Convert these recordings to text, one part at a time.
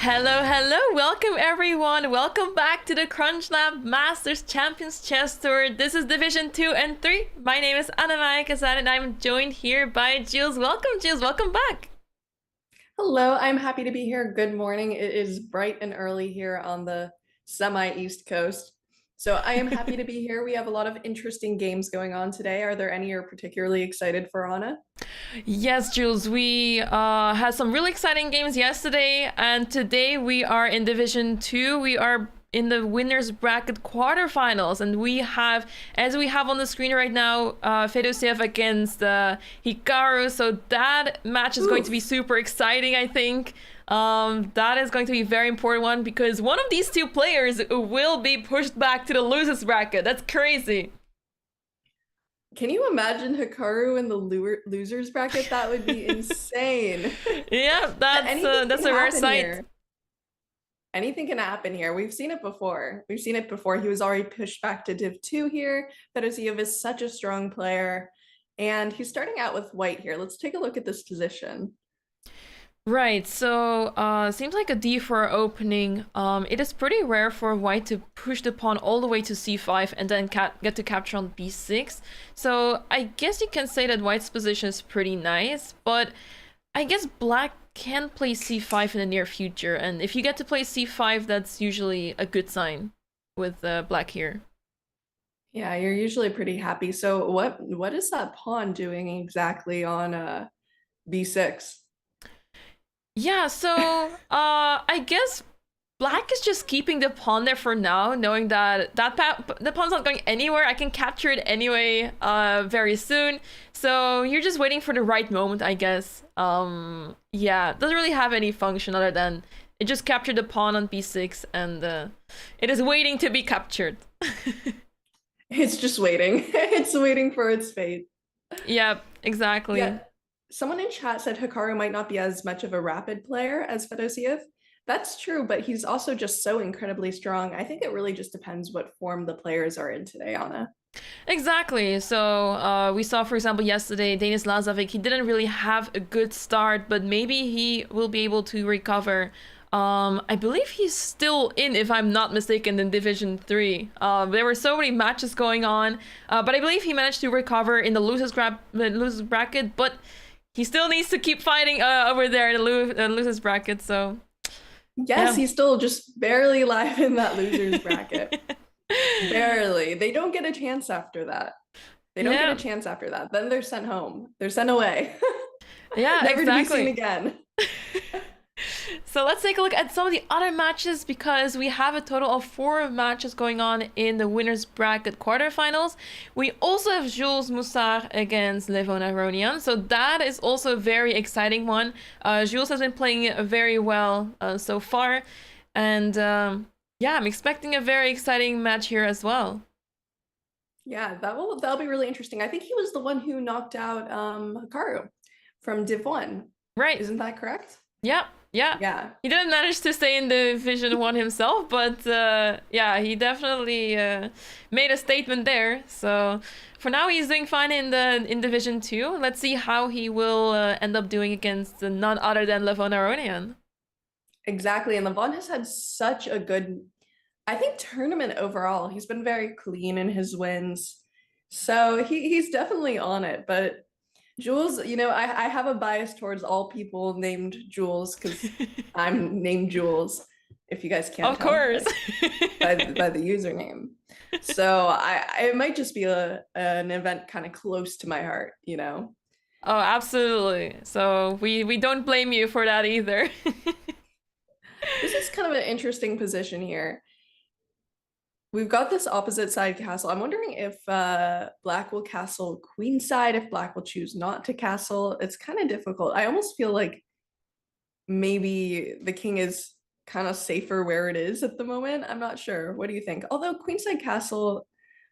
Hello, hello, welcome everyone. Welcome back to the CrunchLabs Masters Champions Chess Tour. This is Division 2 and 3. My name is Anna-Maja and I'm joined here by Jules. Welcome, Jules. Welcome back. Hello, I'm happy to be here. Good morning. It is bright and early here on the semi-East Coast. So I am happy to be here. We have a lot of interesting games going on today. Are there any you're particularly excited for, Anna? Yes, Jules, we had some really exciting games yesterday, and today we are in Division 2. We are in the winners bracket quarterfinals, and we have, as we have on the screen right now, Fedosiev against Hikaru. So that match is going to be super exciting, I think. That is going to be a very important one because one of these two players will be pushed back to the losers bracket. That's crazy. Can you imagine Hikaru in the losers bracket? That would be insane. Yeah, that's a rare sight. Here. Anything can happen here. We've seen it before. He was already pushed back to Div 2 here. Fedosiev is such a strong player. And he's starting out with white here. Let's take a look at this position. Right, so seems like a d4 opening. It is pretty rare for white to push the pawn all the way to c5 and then get to capture on b6. So I guess you can say that white's position is pretty nice, but I guess black can play c5 in the near future, and if you get to play c5, that's usually a good sign with black here. Yeah, you're usually pretty happy. So what is that pawn doing exactly on b6? Yeah, so I guess black is just keeping the pawn there for now, knowing that the pawn's not going anywhere. I can capture it anyway very soon. So you're just waiting for the right moment, I guess. Yeah, it doesn't really have any function other than it just captured the pawn on b6 and it is waiting to be captured. It's just waiting. It's waiting for its fate. Yeah, exactly. Yeah. Someone in chat said Hikaru might not be as much of a rapid player as Fedosiev. That's true, but he's also just so incredibly strong. I think it really just depends what form the players are in today, Anna. Exactly. So we saw, for example, yesterday, Denis Lazovic, he didn't really have a good start, but maybe he will be able to recover. I believe he's still in, if I'm not mistaken, in Division 3. There were so many matches going on, but I believe he managed to recover in the losers bracket, but he still needs to keep fighting over there in the losers bracket, so... Yes, he's still just barely alive in that losers bracket. Barely. They don't get a chance after that. Get a chance after that. Then they're sent home. They're sent away. Yeah, Never exactly. to be seen again. So let's take a look at some of the other matches because we have a total of 4 matches going on in the winners bracket quarterfinals. We also have Jules Moussard against Levon Aronian, so that is also a very exciting one. Jules has been playing very well so far, and yeah, I'm expecting a very exciting match here as well. Yeah, that'll be really interesting. I think he was the one who knocked out Hikaru from Div 1. Right. Isn't that correct? Yeah. He didn't manage to stay in the Division 1 himself, but yeah, he definitely made a statement there. So for now, he's doing fine in Division 2. Let's see how he will end up doing against none other than Levon Aronian. Exactly, and Levon has had such a good, I think, tournament overall. He's been very clean in his wins. So he's definitely on it, but Jules, you know, I have a bias towards all people named Jules because I'm named Jules, if you guys can't of course. by the username. So it might just be an event kind of close to my heart, you know? Oh, absolutely. So we don't blame you for that either. This is kind of an interesting position here. We've got this opposite side castle. I'm wondering if black will castle queenside, if black will choose not to castle. It's kind of difficult. I almost feel like maybe the king is kind of safer where it is at the moment. I'm not sure. What do you think? Although queenside castle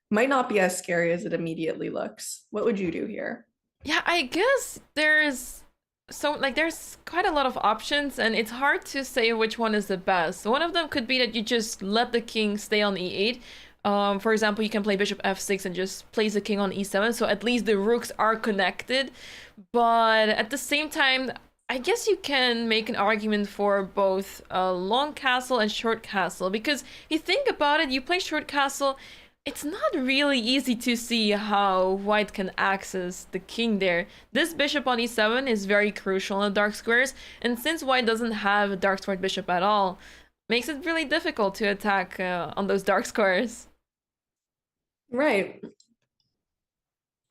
might not be as scary as it immediately looks. What would you do here? Yeah, I guess there's quite a lot of options and it's hard to say which one is the best. One of them could be that you just let the king stay on e8. For example, you can play bishop f6 and just place the king on e7, so at least the rooks are connected. But at the same time, I guess you can make an argument for both long castle and short castle, because if you think about it, you play short castle, it's not really easy to see how white can access the king there. This bishop on e7 is very crucial in the dark squares, and since white doesn't have a dark squared bishop at all, makes it really difficult to attack on those dark squares. Right.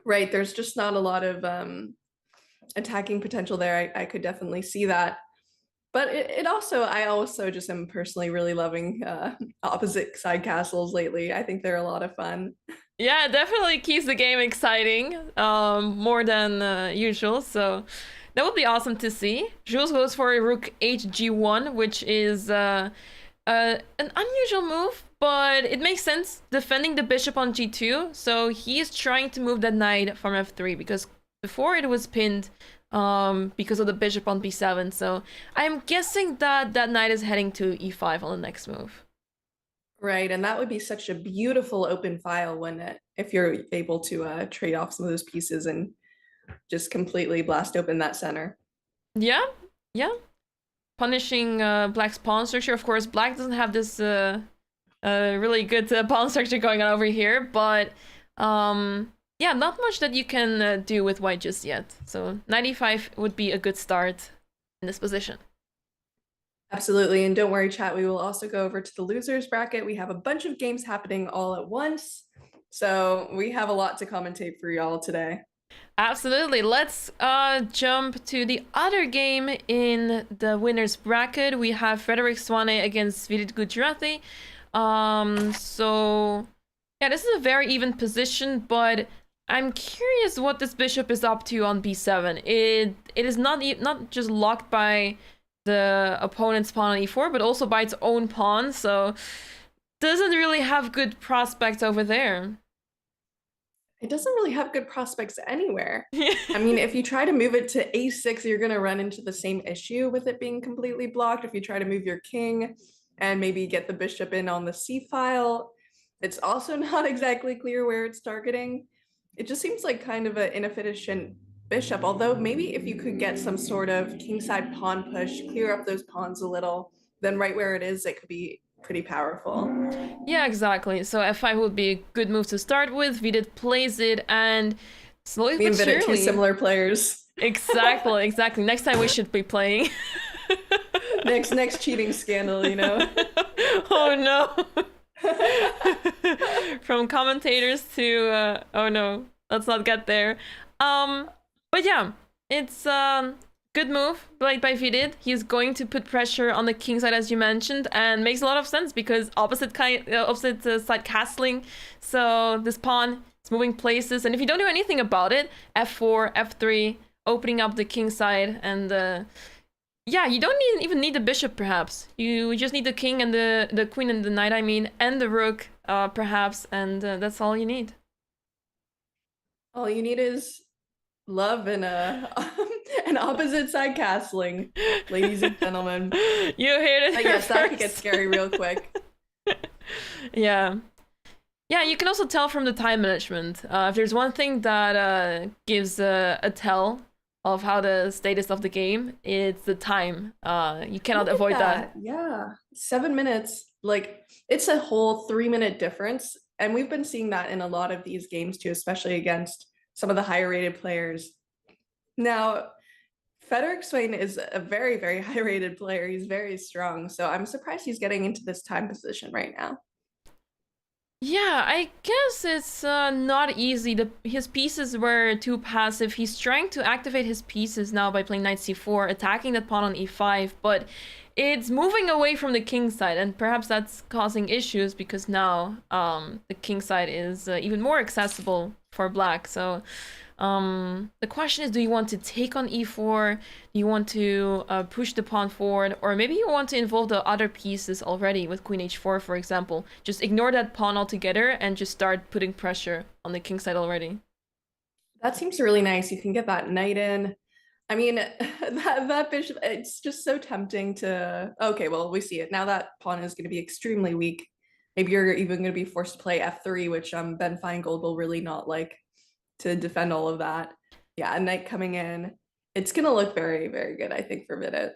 Right. There's just not a lot of attacking potential there. I could definitely see that. But I also just am personally really loving opposite side castles lately. I think they're a lot of fun. Yeah, it definitely keeps the game exciting, more than usual. So that would be awesome to see. Jules goes for a rook hg1, which is an unusual move, but it makes sense defending the bishop on g2. So he is trying to move that knight from f3 because before it was pinned because of the bishop on b7. So I'm guessing that that knight is heading to e5 on the next move. Right, and that would be such a beautiful open file if you're able to trade off some of those pieces and just completely blast open that center. Yeah, yeah. Punishing Black's pawn structure. Of course, Black doesn't have this really good pawn structure going on over here, but yeah, not much that you can do with White just yet. So 95 would be a good start in this position. Absolutely, and don't worry, chat, we will also go over to the losers bracket. We have a bunch of games happening all at once, so we have a lot to commentate for y'all today. Absolutely. Let's jump to the other game in the winners bracket. We have Frederick Swane against Vidit Gujarati. So yeah, this is a very even position, but I'm curious what this bishop is up to on b7. It is not just locked by the opponent's pawn on e4, but also by its own pawn. So doesn't really have good prospects over there. It doesn't really have good prospects anywhere. I mean, if you try to move it to a6, you're going to run into the same issue with it being completely blocked. If you try to move your king and maybe get the bishop in on the c file, it's also not exactly clear where it's targeting. It just seems like kind of an inefficient bishop, although maybe if you could get some sort of kingside pawn push, clear up those pawns a little, then right where it is, it could be pretty powerful. Yeah, exactly. So f5 would be a good move to start with. Vidit plays it, and slowly but surely... two similar players. Exactly. Next time we should be playing. next cheating scandal, you know? Oh no. From commentators to oh no, let's not get there. But yeah, it's good move played by Vidit. He's going to put pressure on the king side, as you mentioned, and makes a lot of sense because opposite side castling. So this pawn is moving places, and if you don't do anything about it, f4, f3, opening up the king side, and yeah, you don't even need the bishop, perhaps. You just need the king and the queen and the knight, I mean, and the rook, perhaps, and that's all you need. All you need is love and an opposite side castling, ladies and gentlemen. You heard it. Yes, that could get scary real quick. Yeah. Yeah, you can also tell from the time management. If there's one thing that gives a tell of how the status of the game, it's the time. You cannot avoid that. Yeah, 7 minutes. Like, it's a whole 3-minute difference. And we've been seeing that in a lot of these games too, especially against some of the higher rated players. Now, Frederick Swane is a very, very high rated player. He's very strong. So I'm surprised he's getting into this time position right now. Yeah, I guess it's not easy. His pieces were too passive. He's trying to activate his pieces now by playing knight c4, attacking that pawn on e5, but it's moving away from the king side, and perhaps that's causing issues because now the king side is even more accessible for black. So the question is, do you want to take on e4? Do you want to push the pawn forward? Or maybe you want to involve the other pieces already with queen h4, for example. Just ignore that pawn altogether and just start putting pressure on the king side already. That seems really nice. You can get that knight in. I mean, that bishop, it's just so tempting to... Okay, well, we see it. Now that pawn is going to be extremely weak. Maybe you're even going to be forced to play f3, which Ben Feingold will really not like, to defend all of that. Yeah, a knight coming in. It's gonna look very, very good, I think, for Vidit.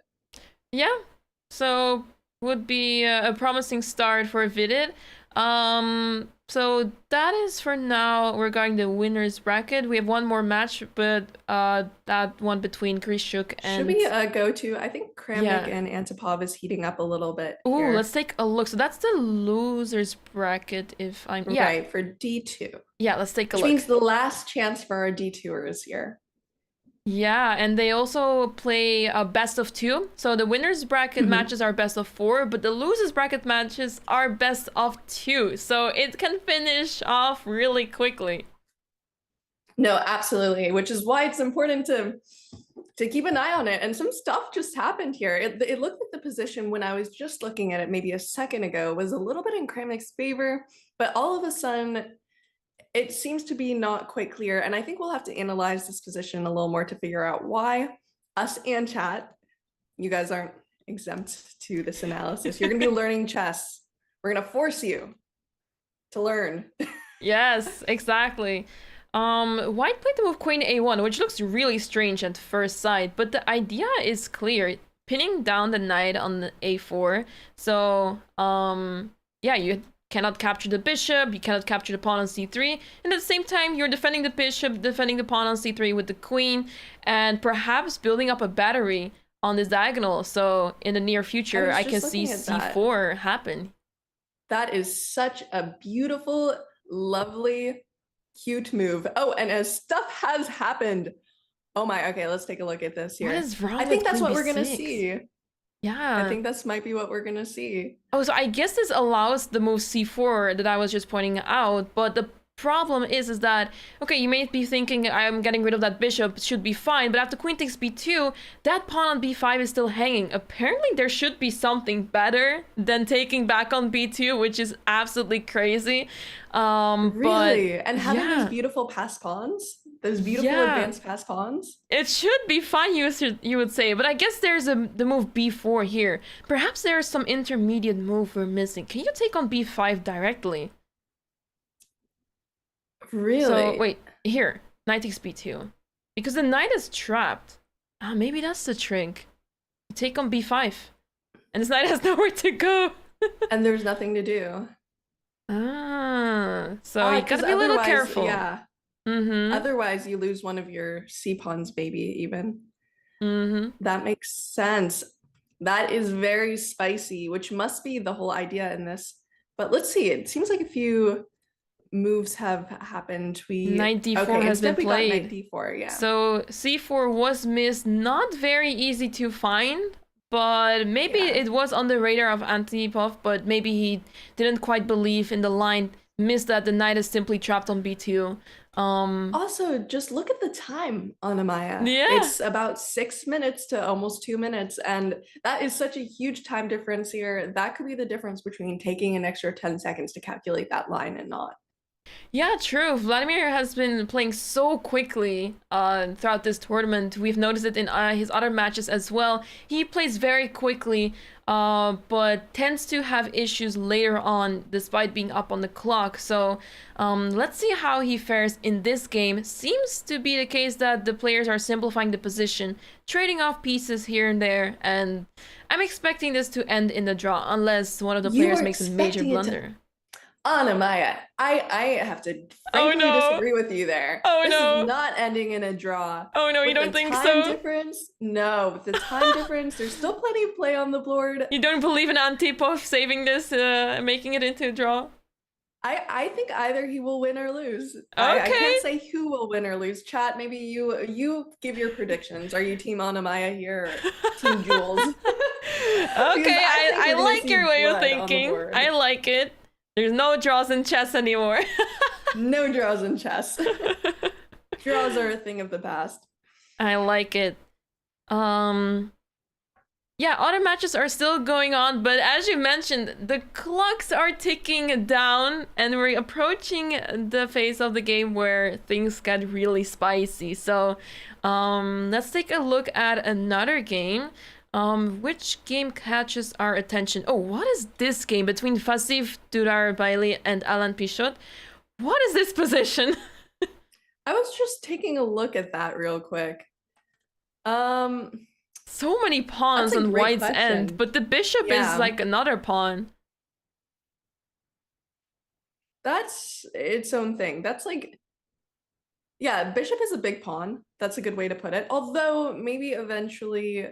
Yeah, so would be a promising start for Vidit. So that is for now regarding the winners bracket. We have one more match, but that one between Krishuk and... Should we go to, I think Kramnik Yeah. and Antipov is heating up a little bit Ooh, here. let's take a look. So that's the losers bracket if I'm... Yeah. Right, for D2. Yeah, let's take a Which look. means the last chance for our D2ers here. Yeah, and they also play a best of 2. So the winners bracket matches are best of 4, but the losers bracket matches are best of 2. So it can finish off really quickly. No, absolutely, which is why it's important to keep an eye on it. And some stuff just happened here. It looked like the position when I was just looking at it maybe a second ago was a little bit in Kramnik's favor, but all of a sudden it seems to be not quite clear. And I think we'll have to analyze this position a little more to figure out why. Us and chat, you guys aren't exempt to this analysis. You're gonna be learning chess. We're gonna force you to learn. Yes, exactly. White played the move Queen A1, which looks really strange at first sight, but the idea is clear. Pinning down the knight on the A4. So, yeah, you cannot capture the bishop, you cannot capture the pawn on c3, and at the same time you're defending the bishop, defending the pawn on c3 with the queen, and perhaps building up a battery on this diagonal. So in the near future I can see c4 happen. That is such a beautiful, lovely, cute move. Oh, and as stuff has happened. Oh my, okay, let's take a look at this here. What is wrong? I think that's what B6? we're gonna see. Yeah. I think this might be what we're gonna see. Oh, so I guess this allows the move c4 that I was just pointing out, but the problem is that, okay, you may be thinking I'm getting rid of that bishop, it should be fine, but after queen takes b2, that pawn on b5 is still hanging. Apparently there should be something better than taking back on b2, which is absolutely crazy. Really? And having those beautiful pass pawns? Those beautiful advanced pass pawns? It should be fine, you would say, but I guess there's the move b4 here. Perhaps there's some intermediate move we're missing. Can you take on b5 directly? Really? So, wait, here, knight takes b2. Because the knight is trapped. Ah, maybe that's the trick. You take on b5. And this knight has nowhere to go. And there's nothing to do. Ah, so you gotta be a little careful. Yeah. Otherwise, you lose one of your c-pawns, baby, even. That makes sense. That is very spicy, which must be the whole idea in this. But let's see, it seems like a few moves have happened. Knight d4 has been played. Knight d4, yeah. So c4 was missed, not very easy to find, but maybe it was on the radar of Antipov, but maybe he didn't quite believe in the line, missed that the knight is simply trapped on b2. Also, just look at the time, Anna-Maja. Yeah. It's about 6 minutes to almost 2 minutes, and that is such a huge time difference here. That could be the difference between taking an extra 10 seconds to calculate that line and not. Yeah, true. Vladimir has been playing so quickly throughout this tournament. We've noticed it in his other matches as well. He plays very quickly, but tends to have issues later on despite being up on the clock. So let's see how he fares in this game. Seems to be the case that the players are simplifying the position, trading off pieces here and there, and I'm expecting this to end in the draw unless one of the players makes a major blunder. Anna-Maja, I have to frankly disagree with you there. This is not ending in a draw. Oh no, you don't think so? Time difference? No, with the time difference, there's still plenty of play on the board. You don't believe in Antipov saving this, making it into a draw? I think either he will win or lose. Okay. I can't say who will win or lose. Chat, maybe you give your predictions. Are you team Anna-Maja here or team Jules? Okay, I like your way of thinking. I like it. There's no draws in chess anymore. No draws in chess. Draws are a thing of the past. I like it. Yeah, other matches are still going on, but as you mentioned, the clocks are ticking down and we're approaching the phase of the game where things get really spicy. So let's take a look at another game. Which game catches our attention? Oh, what is this game between Fasif Durarbayli and Alan Pichot? What is this position? I was just taking a look at that real quick. Um, So many that's pawns a on great white's end, question. but the bishop is Yeah, like another pawn. that's its own thing. That's like, yeah, bishop is a big pawn. That's a good way to put it. Although maybe eventually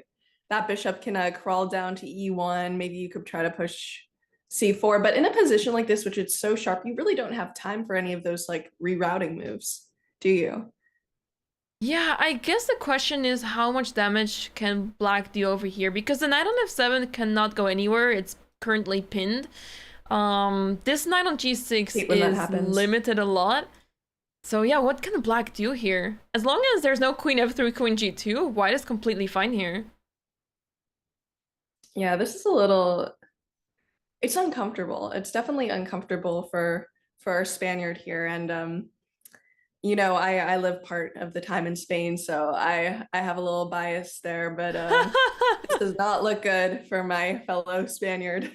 that bishop can crawl down to e1. Maybe you could try to push c4. But in a position like this, which is so sharp, you really don't have time for any of those like rerouting moves, do you? Yeah, I guess the question is how much damage can black do over here? Because the knight on f7 cannot go anywhere. It's currently pinned. This knight on g6 Hate when that is happens. limited a lot. So yeah, what can black do here? As long as there's no queen f3, queen g2, white is completely fine here. Yeah, this is a little, it's uncomfortable. It's definitely uncomfortable for our Spaniard here. And you know, I live part of the time in Spain, so I have a little bias there, but this does not look good for my fellow Spaniard.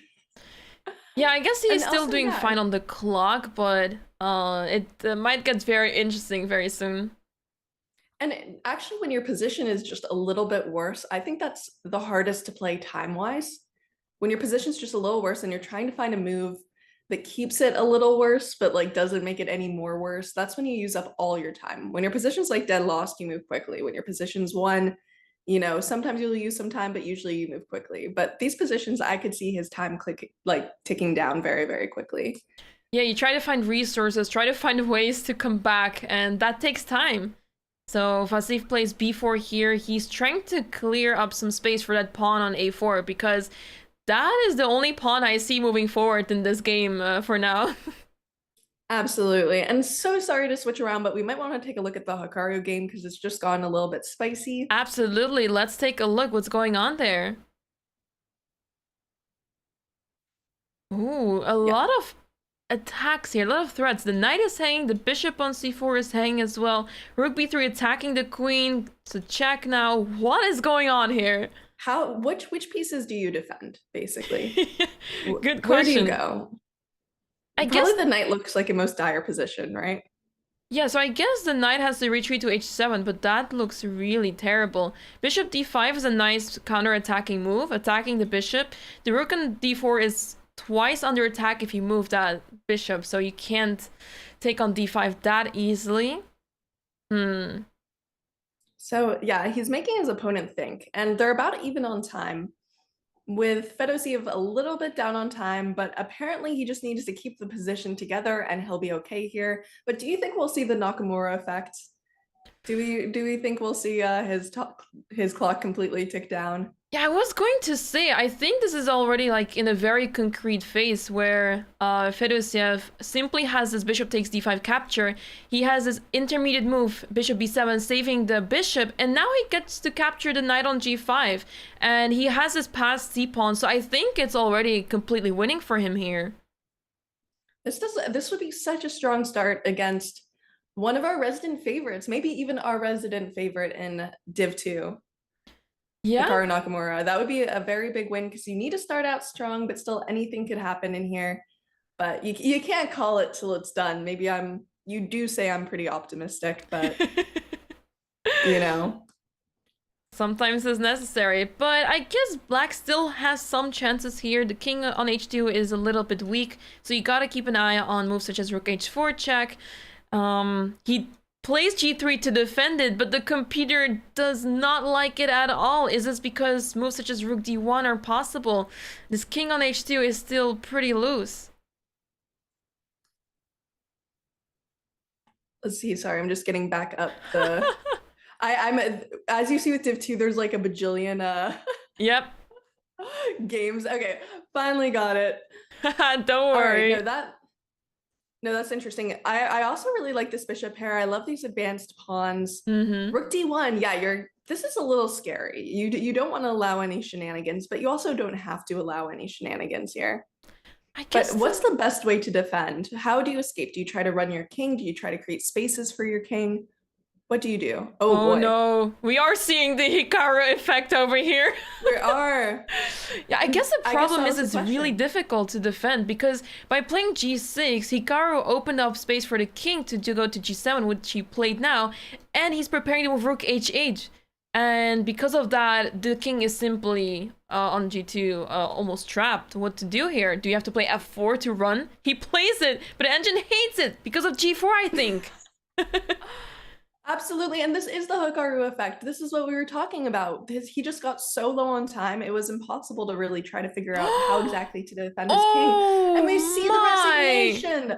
Yeah, I guess he's And still also, doing yeah, fine on the clock, but it might get very interesting very soon. and actually when your position is just a little bit worse, I think that's the hardest to play time-wise. When your position's just a little worse and you're trying to find a move that keeps it a little worse, but like doesn't make it any more worse, that's when you use up all your time. When your position's like dead lost, you move quickly. When your position's won, you know, sometimes you'll use some time, but usually you move quickly. But these positions, I could see his time like ticking down very, very quickly. Yeah, you try to find resources, try to find ways to come back, and that takes time. So Vasif plays b4 here. He's trying to clear up some space for that pawn on a4 because that is the only pawn I see moving forward in this game for now. Absolutely. And so sorry to switch around, but we might want to take a look at the Hikaru game because it's just gotten a little bit spicy. Absolutely. Let's take a look what's going on there. Ooh, a Yeah. lot of attacks here, a lot of threats. The knight is hanging, the bishop on c4 is hanging as well. Rook b3 attacking the queen. It's a check now. What is going on here? How which pieces do you defend, basically? Good Where do you question. go? I guess, Probably the knight looks like a most dire position, right? yeah, so I guess the knight has to retreat to h7, but that looks really terrible. Bishop d5 is a nice counter-attacking move, attacking the bishop. The rook on d4 is twice under attack if you move that bishop, so you can't take on d5 that easily. Hmm. So yeah, he's making his opponent think, and they're about even on time, with Fedosiev a little bit down on time, but apparently he just needs to keep the position together and he'll be okay here. But do you think we'll see the Nakamura effect? Do we think we'll see his clock completely tick down? Yeah, I was going to say, I think this is already like in a very concrete phase where Fedosiev simply has this bishop takes d5 capture. He has this intermediate move, bishop b7, saving the bishop, and now he gets to capture the knight on g5. And he has his passed c-pawn, so I think it's already completely winning for him here. This would be such a strong start against one of our resident favorites, maybe even our resident favorite in Div 2. Yeah, Hikaru Nakamura. That would be a very big win because you need to start out strong, but still anything could happen in here. But you can't call it till it's done. Maybe you do say I'm pretty optimistic, but you know. sometimes it's necessary, but I guess black still has some chances here. The king on h2 is a little bit weak, so you gotta keep an eye on moves such as rook h4 check. He plays g3 to defend it, but the computer does not like it at all. Is this because moves such as rook d1 are possible? This king on h2 is still pretty loose. Let's see. Sorry, I'm just getting back up the. I'm as you see with Div 2, there's like a bajillion Yep. games. Okay, finally got it. Don't All right, worry. no, that's interesting. I also really like this bishop pair. I love these advanced pawns. Mm-hmm. Rook d1, yeah, this is a little scary. You don't want to allow any shenanigans, but you also don't have to allow any shenanigans here. I But guess what's the best way to defend? How do you escape? Do you try to run your king? Do you try to create spaces for your king? What do you do? Oh oh boy. no, we are seeing the Hikaru effect over here. We are. Yeah, I guess the I guess problem that is was the it's really question. difficult to defend because by playing g6, Hikaru opened up space for the king to go to g7, which he played now, and he's preparing to move rook h8. And because of that, the king is simply on g2 almost trapped. What to do here? Do you have to play f4 to run? He plays it, but the engine hates it because of g4, I think. Absolutely, and this is the Hikaru effect. This is what we were talking about. He just got so low on time, it was impossible to really try to figure out how exactly to defend his king. And we see the resignation!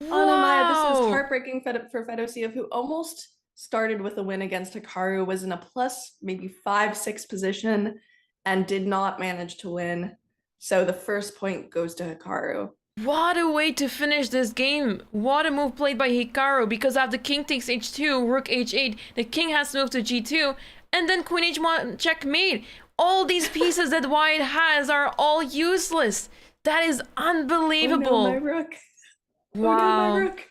Anna-Maja, this is heartbreaking for Fedosiev, who almost started with a win against Hikaru, was in a plus maybe 5-6 position, and did not manage to win. So the first point goes to Hikaru. What a way to finish this game. What a move played by Hikaru, because after king takes h2, rook h8, the king has to move to g2, and then queen h1 checkmate. All these pieces that white has are all useless. That is unbelievable. Oh no, my rook. Wow. Oh no, my rook.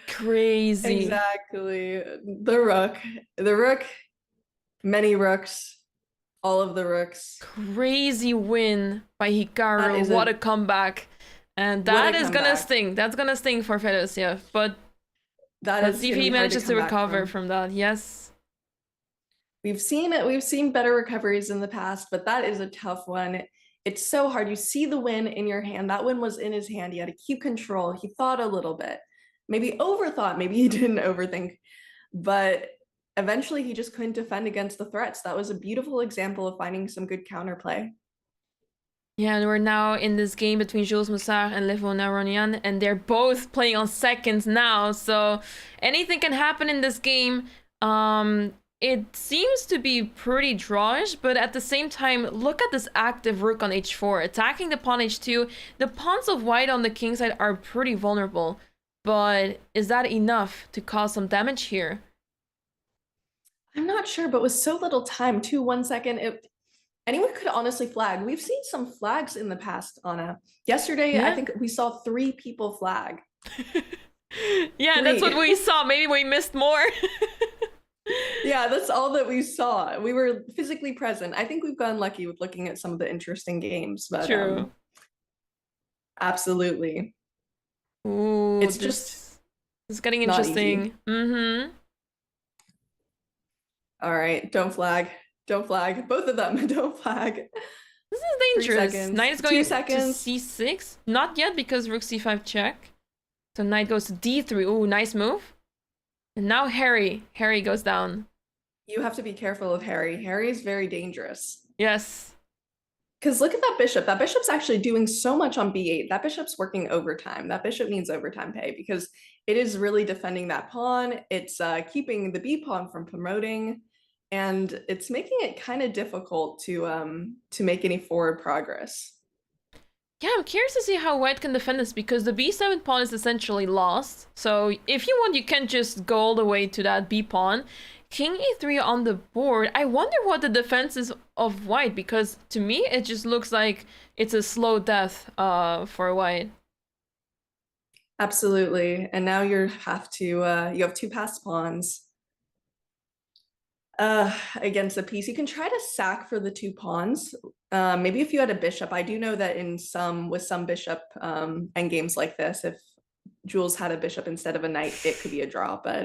Crazy. Exactly. The rook, many rooks, all of the rooks. Crazy win by Hikaru. What a comeback. And that is gonna sting. That's gonna sting for Fedosiev. But let's see if he manages to recover from that. Yes. We've seen better recoveries in the past, but that is a tough one. It's so hard. You see the win in your hand. That win was in his hand. He had to keep control. He thought a little bit. Maybe overthought. Maybe he didn't overthink. But eventually he just couldn't defend against the threats. That was a beautiful example of finding some good counterplay. Yeah, and we're now in this game between Jules Mussard and Levon Aronian, and they're both playing on seconds now, so anything can happen in this game. It seems to be pretty drawish, but at the same time, look at this active rook on h4, attacking the pawn h2. The pawns of white on the king side are pretty vulnerable, but is that enough to cause some damage here? I'm not sure, but with so little time, too, 1 second, anyone could honestly flag. We've seen some flags in the past, Anna. Yesterday, yeah. I think we saw 3 people flag. Yeah, 3. That's what we saw. Maybe we missed more. Yeah, that's all that we saw. We were physically present. I think we've gotten lucky with looking at some of the interesting games, but true. Absolutely. Ooh, it's getting interesting. Mm-hmm. All right, don't flag. Don't flag. Both of them, don't flag. This is dangerous. Knight is going to c6. Not yet, because rook c5 check. So knight goes to d3. Ooh, nice move. And now Harry goes down. You have to be careful of Harry. Harry is very dangerous. Yes. Because look at that bishop. That bishop's actually doing so much on b8. That bishop's working overtime. That bishop needs overtime pay because it is really defending that pawn. It's keeping the b pawn from promoting. And it's making it kind of difficult to make any forward progress. Yeah, I'm curious to see how white can defend this because the b7 pawn is essentially lost. So if you want, you can just go all the way to that b pawn. King e3 on the board. I wonder what the defense is of white because to me it just looks like it's a slow death for white. Absolutely, and now you have 2 passed pawns. Against a piece. You can try to sack for the 2 pawns. Maybe if you had a bishop. I do know that with some bishop endgames like this, if Jules had a bishop instead of a knight, it could be a draw. But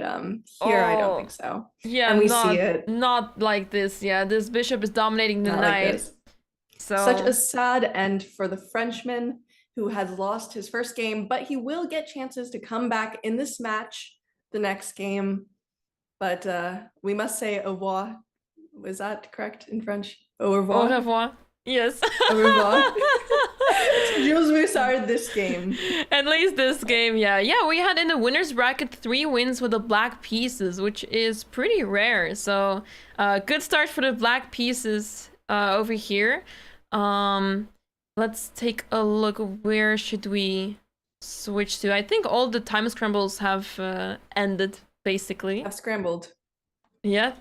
here I don't think so. Yeah, and we see it. Not like this. Yeah, this bishop is dominating the knight. Like so such a sad end for the Frenchman who has lost his first game, but he will get chances to come back in this match the next game. But we must say au revoir. Was that correct in French? Au revoir. Au revoir. Yes. Au revoir. Jules Mussard this game. At least this game, yeah. Yeah, we had in the winner's bracket 3 wins with the black pieces, which is pretty rare. So good start for the black pieces over here. Let's take a look. Where should we switch to? I think all the time scrambles have ended. Basically, have scrambled. Yeah.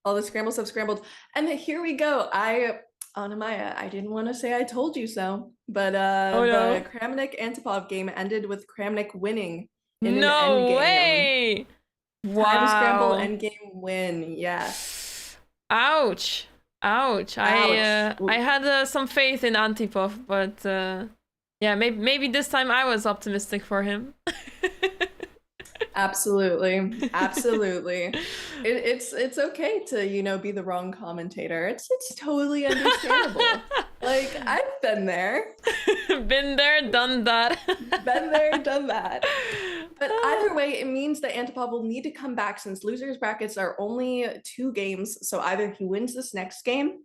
All the scrambles have scrambled. And here we go. Anna-Maja, I didn't want to say I told you so, but the Kramnik Antipov game ended with Kramnik winning in an endgame. No way! Wow. Time scramble endgame win. Yes. Ouch. Ouch. I had some faith in Antipov, but yeah, maybe this time I was optimistic for him. Absolutely. Absolutely. It's okay to, be the wrong commentator. It's totally understandable. Like, I've been there. Been there, done that. Been there, done that. But either way, it means that Antipov will need to come back since losers brackets are only 2 games. So either he wins this next game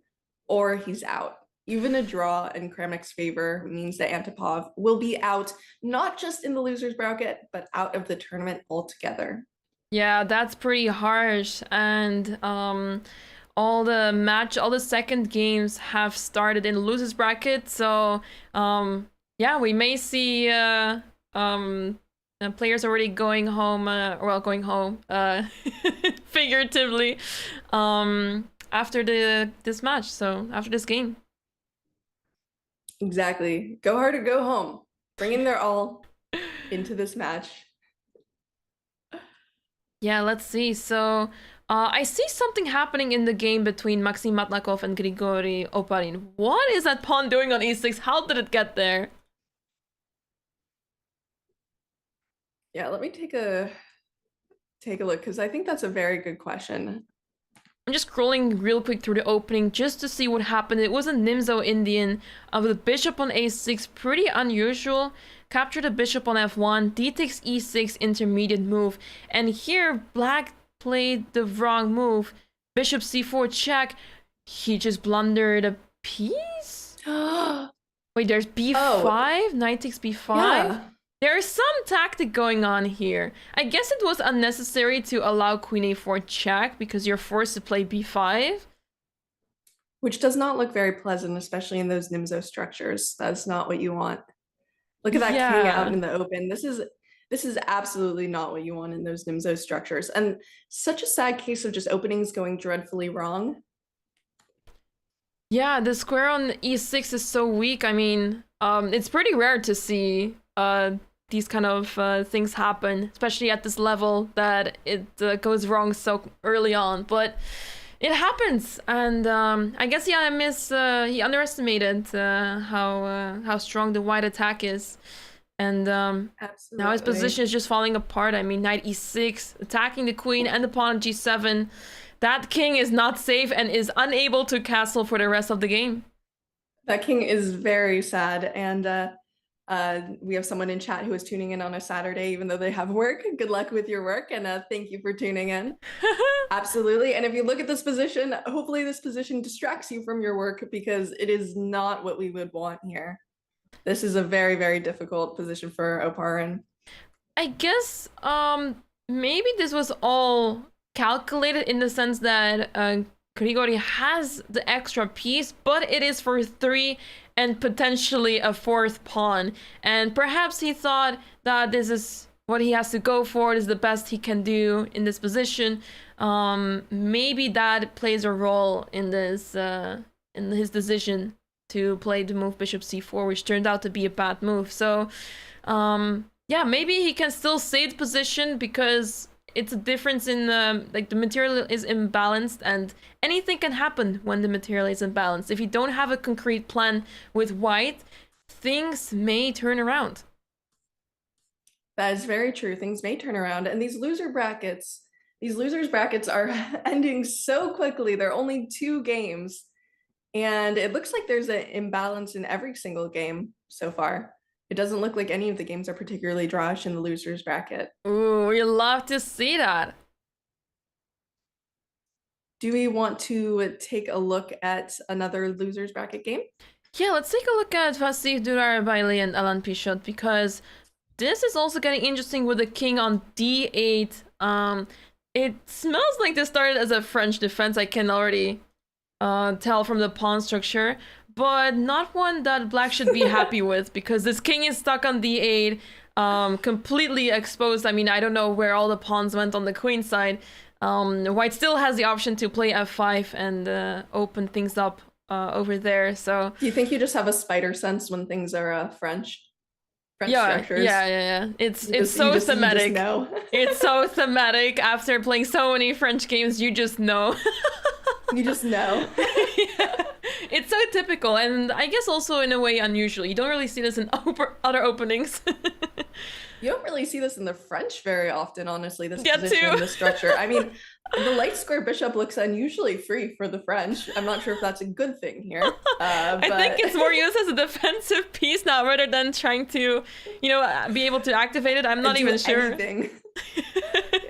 or he's out. Even a draw in Kramnik's favor means that Antipov will be out, not just in the losers bracket, but out of the tournament altogether. Yeah, that's pretty harsh. And all the second games have started in the losers bracket. So yeah, we may see players already going home, going home figuratively after this match. So after this game. Exactly. Go hard or go home. Bring in their all into this match. Yeah, let's see. So I see something happening in the game between Maxim Matnakov and Grigori Oparin. What is that pawn doing on e6? How did it get there? Yeah, let me take a look because I think that's a very good question. I'm just scrolling real quick through the opening just to see what happened. It was a Nimzo Indian of the bishop on a6, pretty unusual. Capture the bishop on f1, d takes e6, intermediate move. And here, black played the wrong move. Bishop c4 check. He just blundered a piece? Wait, there's b5? Knight takes b5? Yeah. There's some tactic going on here. I guess it was unnecessary to allow queen a4 check because you're forced to play b5. Which does not look very pleasant, especially in those Nimzo structures. That's not what you want. Look at that king out in the open. This is absolutely not what you want in those Nimzo structures. And such a sad case of just openings going dreadfully wrong. Yeah, the square on e6 is so weak. I mean, it's pretty rare to see these kind of things happen, especially at this level that it goes wrong so early on. But it happens, and I guess he underestimated how strong the white attack is, and now his position is just falling apart. I mean, knight e6, attacking the queen and the pawn on g7. That king is not safe and is unable to castle for the rest of the game. That king is very sad, and we have someone in chat who is tuning in on a Saturday, even though they have work. Good luck with your work, and thank you for tuning in. Absolutely. And if you look at this position, hopefully this position distracts you from your work because it is not what we would want here. This is a very, very difficult position for Oparin. I guess maybe this was all calculated in the sense that Grigori has the extra piece, but it is for 3 and potentially a 4th pawn. And perhaps he thought that this is what he has to go for, this is the best he can do in this position. Maybe that plays a role in this, in his decision to play the move bishop c4, which turned out to be a bad move. So, yeah, maybe he can still save the position because it's a difference in the material is imbalanced, and anything can happen when the material is imbalanced. If you don't have a concrete plan with white, things may turn around. That is very true. Things may turn around, and these losers brackets are ending so quickly. They're only 2 games, and it looks like there's an imbalance in every single game so far. It doesn't look like any of the games are particularly drawish in the losers bracket. Ooh, we love to see that. Do we want to take a look at another losers bracket game? Yeah, let's take a look at Vasif Durarabaili and Alan Pichot, because this is also getting interesting with the king on d8. It smells like this started as a French defense. I can already tell from the pawn structure, but not one that black should be happy with, because this king is stuck on d8, completely exposed. I mean, I don't know where all the pawns went on the queen side. White still has the option to play f5 and open things up over there. So do you think you just have a spider sense when things are French structures? Yeah. It's so thematic. It's so thematic. After playing so many French games, you just know. You just know. Yeah. It's so typical, and I guess also in a way unusual. You don't really see this in other openings. You don't really see this in the French very often, honestly, this Yeah, position, too. this structure. I mean, the light square bishop looks unusually free for the French. I'm not sure if that's a good thing here, I think it's more used as a defensive piece now rather than trying to, be able to activate it. I'm not even sure. Anything.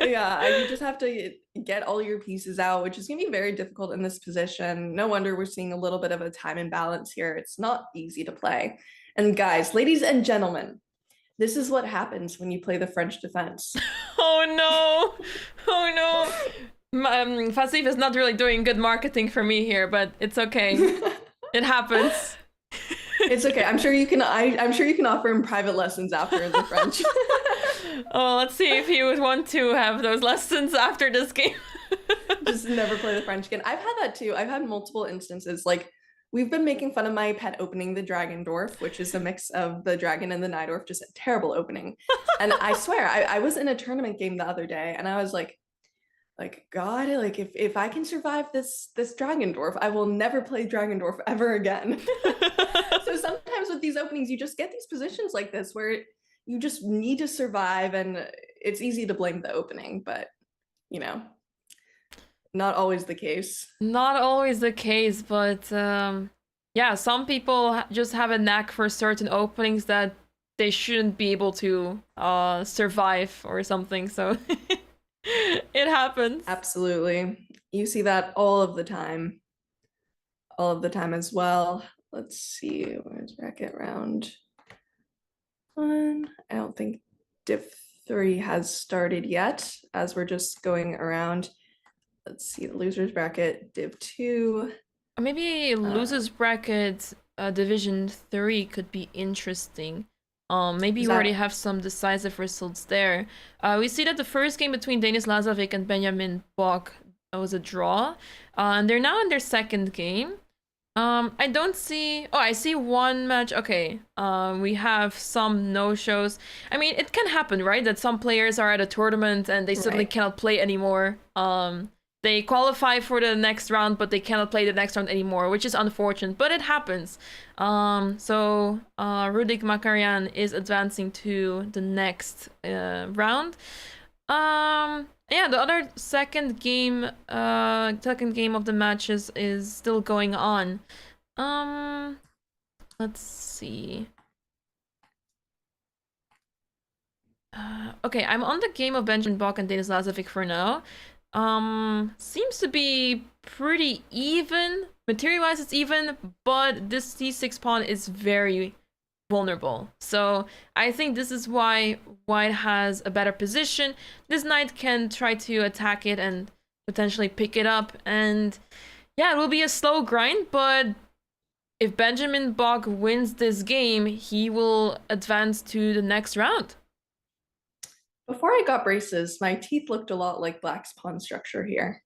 Yeah, you just have to get all your pieces out, which is going to be very difficult in this position. No wonder we're seeing a little bit of a time imbalance here. It's not easy to play. And guys, ladies and gentlemen, this is what happens when you play the French defense. Oh no! Oh no! Fasif is not really doing good marketing for me here, but it's okay. It happens. It's okay. I'm sure you can. I'm sure you can offer him private lessons after the French. Oh, let's see if he would want to have those lessons after this game. Just never play the French again. I've had that too. I've had multiple instances. Like, we've been making fun of my pet opening the Dragon Dwarf, which is a mix of the dragon and the Nidorf, just a terrible opening. And I swear, I was in a tournament game the other day, and I was like, God, like if I can survive this Dragon Dwarf, I will never play Dragon Dwarf ever again. So sometimes with these openings, you just get these positions like this where you just need to survive, and it's easy to blame the opening, but not always the case. Not always the case, but yeah, some people just have a knack for certain openings that they shouldn't be able to survive or something, so it happens. Absolutely. You see that all of the time. All of the time as well. Let's see, where's bracket round 1? I don't think Div 3 has started yet, as we're just going around. Let's see, the losers bracket, Div 2. Maybe losers bracket Division 3 could be interesting. Maybe you already have some decisive results there. We see that the first game between Denis Lazovic and Benjamin Bok was a draw. And they're now in their second game. I don't see... Oh, I see one match. Okay. We have some no-shows. I mean, it can happen, right? That some players are at a tournament and they suddenly cannot play anymore. They qualify for the next round, but they cannot play the next round anymore, which is unfortunate, but it happens. So Rudik Makarian is advancing to the next round. Yeah, the other second game of the matches is still going on. Let's see. Okay, I'm on the game of Benjamin Bok and Denis Lazovic for now. Seems to be pretty even. Material-wise, it's even, but this c6 pawn is very vulnerable. So I think this is why White has a better position. This knight can try to attack it and potentially pick it up. And yeah, it will be a slow grind, but if Benjamin Bok wins this game, he will advance to the next round. Before I got braces, my teeth looked a lot like Black's pawn structure here.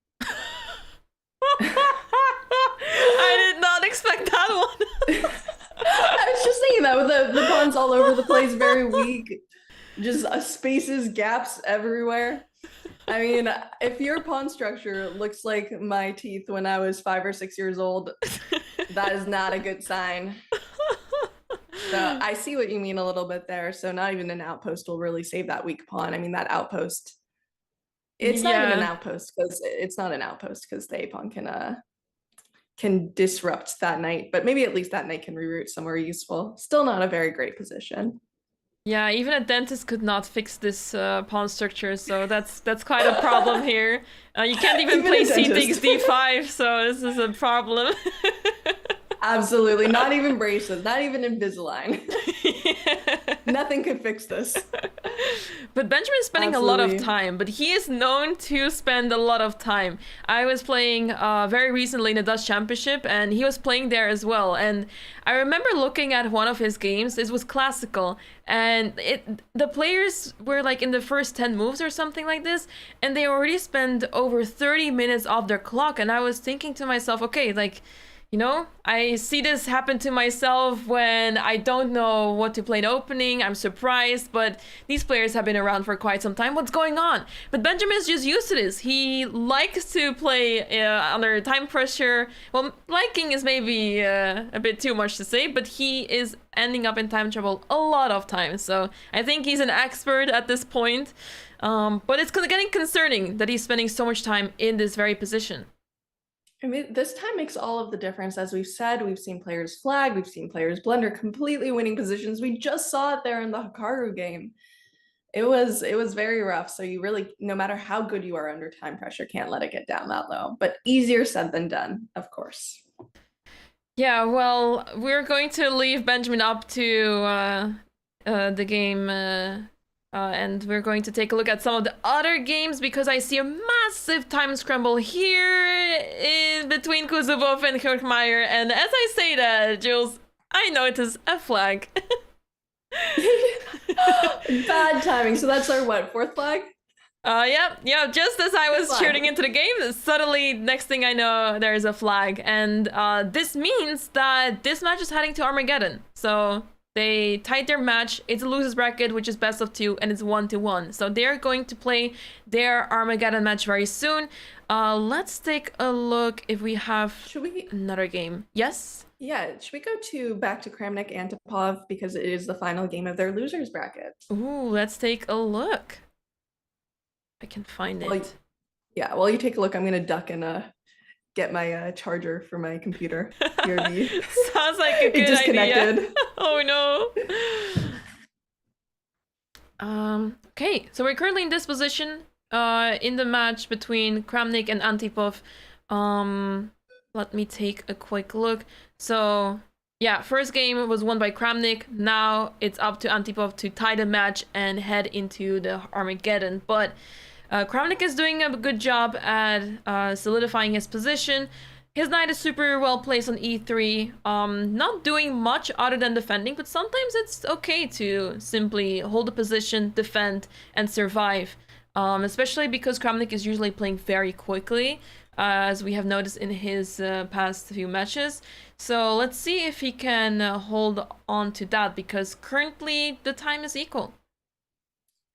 I did not expect that one. I was just thinking that with the pawns all over the place, very weak, just spaces, gaps everywhere. I mean, if your pawn structure looks like my teeth when I was 5 or 6 years old, that is not a good sign. So I see what you mean a little bit there. So not even an outpost will really save that weak pawn. I mean, that outpost, it's not even an outpost because it's not an outpost because the A pawn can disrupt that knight, but maybe at least that knight can reroute somewhere useful. Still not a very great position. Yeah, even a dentist could not fix this pawn structure, so that's quite a problem here. You can't even play c takes d5, so this is a problem. Absolutely, not even braces, not even Invisalign. Yeah. Nothing could fix this. But Benjamin's spending a lot of time, but he is known to spend a lot of time. I was playing very recently in the Dutch Championship, and he was playing there as well. And I remember looking at one of his games. It was classical, and the players were like in the first 10 moves or something like this, and they already spent over 30 minutes off their clock. And I was thinking to myself, okay, like, you know, I see this happen to myself when I don't know what to play in opening. I'm surprised, but these players have been around for quite some time. What's going on? But Benjamin's just used to this. He likes to play under time pressure. Well, liking is maybe a bit too much to say, but he is ending up in time trouble a lot of times. So I think he's an expert at this point. But it's getting concerning that he's spending so much time in this very position. I mean, this time makes all of the difference. As we've said, we've seen players flag, we've seen players blunder, completely winning positions. We just saw it there in the Hikaru game. It was very rough. So you really, no matter how good you are under time pressure, can't let it get down that low. But easier said than done, of course. Yeah, well, we're going to leave Benjamin up to the game, and we're going to take a look at some of the other games because I see a massive time scramble here in between Kuzubov and Kirkmeyer. And as I say that, Jules, I notice a flag. Bad timing. So that's our what, fourth flag? Yeah. Just as I was shooting into the game, suddenly, next thing I know, there's a flag, and this means that this match is heading to Armageddon. So they tied their match. It's a losers bracket, which is best of 2, and it's 1-1. So they're going to play their Armageddon match very soon. Let's take a look if we have another game. Yes. Yeah, should we go back to Kramnik Antipov because it is the final game of their losers bracket? Ooh, let's take a look. I can find it. Yeah, while you take a look, I'm gonna duck and get my charger for my computer. Sounds like a good idea. Oh no. Okay, so we're currently in this position in the match between Kramnik and Antipov. Let me take a quick look. So yeah, first game was won by Kramnik. Now it's up to Antipov to tie the match and head into the Armageddon. But Kramnik is doing a good job at solidifying his position. His knight is super well placed on e3, not doing much other than defending, but sometimes it's okay to simply hold the position, defend, and survive. Especially because Kramnik is usually playing very quickly, as we have noticed in his past few matches. So let's see if he can hold on to that, because currently the time is equal.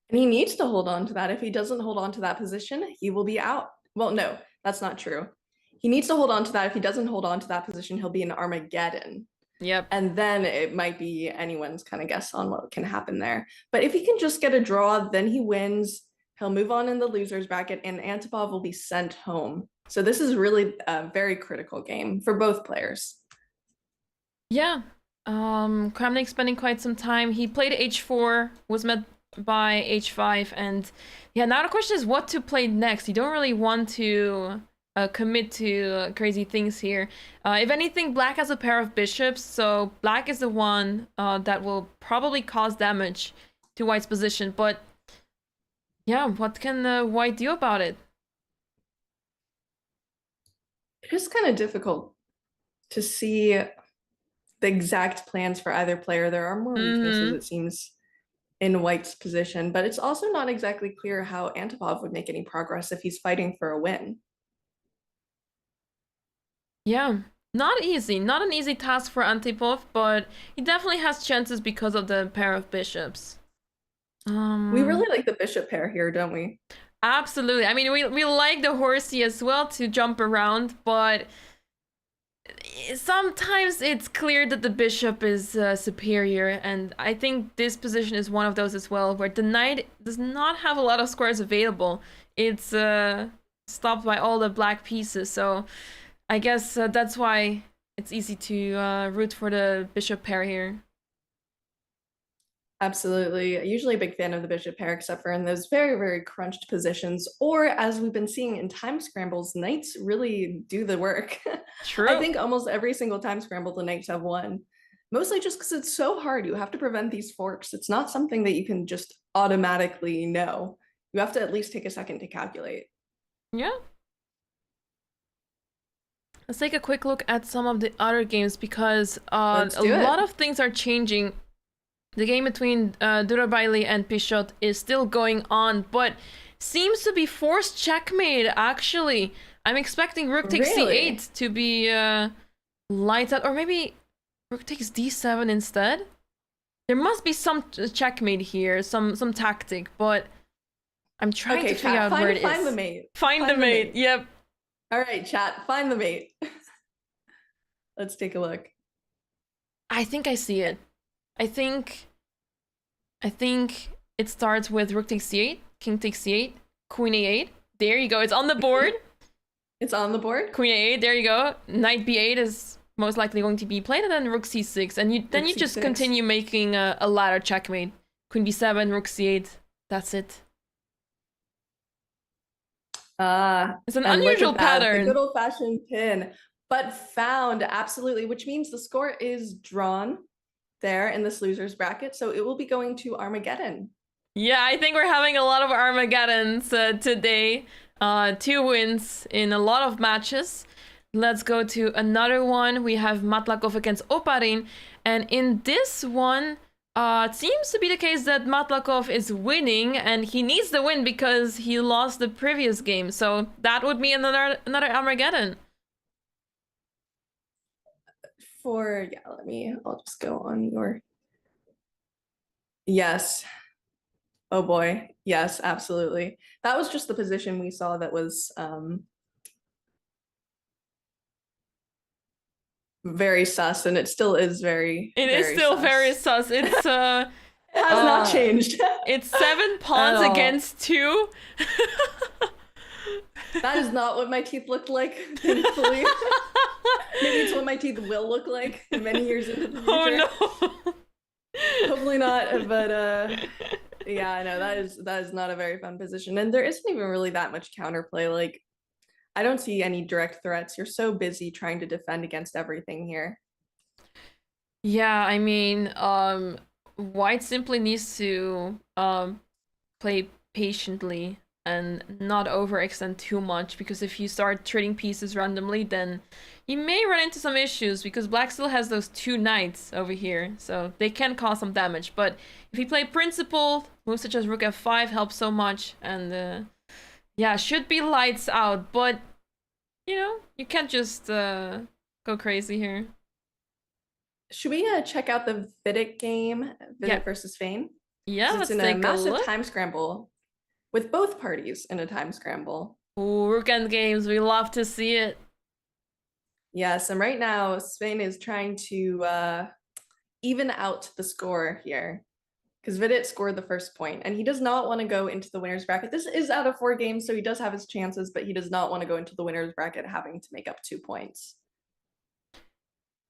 And he needs to hold on to that. If he doesn't hold on to that position, he will be out. Well, no, that's not true. He needs to hold on to that. If he doesn't hold on to that position, he'll be in Armageddon. Yep. And then it might be anyone's kind of guess on what can happen there. But if he can just get a draw, then he wins. He'll move on in the losers bracket, and Antipov will be sent home. So this is really a very critical game for both players. Yeah. Kramnik spending quite some time. He played h4, was met by h5, and yeah, now the question is what to play next. You don't really want to commit to crazy things here. If anything, black has a pair of bishops, so black is the one that will probably cause damage to white's position. But yeah, what can white do about it? It's kind of difficult to see the exact plans for either player. There are more weaknesses, it seems, in white's position, but it's also not exactly clear how Antipov would make any progress if he's fighting for a win. Yeah, not easy. Not an easy task for Antipov, but he definitely has chances because of the pair of bishops. We really like the bishop pair here, don't we? Absolutely. I mean, we like the horsey as well to jump around, but sometimes it's clear that the bishop is superior, and I think this position is one of those as well, where the knight does not have a lot of squares available. It's stopped by all the black pieces, so I guess that's why it's easy to root for the bishop pair here. Absolutely. Usually a big fan of the bishop pair, except for in those very, very crunched positions, or as we've been seeing in time scrambles, knights really do the work. True. I think almost every single time scramble, the knights have won. Mostly just because it's so hard. You have to prevent these forks. It's not something that you can just automatically know. You have to at least take a second to calculate. Yeah. Let's take a quick look at some of the other games, because a lot of things are changing. The game between Durabaili and Pichot is still going on, but seems to be forced checkmate, actually. I'm expecting rook takes c8 to be lights out, or maybe rook takes d7 instead. There must be some checkmate here, some tactic, but I'm trying to figure out where it is. Find the mate. Find the mate. Yep. All right, chat, find the mate. Let's take a look. I think I see it. I think it starts with rook takes c8, king takes c8, queen a8. There you go. It's on the board. It's on the board. Queen a8. There you go. Knight b8 is most likely going to be played, and then rook c6, and you just continue making a ladder checkmate. Queen b7, rook c8. That's it. It's an unusual pattern. The good old-fashioned pin, but found, absolutely, which means the score is drawn there in this loser's bracket, so it will be going to Armageddon. Yeah, I think we're having a lot of Armageddons today. 2 wins in a lot of matches. Let's go to another one. We have Matlakov against Oparin, and in this one, it seems to be the case that Matlakov is winning, and he needs the win because he lost the previous game. So that would be another Armageddon. I'll just go on your. Yes. Oh boy. Yes, absolutely. That was just the position we saw that was very sus, and it still is very. It is still very sus. It's it has not changed. It's 7 pawns against 2. That is not what my teeth looked like, thankfully. Maybe it's what my teeth will look like many years into the future. Oh no. Hopefully not, but yeah, I know that is not a very fun position, and there isn't even really that much counterplay. Like, I don't see any direct threats. You're so busy trying to defend against everything here. Yeah, I mean, White simply needs to play patiently and not overextend too much, because if you start trading pieces randomly, then you may run into some issues, because Black still has those 2 knights over here, so they can cause some damage. But if you play principled, moves such as rook f5 help so much, and yeah, should be lights out, but you know, you can't just go crazy here. Should we check out the Vidic game, Vidic versus Fane? Yeah, let's take a massive look. Time scramble with both parties in a time scramble. Ooh, rook end games, we love to see it. Yes, and right now Spain is trying to even out the score here, because Vidit scored the first point, and he does not want to go into the winner's bracket. This is out of 4 games, so he does have his chances, but he does not want to go into the winner's bracket having to make up 2 points.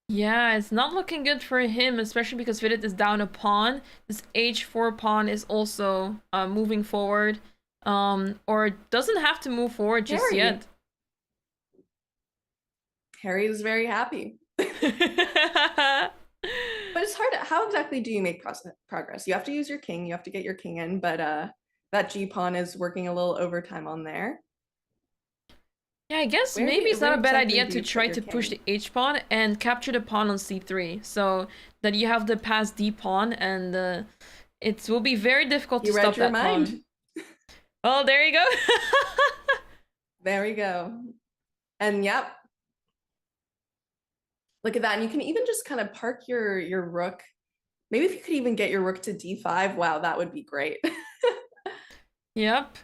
Yeah, it's not looking good for him, especially because Vidit is down a pawn. This h4 pawn is also moving forward, or doesn't have to move forward just yet. Harry is very happy. But it's hard. How exactly do you make progress? You have to use your king. You have to get your king in, but that G pawn is working a little overtime on there. Yeah, I guess maybe it's not a bad idea to try to push the h pawn and capture the pawn on c3, so that you have the pass d pawn, and it will be very difficult to stop that pawn. Oh, there you go. There we go. And yep. Look at that. And you can even just kind of park your rook. Maybe if you could even get your rook to d5, wow, that would be great. Yep.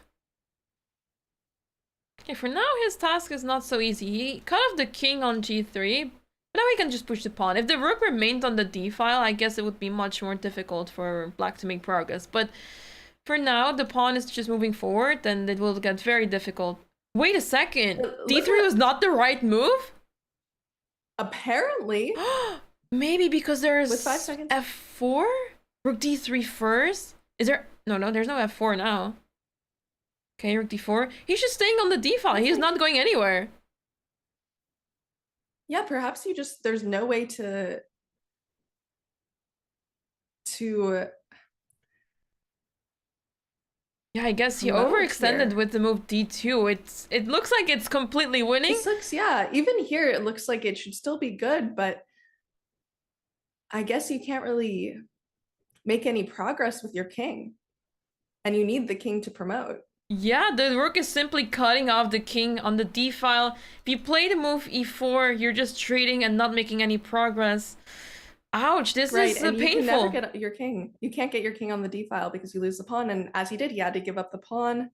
Okay, for now his task is not so easy. He cut off the king on g3, but now he can just push the pawn. If the rook remained on the d file, I guess it would be much more difficult for black to make progress. But for now, the pawn is just moving forward, and it will get very difficult. Wait a second. D3 was not the right move? Apparently. Maybe because there's with 5 seconds. F4? Rook D3 first? Is there... No, there's no F4 now. Okay, rook D4. He's just staying on the D file. He's not going anywhere. Yeah, perhaps you just... There's no way to... Yeah, I guess he overextended with the move d2. It looks like it's completely winning. This looks, yeah, even here it looks like it should still be good, but I guess you can't really make any progress with your king, and you need the king to promote. Yeah, the rook is simply cutting off the king on the d file. If you play the move e4, you're just trading and not making any progress. Ouch, this Right, is and you can never painful. get your king. You can't get your king on the d file because you lose the pawn, and as he did, he had to give up the pawn.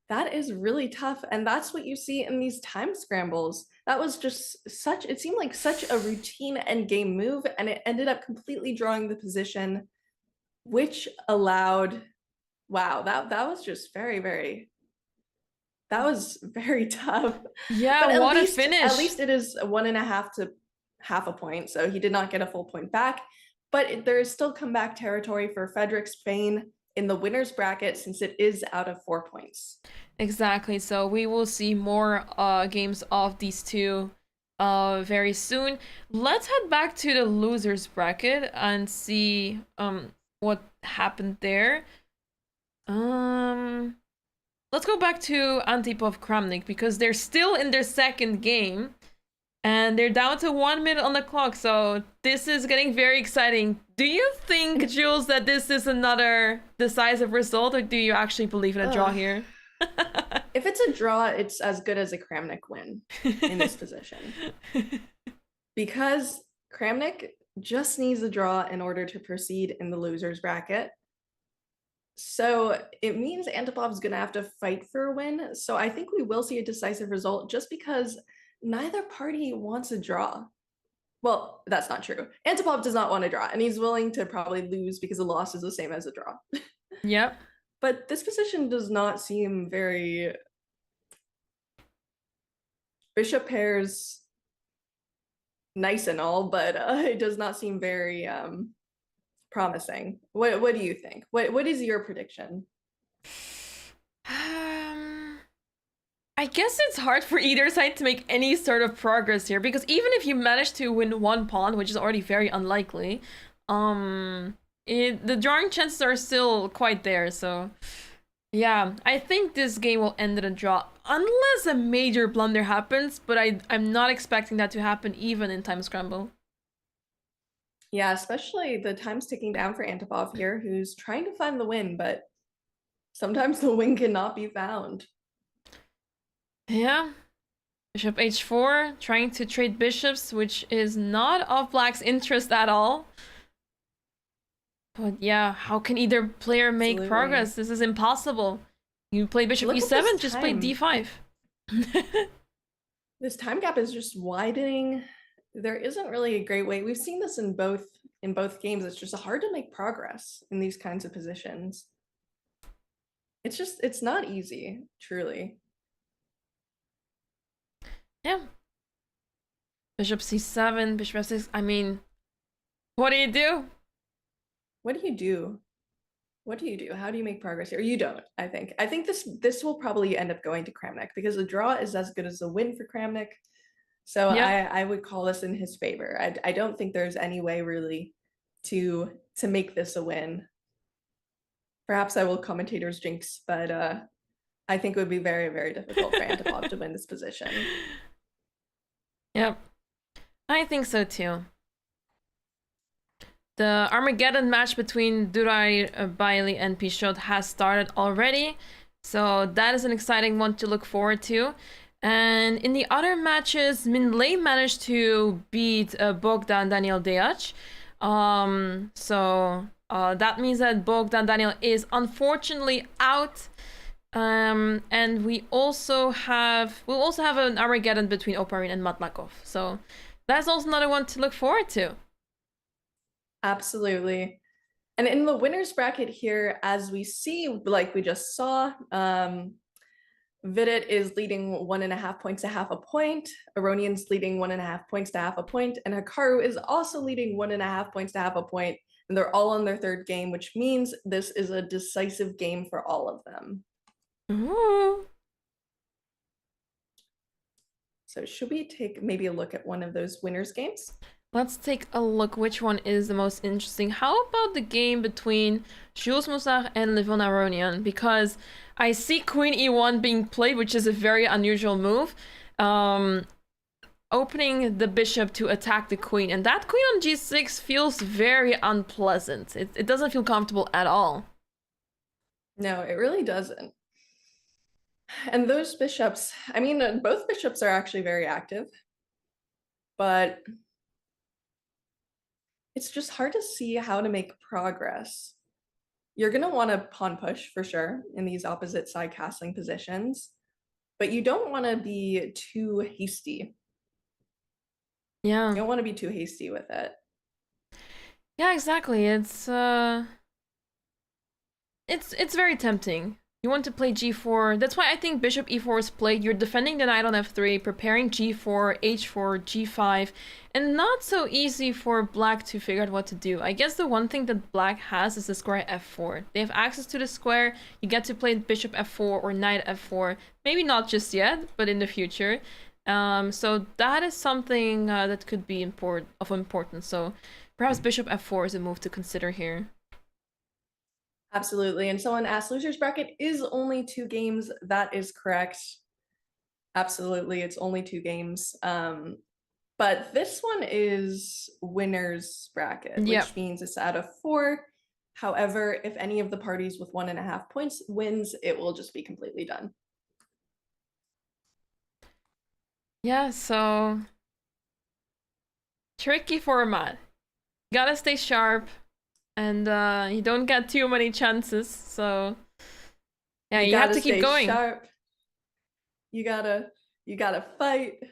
That is really tough, and that's what you see in these time scrambles. That was just such, it seemed like such a routine endgame move, and it ended up completely drawing the position, which allowed, wow, that was just that was very tough. Yeah, But what a at finish. least it is 1.5 to half a point, so he did not get a full point back. But there is still comeback territory for Frederick Spain in the winner's bracket since it is out of 4 points. Exactly. So we will see more games of these two very soon. Let's head back to the losers bracket and see what happened there. Um let's go back to Antipov Kramnik because they're still in their second game and they're down to 1 minute on the clock. So this is getting very exciting. Do you think, Jules, that this is another decisive result, or do you actually believe in a draw here? If it's a draw, it's as good as a Kramnik win in this position. Because Kramnik just needs a draw in order to proceed in the losers bracket. So it means Antipov's going to have to fight for a win. So I think we will see a decisive result just because neither party wants a draw. Well, that's not true. Antipov does not want a draw, and he's willing to probably lose because a loss is the same as a draw. Yep. But this position does not seem very bishop pairs nice and all, but it does not seem very promising. What do you think? What is your prediction? I guess it's hard for either side to make any sort of progress here because even if you manage to win one pawn, which is already very unlikely, the drawing chances are still quite there. So yeah, I think this game will end in a draw unless a major blunder happens, but I'm not expecting that to happen even in time scramble. Yeah, especially the time's ticking down for Antipov here, who's trying to find the win, but sometimes the win cannot be found. Yeah. Bishop h4, trying to trade bishops, which is not of black's interest at all. But yeah, how can either player make Absolutely. progress? This is impossible. You play bishop Look at e7, this just play time. d5. This time gap is just widening. There isn't really a great way. We've seen this in both games. It's just hard to make progress in these kinds of positions. It's not easy, truly. Yeah. Bishop c7, bishop f6. I mean, what do you do? What do you do? What do you do? How do you make progress here? You don't, I think. I think this will probably end up going to Kramnik because the draw is as good as a win for Kramnik. So Yep. I would call this in his favor. I don't think there's any way really to make this a win. Perhaps I will commentator's jinx, but I think it would be very, very difficult for Antipov to win this position. Yep. I think so too. The Armageddon match between Duray Bailey and Pichot has started already. So that is an exciting one to look forward to. And in the other matches, Minlay managed to beat Bogdan Daniel Deac. That means that Bogdan Daniel is unfortunately out. And we'll also have an Armageddon between Oparin and Matmakov. So that's also another one to look forward to. Absolutely. And in the winners bracket here, as we see, like we just saw, Vidit is leading 1.5 points to half a point. Aronian's leading 1.5 points to half a point. And Hikaru is also leading 1.5 points to half a point. And they're all in their third game, which means this is a decisive game for all of them. Ooh. So should we take maybe a look at one of those winners games? Let's take a look which one is the most interesting. How about the game between Jules Musar and Levon Aronian? Because I see Queen e1 being played, which is a very unusual move. Opening the bishop to attack the queen. And that queen on g6 feels very unpleasant. It doesn't feel comfortable at all. No, it really doesn't. And those bishops, I mean, both bishops are actually very active, but it's just hard to see how to make progress. You're going to want to pawn push for sure in these opposite side castling positions, but you don't want to be too hasty. Yeah. You don't want to be too hasty with it. Yeah, exactly. It's very tempting. You want to play g4. That's why I think bishop e4 is played. You're defending the knight on f3, preparing g4, h4, g5, and not so easy for black to figure out what to do. I guess the one thing that black has is the square f4. They have access to the square. You get to play bishop f4 or knight f4. Maybe not just yet, but in the future. So that is something that could be of importance. So perhaps bishop f4 is a move to consider here. Absolutely. And someone asked, losers bracket is only 2 games. That is correct. Absolutely, it's only 2 games. But this one is winners bracket, which means it's out of 4. However, if any of the parties with 1.5 points wins, it will just be completely done. Yeah, so tricky format. Gotta stay sharp, and you don't get too many chances. So yeah, you have to keep going. Sharp. You gotta fight.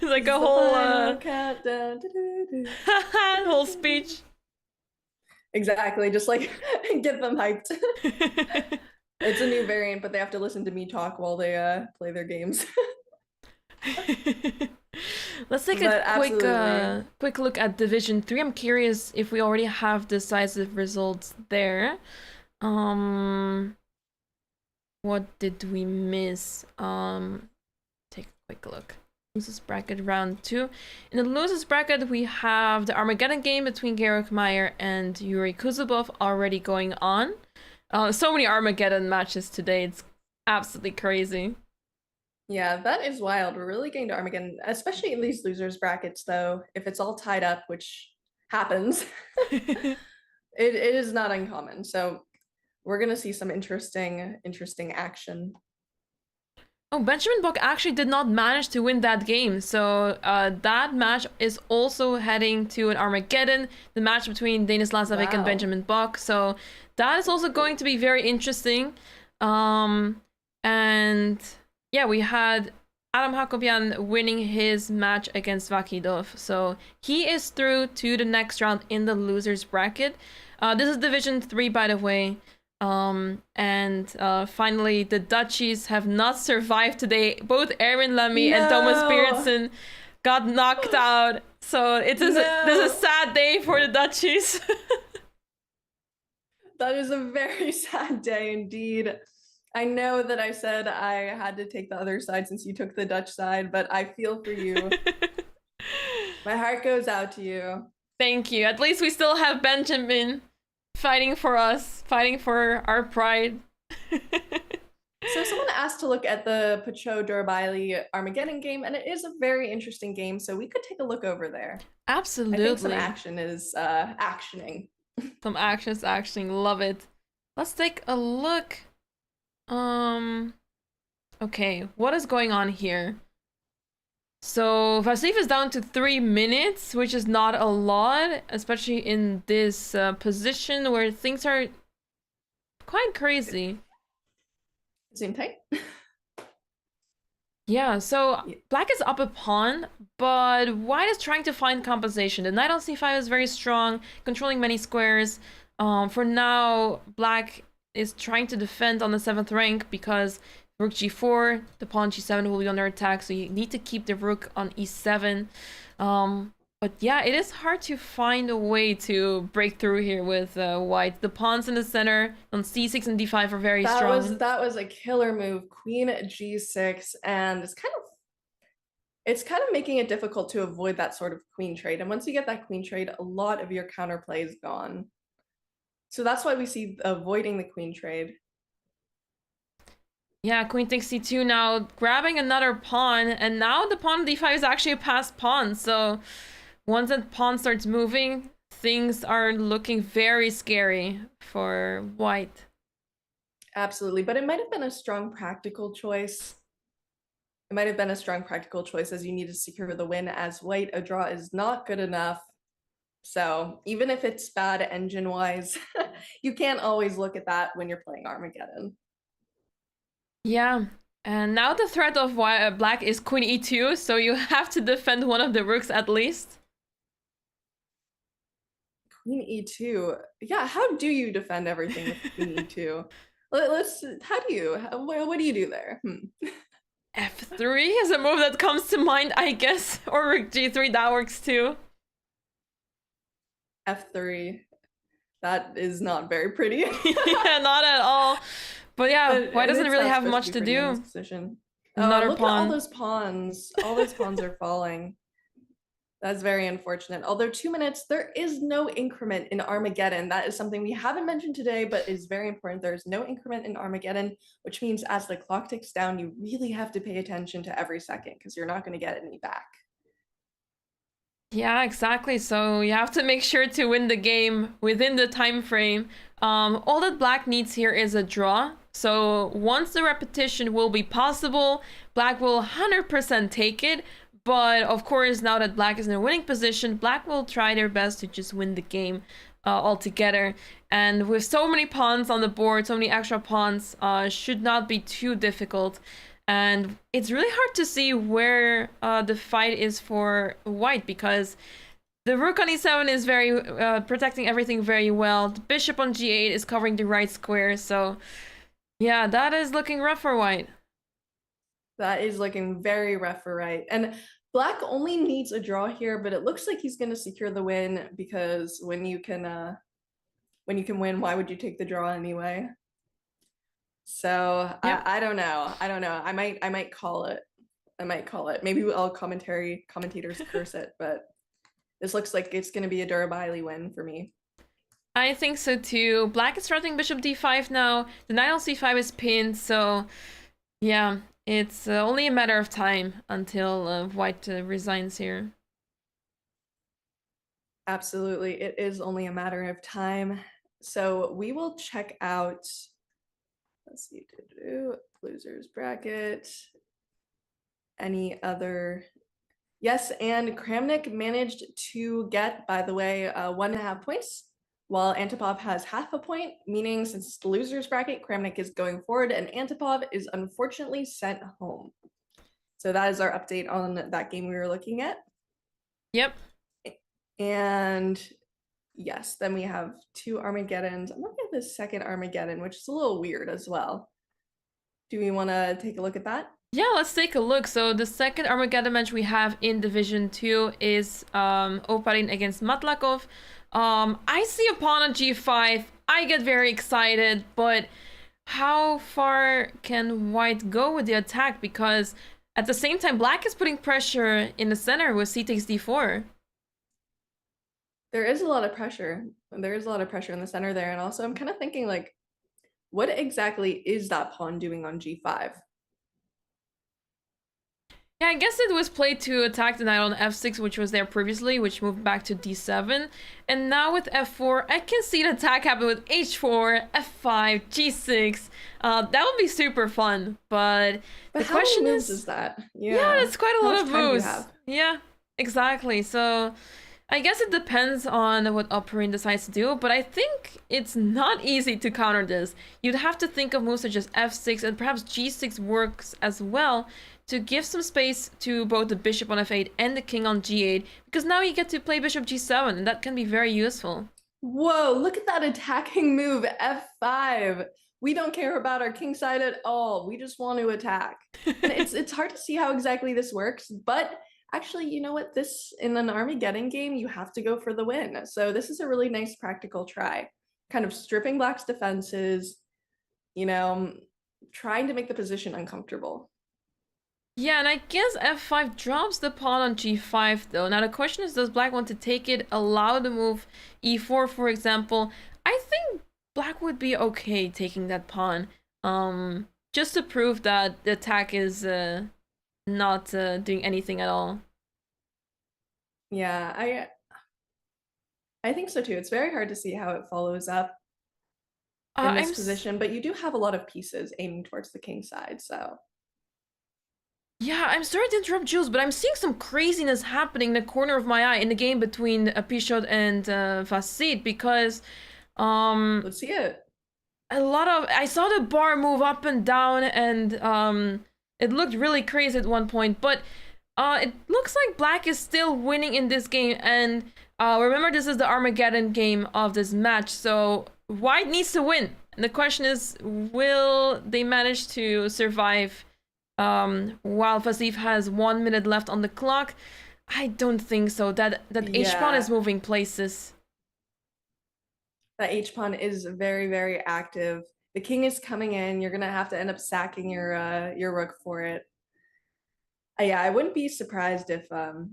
Like a whole countdown. whole speech. Exactly, just like get them hyped. It's a new variant, but they have to listen to me talk while they play their games. Let's take a quick look at Division 3. I'm curious if we already have decisive results there. What did we miss? Take a quick look. Losers bracket round 2. In the losers bracket, we have the Armageddon game between Georg Meyer and Yuri Kuzubov already going on. So many Armageddon matches today. It's absolutely crazy. Yeah, that is wild. We're really getting to Armageddon, especially in these losers brackets, though. If it's all tied up, which happens, it is not uncommon. So we're gonna see some interesting action. Oh, Benjamin Bock actually did not manage to win that game. So that match is also heading to an Armageddon, the match between Denis Lazovic and Benjamin Bock. So that is also going to be very interesting. And yeah, we had Adam Hakobian winning his match against Vakidov. So he is through to the next round in the losers bracket. This is Division 3, by the way. And finally, the Dutchies have not survived today. Both Erwin Lemmy and Thomas Beardson got knocked out. So this is a sad day for the Dutchies. That is a very sad day indeed. I know that I said I had to take the other side since you took the Dutch side, but I feel for you. My heart goes out to you. Thank you. At least we still have Benjamin fighting for us, fighting for our pride. So someone asked to look at the Pacho Durabaili Armageddon game, and it is a very interesting game, so we could take a look over there. Absolutely. I think some action is actioning. Some action is actioning. Love it. Let's take a look. Okay, what is going on here? So Vasiliev is down to 3 minutes, which is not a lot, especially in this position where things are quite crazy. Zoom tight. Yeah, so black is up a pawn, but white is trying to find compensation. The knight on c5 is very strong, controlling many squares. For now, black is trying to defend on the 7th rank because rook g4, the pawn g7 will be under attack, so you need to keep the rook on e7. But yeah, it is hard to find a way to break through here with white. The pawns in the center on c6 and d5 are very strong. That was a killer move, queen g6, and it's kind of making it difficult to avoid that sort of queen trade. And once you get that queen trade, a lot of your counterplay is gone. So that's why we see avoiding the queen trade. Yeah, queen takes c2 now, grabbing another pawn, and now the pawn on d5 is actually a passed pawn. So once that pawn starts moving, things are looking very scary for white. Absolutely, but it might have been a strong practical choice. It might have been a strong practical choice as you need to secure the win. As white, a draw is not good enough. So even if it's bad engine-wise, you can't always look at that when you're playing Armageddon. Yeah. And now the threat of black is queen e2, so you have to defend one of the rooks at least. Queen e2. Yeah, how do you defend everything with queen e2? How do you, what do you do there? F3 is a move that comes to mind, I guess. Or rook g3, that works too. F3. That is not very pretty. Yeah, not at all. But yeah, white doesn't really have much to do. Another pawn. At all those pawns. All those pawns are falling. That's very unfortunate. Although 2 minutes, there is no increment in Armageddon. That is something we haven't mentioned today, but is very important. There's no increment in Armageddon, which means as the clock ticks down, you really have to pay attention to every second because you're not going to get any back. Yeah, exactly. So you have to make sure to win the game within the time frame. All that black needs here is a draw. So once the repetition will be possible, black will 100% take it. But of course, now that black is in a winning position, black will try their best to just win the game altogether. And with so many pawns on the board, so many extra pawns, should not be too difficult. And it's really hard to see where the fight is for white, because the rook on e7 is very protecting everything very well. The bishop on g8 is covering the right square. So yeah, that is looking rough for white. That is looking very rough for white. And black only needs a draw here, but it looks like he's going to secure the win, because when you can win, why would you take the draw anyway? So yep. I don't know. I might call it. Maybe all commentators curse it, but this looks like it's going to be a Durabili win for me. I think so too. Black is threatening bishop d5 now. The knight on c5 is pinned, so yeah, it's only a matter of time until white resigns here. Absolutely, it is only a matter of time. So we will check out. Let's see, losers bracket. Any other? Yes, and Kramnik managed to get, by the way, 1.5 points, while Antipov has 0.5 point, meaning since it's the losers bracket, Kramnik is going forward, and Antipov is unfortunately sent home. So that is our update on that game we were looking at. Yep. And yes, then we have 2 Armageddons. I'm looking at the second Armageddon, which is a little weird as well. Do we want to take a look at that? Yeah, let's take a look. So the second Armageddon match we have in Division 2 is Oparin against Matlakov. I see a pawn on g5. I get very excited, but how far can white go with the attack? Because at the same time, black is putting pressure in the center with c takes d4. There is a lot of pressure. There is a lot of pressure in the center there. And also I'm kind of thinking, like, what exactly is that pawn doing on g5? Yeah, I guess it was played to attack the knight on f6, which was there previously, which moved back to d7. And now with f4, I can see an attack happen with h4, f5, g6. That would be super fun, but the question is that? Yeah, it's quite a lot of moves. Yeah, exactly. So I guess it depends on what Oparin decides to do, but I think it's not easy to counter this. You'd have to think of moves such as f6, and perhaps g6 works as well, to give some space to both the bishop on f8 and the king on g8, because now you get to play bishop g7, and that can be very useful. Whoa, look at that attacking move, f5. We don't care about our king side at all. We just want to attack. And it's hard to see how exactly this works, but actually, you know what? This, in an Armageddon game, you have to go for the win. So this is a really nice practical try. Kind of stripping black's defenses, you know, trying to make the position uncomfortable. Yeah, and I guess f5 drops the pawn on g5 though. Now the question is, does black want to take it, allow the move e4, for example? I think black would be okay taking that pawn, just to prove that the attack is not doing anything at all. Yeah, I think so too. It's very hard to see how it follows up. in this position, but you do have a lot of pieces aiming towards the king side, so. Yeah, I'm sorry to interrupt, Jules, but I'm seeing some craziness happening in the corner of my eye in the game between Pichot and Facit because Let's see it. I saw the bar move up and down and it looked really crazy at one point, but it looks like Black is still winning in this game, and remember this is the Armageddon game of this match, so White needs to win. And the question is, will they manage to survive while Fasif has 1 minute left on the clock? I don't think so. That H-pawn is moving places. That H-pawn is very, very active. The king is coming in. You're gonna have to end up sacking your rook for it. Yeah, I wouldn't be surprised if,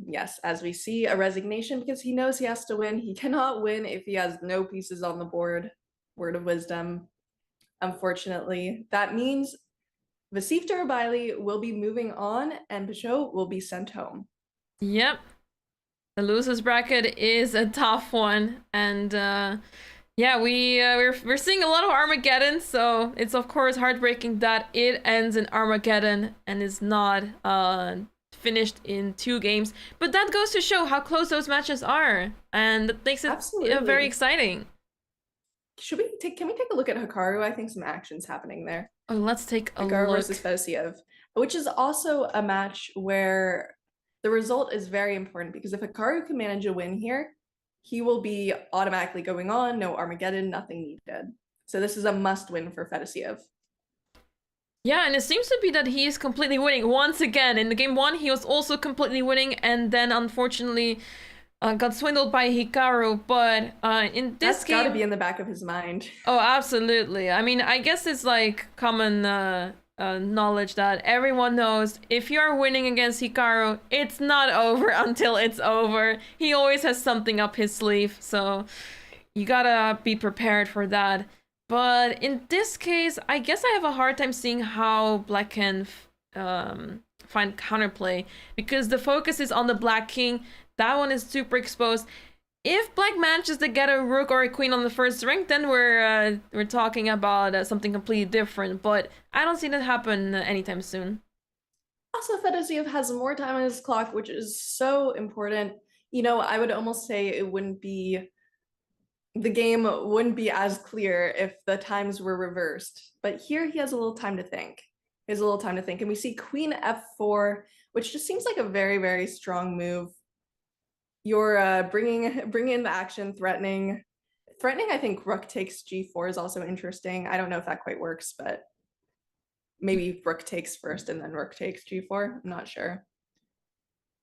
yes, as we see, a resignation, because he knows he has to win. He cannot win if he has no pieces on the board. Word of wisdom. Unfortunately, that means Vasif Darabaili will be moving on and Pichot will be sent home. Yep. The losers bracket is a tough one, and yeah, we're seeing a lot of Armageddon, so it's of course heartbreaking that it ends in Armageddon and is not finished in 2 games. But that goes to show how close those matches are, and that makes it very exciting. Can we take a look at Hikaru? I think some action's happening there. Oh, let's take a Hikaru look. versus Fedosiev, which is also a match where the result is very important, because if Hikaru can manage a win here, he will be automatically going on, no Armageddon, nothing needed. So this is a must win for Fedosiev. Yeah, and it seems to be that he is completely winning once again. In the game 1, he was also completely winning, and then unfortunately got swindled by Hikaru, but in this game... That's gotta be in the back of his mind. Oh, absolutely. I mean, I guess it's like common knowledge that everyone knows if you're winning against Hikaru, it's not over until it's over. He always has something up his sleeve, so you gotta be prepared for that. But in this case, I guess I have a hard time seeing how Black can find counterplay, because the focus is on the Black king. That one is super exposed. If Black manages to get a rook or a queen on the first rank, then we're talking about something completely different. But I don't see that happen anytime soon. Also, Fedosiev has more time on his clock, which is so important. You know, I would almost say the game wouldn't be as clear if the times were reversed. But here he has a little time to think. He has a little time to think. And we see Queen F4, which just seems like a very, very strong move. You're bringing in the action, threatening. I think rook takes g4 is also interesting. I don't know if that quite works, but maybe rook takes first and then rook takes g4. I'm not sure.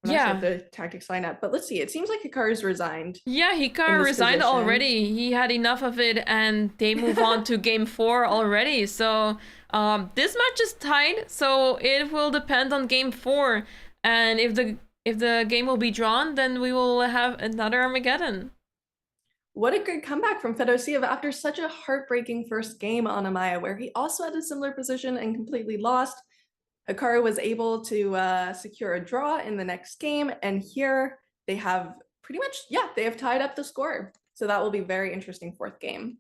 I'm not sure if the tactics line up, but let's see. It seems like Hikaru's resigned. Yeah, Hikaru resigned already. He had enough of it, and they move on to game 4 already. So this match is tied, so it will depend on game 4. And if the game will be drawn, then we will have another Armageddon. What a great comeback from Fedosiev after such a heartbreaking first game on Anna-Maja, where he also had a similar position and completely lost. Hikaru was able to secure a draw in the next game, and here they have pretty much, they have tied up the score. So that will be very interesting 4th game.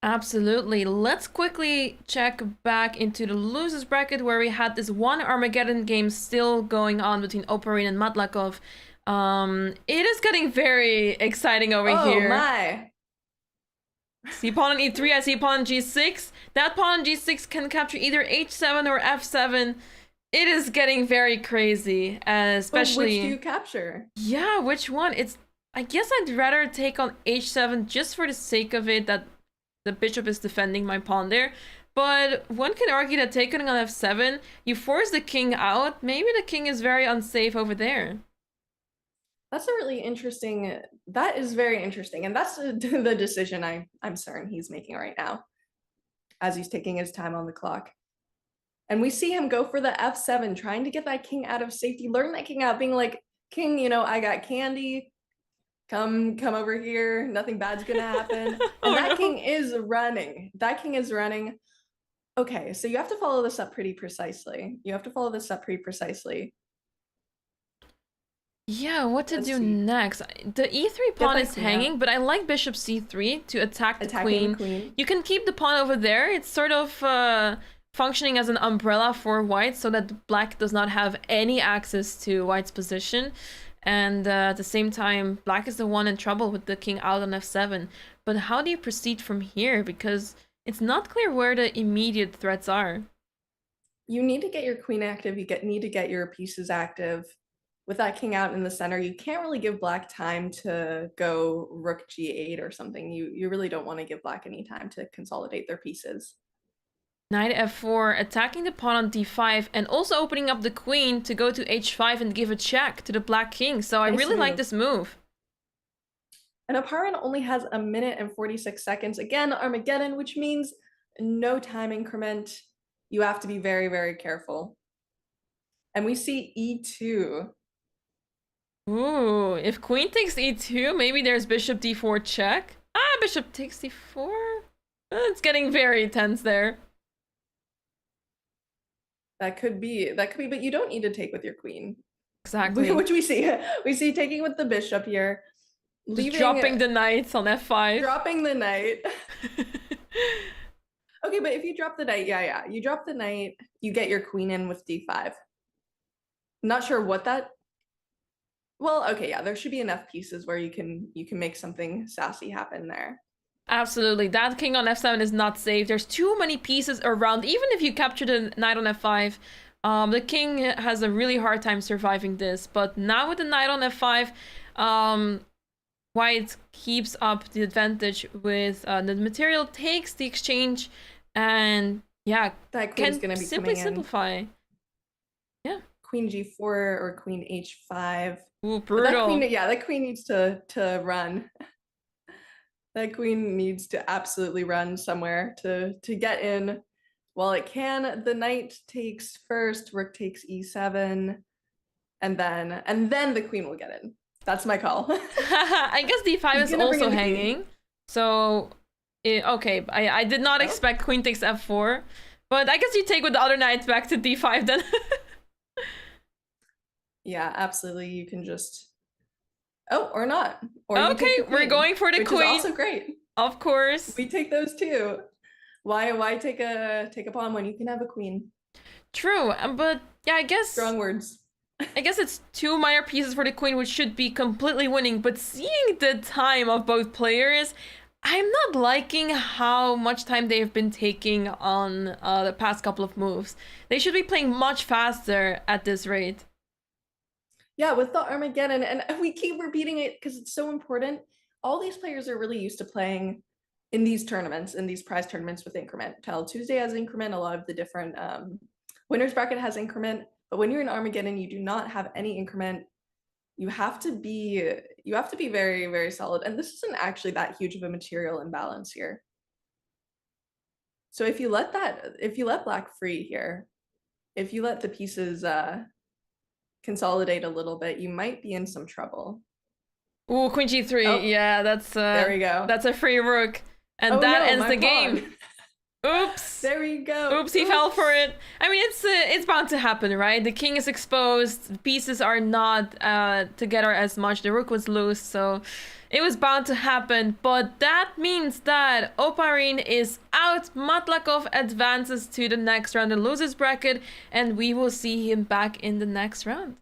Absolutely. Let's quickly check back into the losers bracket, where we had this one Armageddon game still going on between Oparin and Matlakov. It is getting very exciting over here. Oh my! See pawn on e3, I see pawn on g6. That pawn on g6 can capture either h7 or f7. It is getting very crazy, especially... But which do you capture? Yeah, which one? I guess I'd rather take on h7 just for the sake of it, that the bishop is defending my pawn there. But one can argue that taking on f7, you force the king out. Maybe the king is very unsafe over there. That's a really interesting... That is very interesting. And that's the decision I'm certain he's making right now, as he's taking his time on the clock. And we see him go for the f7, trying to get that king out of safety, learn that king out, being like, king, you know, I got candy. Come over here. Nothing bad's gonna happen. And that king is running. Okay, so you have to follow this up pretty precisely. Yeah, what to Let's do see. next? The e3 Get pawn that is queen out. hanging, but I like bishop c3 to attack the Attacking the queen. queen. You can keep the pawn over there. It's sort of functioning as an umbrella for white so that black does not have any access to white's position. And at the same time, black is the one in trouble with the king out on f7. But how do you proceed from here? Because it's not clear where the immediate threats are. You need to get your queen active. Need to get your pieces active. With that king out in the center, you can't really give black time to go rook g8 or something. You really don't want to give black any time to consolidate their pieces. Knight f4, attacking the pawn on d5, and also opening up the queen to go to h5 and give a check to the black king. So I Nice really like move. this move. And Aparin only has 1 minute and 46 seconds. Again, Armageddon, which means no time increment. You have to be very, very careful. And we see e2. Ooh, if queen takes e2, maybe there's bishop d4 check. Ah, bishop takes d4. It's getting very tense there. That could be, but you don't need to take with your queen. Exactly. Which we see. We see taking with the bishop here. Just dropping the knights on f5. Dropping the knight. Okay, but if you drop the knight, yeah. You drop the knight, you get your queen in with d5. Not sure what that. Well, okay, yeah, there should be enough pieces where you can make something sassy happen there. Absolutely. That king on f7 is not safe. There's too many pieces around. Even if you capture the knight on f5, the king has a really hard time surviving this. But now with the knight on f5, white keeps up the advantage with the material, takes the exchange, and yeah, that queen's gonna be simply simplify. Yeah. Queen g4 or queen h5. Ooh, brutal. That queen needs to run. That queen needs to absolutely run somewhere to get in while it can. The knight takes first, rook takes e7, and then the queen will get in. That's my call. I guess d5 is also hanging. So, okay, I did not expect queen takes f4, but I guess you take with the other knight back to d5 then. Yeah, absolutely. You can just or not. Or okay, we're going for the which queen. Is also great. Of course. We take those too. Why take a pawn when you can have a queen? True, but yeah, I guess strong words. I guess it's 2 minor pieces for the queen, which should be completely winning. But seeing the time of both players, I'm not liking how much time they've been taking on the past couple of moves. They should be playing much faster at this rate. Yeah, with the Armageddon, and we keep repeating it because it's so important. All these players are really used to playing in these tournaments, in these prize tournaments with increment. Tell Tuesday has increment, a lot of the different winners bracket has increment, but when you're in Armageddon, you do not have any increment. You have to be very, very solid. And this isn't actually that huge of a material imbalance here. So if you let black free here, if you let the pieces consolidate a little bit, you might be in some trouble. Ooh, queen g3. Oh, yeah, that's there we go. That's a free rook, and that ends the game. Oops. There we go. Oops, he fell for it. I mean, it's bound to happen, right? The king is exposed. The pieces are not together as much. The rook was loose, so it was bound to happen. But that means that Oparin is out. Matlakov advances to the next round, the losers bracket, and we will see him back in the next round.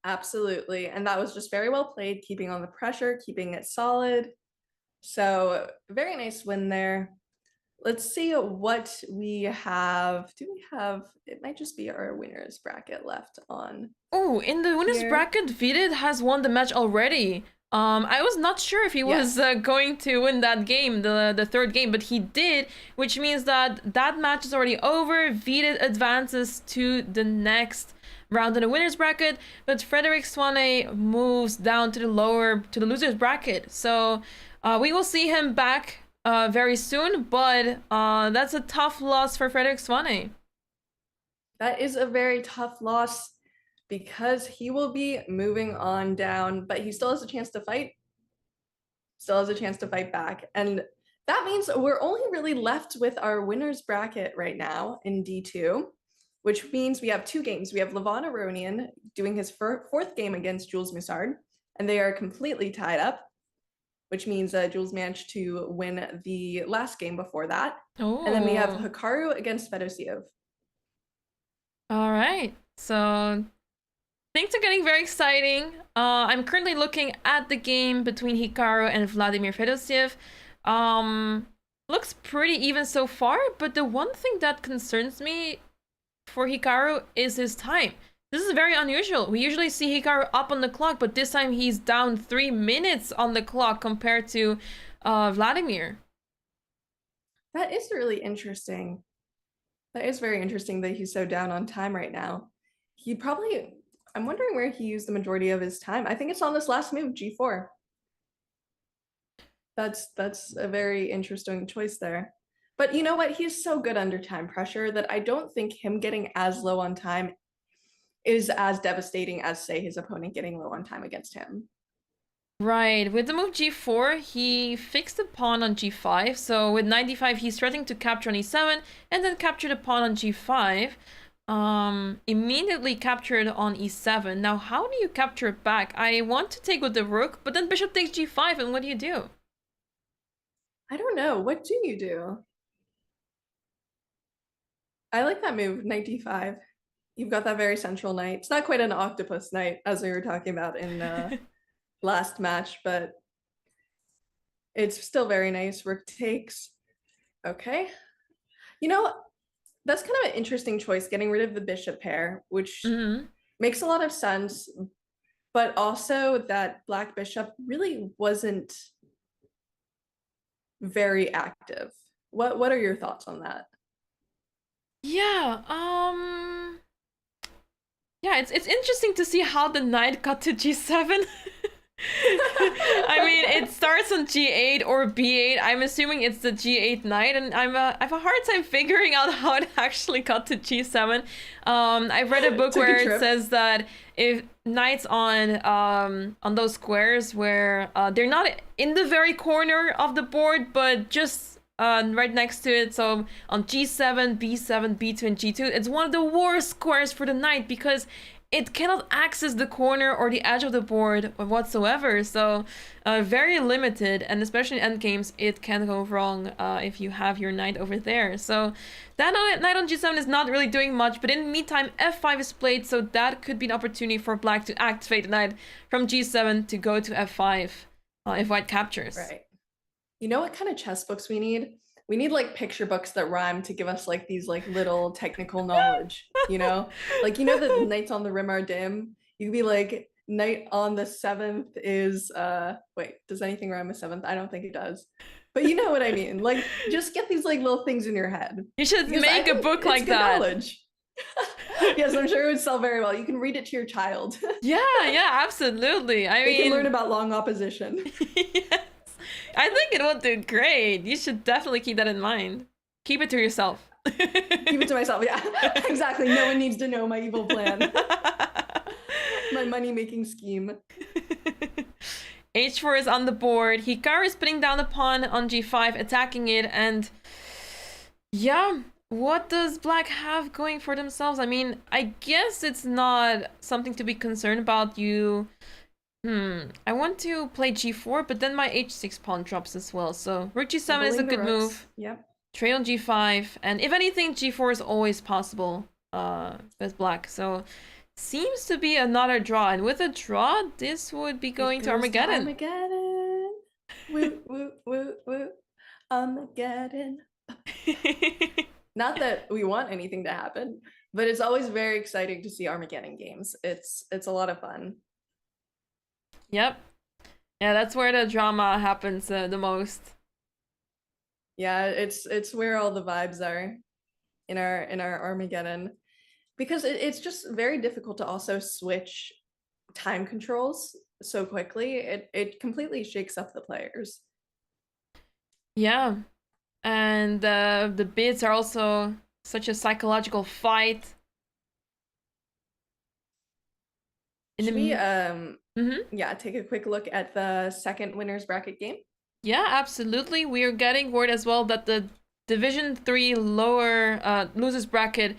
Absolutely. And that was just very well played, keeping on the pressure, keeping it solid. So very nice win there. Let's see what we have. Do we have, it might just be our winners bracket left on. Oh, in the winners bracket, Vidit has won the match already. I was not sure if he was going to win that game, the third game, but he did, which means that match is already over. Vidit advances to the next round in the winners bracket, but Frederick Swanay moves down to the losers bracket. So we will see him back very soon, but that's a tough loss for Frederick Swanay. That is a very tough loss because he will be moving on down, but he still has a chance to fight. Still has a chance to fight back. And that means we're only really left with our winners bracket right now in D2. which means we have 2 games. We have Levon Aronian doing his 4th game against Jules Mussard, and they are completely tied up, which means Jules managed to win the last game before that. Oh. And then we have Hikaru against Fedosiev. All right. So things are getting very exciting. I'm currently looking at the game between Hikaru and Vladimir Fedosiev. Looks pretty even so far, but the one thing that concerns me for Hikaru is his time. This is very unusual. We usually see Hikaru up on the clock, but this time he's down 3 minutes on the clock compared to Vladimir. That is really interesting. That is very interesting that he's so down on time right now. He probably, I'm wondering where he used the majority of his time. I think it's on this last move, G4. That's a very interesting choice there. But you know what? He's so good under time pressure that I don't think him getting as low on time is as devastating as, say, his opponent getting low on time against him. Right, with the move G4, he fixed the pawn on G5, so with knight D5, he's threatening to capture on E7, and then capture the pawn on G5. Immediately captured on E7. Now, how do you capture it back? I want to take with the rook, but then bishop takes G5, and what do you do? I don't know. What do you do? I like that move, knight D5. You've got that very central knight. It's not quite an octopus knight, as we were talking about in last match, but it's still very nice. Rook takes. Okay. You know, that's kind of an interesting choice, getting rid of the bishop pair, which makes a lot of sense, but also that black bishop really wasn't very active. What are your thoughts on that? Yeah, yeah, it's interesting to see how the knight got to G7. I mean, it starts on G8 or B8. I'm assuming it's the G8 knight, and I have a hard time figuring out how it actually got to G7. I read a book where it says that if knights on those squares where they're not in the very corner of the board, but just right next to it, so on G7, B7, B2, and G2, it's one of the worst squares for the knight because it cannot access the corner or the edge of the board whatsoever, so very limited, and especially in endgames, it can go wrong if you have your knight over there. So that knight on G7 is not really doing much, but in the meantime, F5 is played, so that could be an opportunity for black to activate the knight from G7 to go to F5 if white captures. Right. You know what kind of chess books we need? We need like picture books that rhyme to give us like these like little technical knowledge, you know? Like, you know, the knights on the rim are dim. You could be like, knight on the 7th is, wait, does anything rhyme with 7th? I don't think it does. But you know what I mean? Like, just get these like little things in your head. You should make a book like that. Knowledge. Yes, I'm sure it would sell very well. You can read it to your child. Yeah, absolutely. I mean, they can learn about long opposition. Yes. I think it will do great. You should definitely keep that in mind. Keep it to yourself. Keep it to myself, yeah. Exactly. No one needs to know my evil plan. My money-making scheme. H4 is on the board. Hikaru is putting down the pawn on G5, attacking it, and yeah, what does black have going for themselves? I mean, I guess it's not something to be concerned about. I want to play G4, but then my H6 pawn drops as well. So rook G7 is a good move. Yep. Trade on G5, and if anything, G4 is always possible with black. So seems to be another draw, and with a draw, this would be going to Armageddon. Armageddon. Woo, woo, woo, woo. Armageddon. Not that we want anything to happen, but it's always very exciting to see Armageddon games. It's a lot of fun. Yep. Yeah, that's where the drama happens the most. Yeah, it's where all the vibes are in our Armageddon, because it's just very difficult to also switch time controls so quickly. It completely shakes up the players. Yeah, and the bids are also such a psychological fight. Should we yeah, take a quick look at the second winners bracket game? Yeah, absolutely. We are getting word as well that the Division 3 lower losers bracket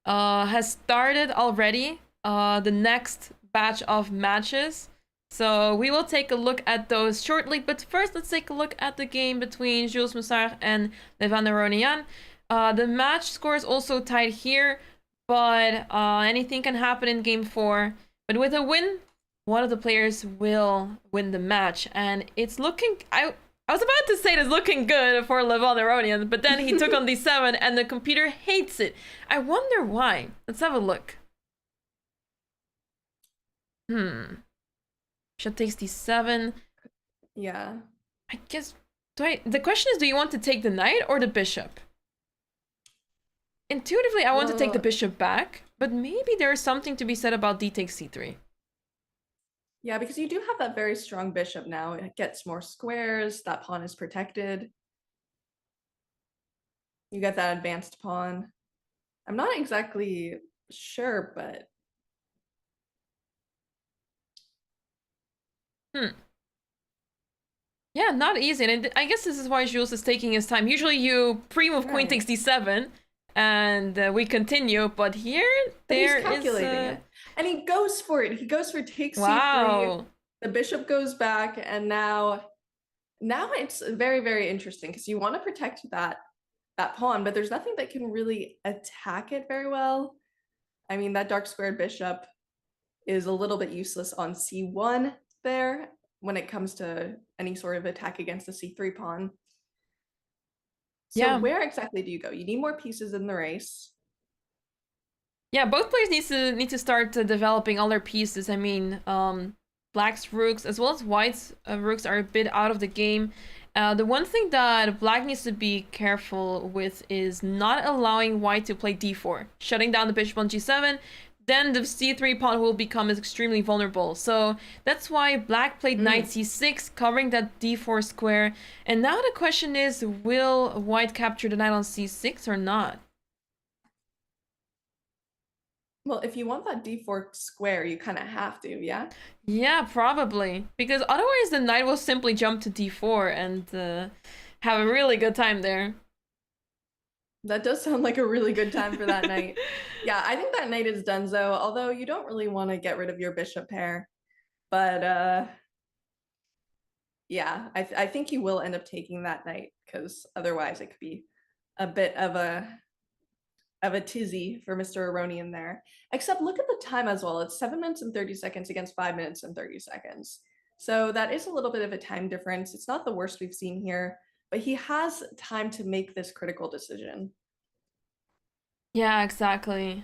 has started already. The next batch of matches. So we will take a look at those shortly. But first, let's take a look at the game between Jules Mussard and Levan Aronian. The match score is also tied here, but anything can happen in game 4. But with a win, one of the players will win the match, and it's looking. I was about to say it's looking good for Levan Aronian, but then he took on d7, and the computer hates it. I wonder why. Let's have a look. Bishop takes d7. Yeah. I guess. The question is, do you want to take the knight or the bishop? Intuitively, I want to take the bishop back, but maybe there's something to be said about d takes c3. Yeah, because you do have that very strong bishop now. It gets more squares. That pawn is protected. You get that advanced pawn. I'm not exactly sure, but... Yeah, not easy. And I guess this is why Jules is taking his time. Usually you pre-move queen takes d7, and we continue, but here he's calculating it. And he goes for it. He goes for takes c3. The bishop goes back, and now it's very, very interesting because you want to protect that pawn, but there's nothing that can really attack it very well. I mean, that dark squared bishop is a little bit useless on c1 there when it comes to any sort of attack against the c3 pawn. So where exactly do you go? You need more pieces in the race. Yeah, both players need to start developing all their pieces. I mean, Black's rooks as well as White's rooks are a bit out of the game. The one thing that Black needs to be careful with is not allowing White to play d4, shutting down the bishop on g7. Then the c3 pawn will become extremely vulnerable. So that's why Black played knight c6, covering that d4 square. And now the question is, will White capture the knight on c6 or not? Well, if you want that d4 square, you kind of have to, yeah? Yeah, probably. Because otherwise the knight will simply jump to d4 and have a really good time there. That does sound like a really good time for that knight. Yeah, I think that knight is donezo, although you don't really want to get rid of your bishop pair. But yeah, I think you will end up taking that knight, because otherwise it could be a bit of a tizzy for Mr. Aronian there. Except look at the time as well. It's 7 minutes and 30 seconds against 5 minutes and 30 seconds. So that is a little bit of a time difference. It's not the worst we've seen here, but he has time to make this critical decision. Yeah, exactly.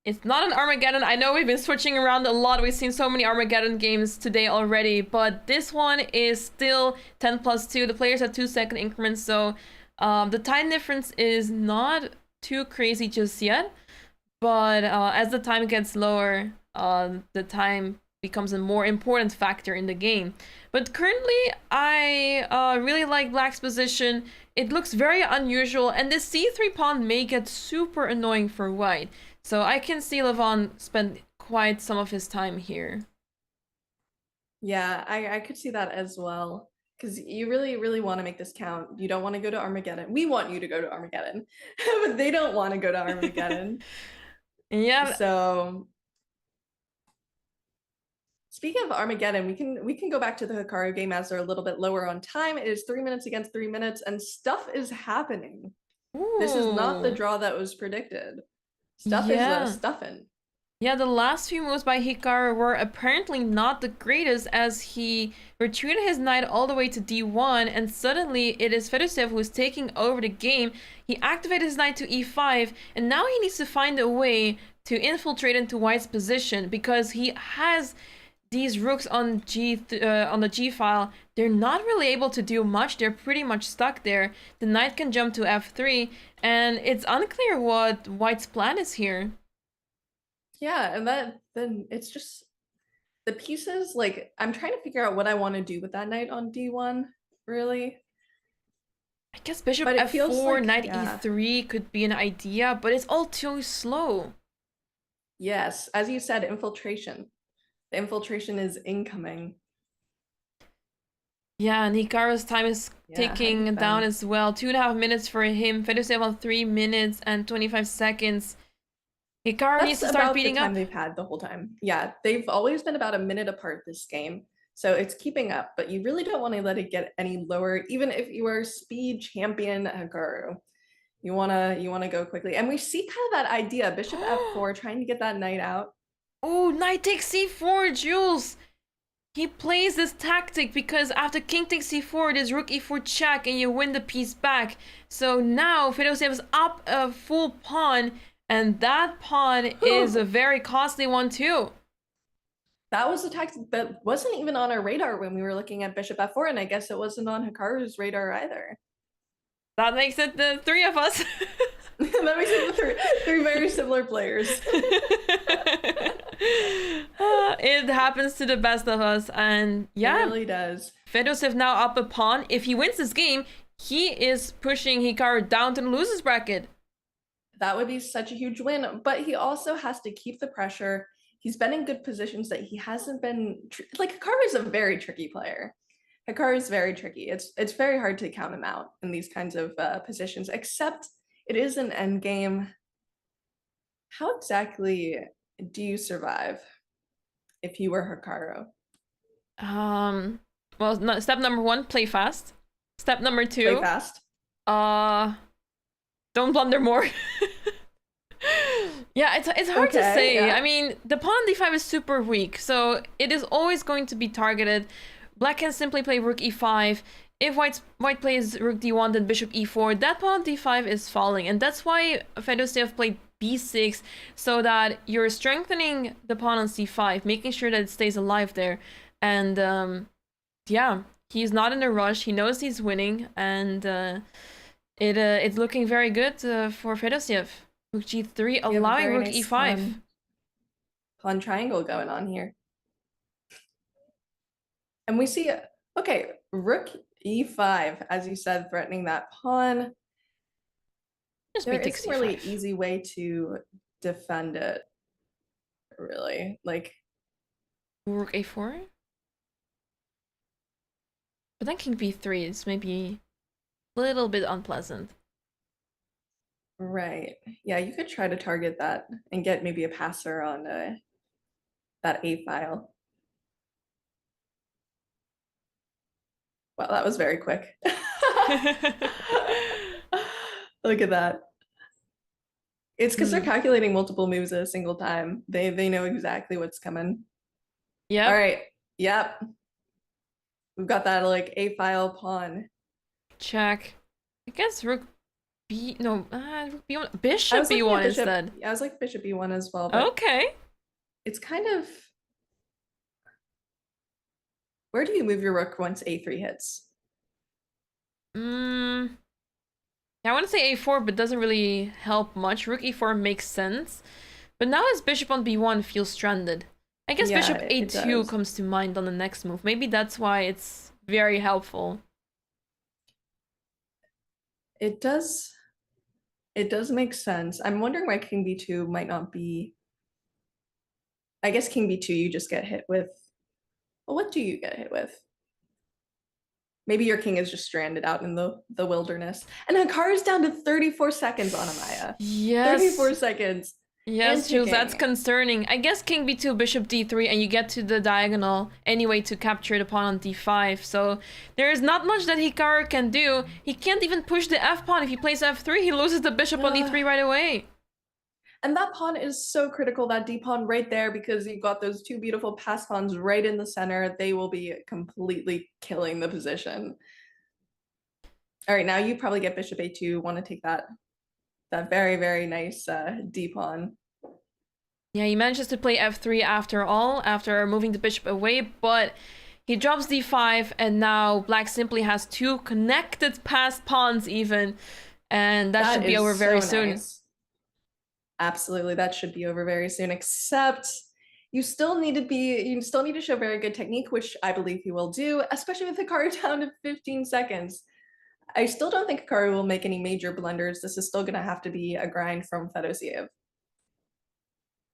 It's not an Armageddon. I know we've been switching around a lot. We've seen so many Armageddon games today already, but this one is still 10+2. The players have 2-second increments, so the time difference is not too crazy just yet. But as the time gets lower, the time becomes a more important factor in the game. But currently, I really like Black's position. It looks very unusual, and this c3 pawn may get super annoying for White. So I can see Levan spend quite some of his time here. Yeah, I could see that as well. Because you really, really want to make this count. You don't want to go to Armageddon. We want you to go to Armageddon, but they don't want to go to Armageddon. Yeah. So speaking of Armageddon, we can go back to the Hikaru game as they're a little bit lower on time. It is 3 minutes against 3 minutes, and stuff is happening. Ooh. This is not the draw that was predicted. Stuff is stuffing. Yeah, the last few moves by Hikaru were apparently not the greatest, as he retreated his knight all the way to d1, and suddenly it is Fedoseev who is taking over the game. He activated his knight to e5, and now he needs to find a way to infiltrate into White's position, because he has these rooks on the G file. They're not really able to do much. They're pretty much stuck there. The knight can jump to f3, and it's unclear what White's plan is here. Yeah, and then it's just the pieces, like, I'm trying to figure out what I want to do with that knight on d1, really. I guess bishop f4, like, knight e3 could be an idea, but it's all too slow. Yes, as you said, infiltration. The infiltration is incoming. Yeah, and Hikaru's time is ticking down as well. 2.5 minutes for him. Fedoseev on 3 minutes and 25 seconds. Hikaru needs That's to start about the beating time up. they've had the whole time. Yeah, they've always been about a minute apart this game. So it's keeping up, but you really don't want to let it get any lower, even if you are speed champion Hikaru. You wanna go quickly. And we see kind of that idea, Bishop F4, trying to get that knight out. Oh, knight takes c4, Jules. He plays this tactic because after king takes c4, there's rook e4 check and you win the piece back. So now Fedosiev is up a full pawn, and that pawn is a very costly one too. That was a tactic that wasn't even on our radar when we were looking at Bishop F4, and I guess it wasn't on Hikaru's radar either. That makes it the three of us. That makes it the three very similar players. It happens to the best of us, and yeah, it really does. Fedosiev now up a pawn. If he wins this game, he is pushing Hikaru down to the losers bracket. That would be such a huge win, but he also has to keep the pressure. He's been in good positions that he hasn't been like. Hikaru is a very tricky player. Hikaru is very tricky. It's very hard to count him out in these kinds of positions, except it is an end game. How exactly do you survive if you were Hikaru? Well, no, step number 1, play fast. Step number 2, Play fast. Don't blunder more. Yeah, it's hard to say. Yeah. I mean, the pawn on d5 is super weak, so it is always going to be targeted. Black can simply play rook e5. If white plays rook d1, then bishop e4, that pawn on d5 is falling, and that's why Fedosiev played b6, so that you're strengthening the pawn on c5, making sure that it stays alive there. And yeah, he's not in a rush. He knows he's winning, and it's looking very good for Fedosiev. Rook g3, allowing rook nice e5. Pawn triangle going on here. And we see, okay, rook e5, as you said, threatening that pawn. There isn't really an easy way to defend it, really. Like, rook a4? But then king b3 is maybe a little bit unpleasant. Right. Yeah, you could try to target that and get maybe a passer on that A file. Wow, that was very quick. Look at that. It's because they're calculating multiple moves at a single time. They know exactly what's coming. Yeah. All right. Yep. We've got that like A file pawn. Check. I guess rook B. No, rook B1. Bishop B1 instead. Yeah, I was like bishop B1 as well. Okay. It's kind of. Where do you move your rook once A3 hits? Yeah, I want to say A4, but doesn't really help much. Rook E4 makes sense. But now his bishop on B1 feels stranded. I guess yeah, bishop A2 comes to mind on the next move. Maybe that's why it's very helpful. It does make sense. I'm wondering why king B2 might not be. I guess king B2 you just get hit with. Well, what do you get hit with? Maybe your king is just stranded out in the wilderness. And Hikaru's down to 34 seconds on Anna-Maja. Yes. 34 seconds. Yes, Jules, that's concerning. I guess king b2, bishop d3, and you get to the diagonal anyway to capture the pawn on d5. So there is not much that Hikaru can do. He can't even push the f pawn. If he plays f3, he loses the bishop on e3 right away. And that pawn is so critical, that d pawn right there, because you've got those two beautiful pass pawns right in the center. They will be completely killing the position. All right, now you probably get bishop a2, want to take that very, very nice d pawn. Yeah, he manages to play f3 after all, after moving the bishop away, but he drops d5, and now black simply has two connected passed pawns even, and that should be over very soon. Nice. Absolutely, that should be over very soon, except you still need to show very good technique, which I believe he will do, especially with Hikaru down to 15 seconds. I still don't think Hikaru will make any major blunders. This is still going to have to be a grind from Fedosiev.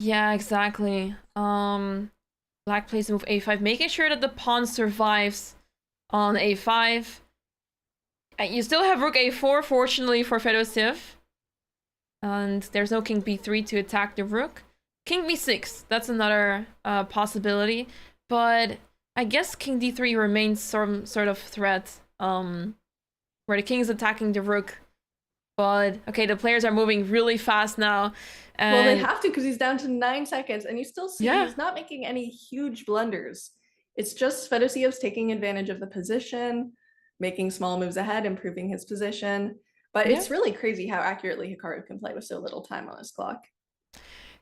Yeah, exactly. Black plays move a5, making sure that the pawn survives on a5. You still have rook a4, fortunately for Fedosiev. and there's no king b3 to attack the rook. King b6, that's another possibility, but I guess king d3 remains some sort of threat, where the king is attacking the rook. But okay, the players are moving really fast now. And well, they have to because he's down to 9 seconds, and you still see he's not making any huge blunders. It's just Fedosiev's taking advantage of the position, making small moves ahead, improving his position. But it's really crazy how accurately Hikaru can play with so little time on his clock.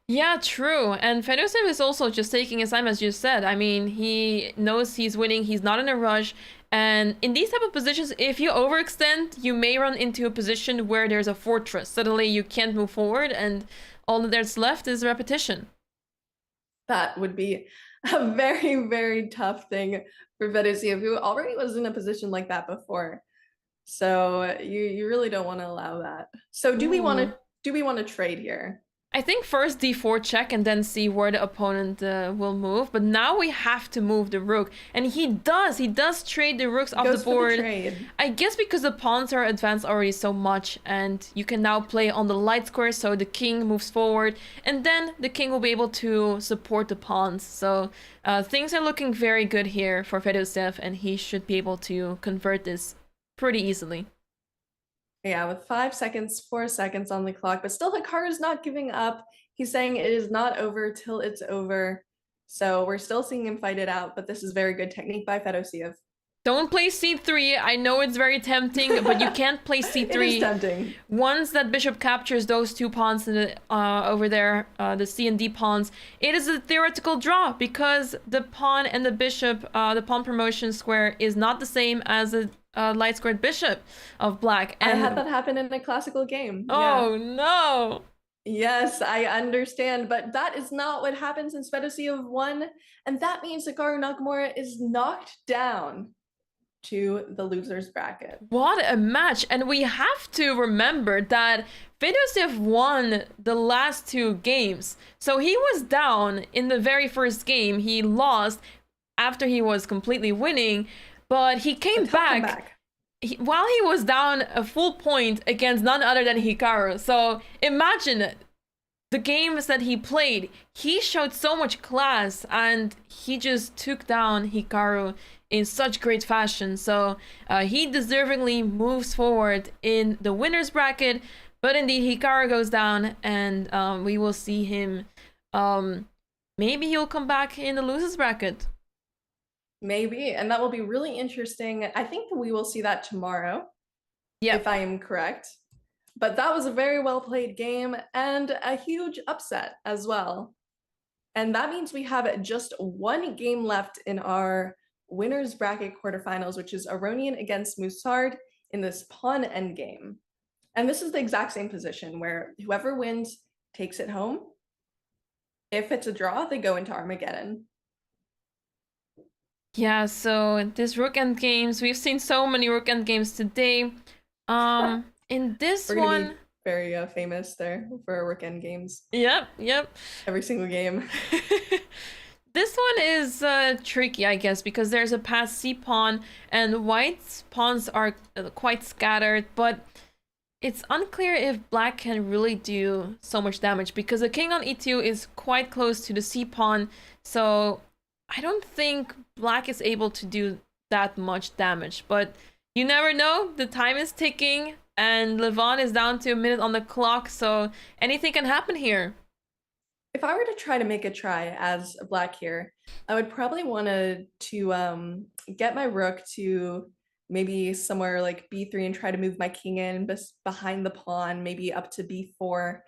Yeah, true. And Fedosiev is also just taking his time, as you said. I mean, he knows he's winning. He's not in a rush. And in these type of positions, if you overextend, you may run into a position where there's a fortress. Suddenly you can't move forward, and all that's left is repetition. That would be a very, very tough thing for Fedosiev, who already was in a position like that before. So you really don't want to allow that. So do we want to trade here? I think first d4 check and then see where the opponent will move. But now we have to move the rook. And he does trade the rooks off the board. I guess because the pawns are advanced already so much, and you can now play on the light square, so the king moves forward. And then the king will be able to support the pawns. So things are looking very good here for Fedosiev, and he should be able to convert this pretty easily. Yeah, with 5 seconds, 4 seconds on the clock, but still Hikaru's not giving up. He's saying it is not over till it's over. So we're still seeing him fight it out, but this is very good technique by Fedosiev. Don't play c3. I know it's very tempting, but you can't play c3. It is tempting. Once that bishop captures those two pawns in the, over there, the c and d pawns, it is a theoretical draw because the pawn and the bishop, the pawn promotion square is not the same as a light squared bishop of black. And I had that happen in a classical game. Oh, yeah. No. Yes, I understand, but that is not what happens in Fedosiev won, and that means Hikaru Nakamura is knocked down to the loser's bracket. What a match. And we have to remember that Fedosiev won the last 2 games. So he was down in the very first game. He lost after he was completely winning, but he came back. While he was down a full point against none other than Hikaru. So imagine the games that he played. He showed so much class, and he just took down Hikaru in such great fashion. So he deservingly moves forward in the winner's bracket. But indeed, Hikaru goes down, and we will see him. Maybe he'll come back in the loser's bracket. Maybe, and that will be really interesting. I think we will see that tomorrow, if I am correct. But that was a very well played game and a huge upset as well. And that means we have just 1 game left in our winner's bracket quarterfinals, which is Aronian against Musard in this pawn endgame. And this is the exact same position where whoever wins takes it home. If it's a draw, they go into Armageddon. Yeah, so this rook end games, we've seen so many rook end games today. In this one, very famous there for rook end games. Yep. Every single game. This one is tricky, I guess, because there's a passed c pawn, and white's pawns are quite scattered, but it's unclear if black can really do so much damage because the king on e2 is quite close to the c pawn, so I don't think black is able to do that much damage, but you never know. The time is ticking, and Levon is down to a minute on the clock, so anything can happen here. If I were to try to make a try as a black here, I would probably want to get my rook to maybe somewhere like b3 and try to move my king in behind the pawn, maybe up to b4.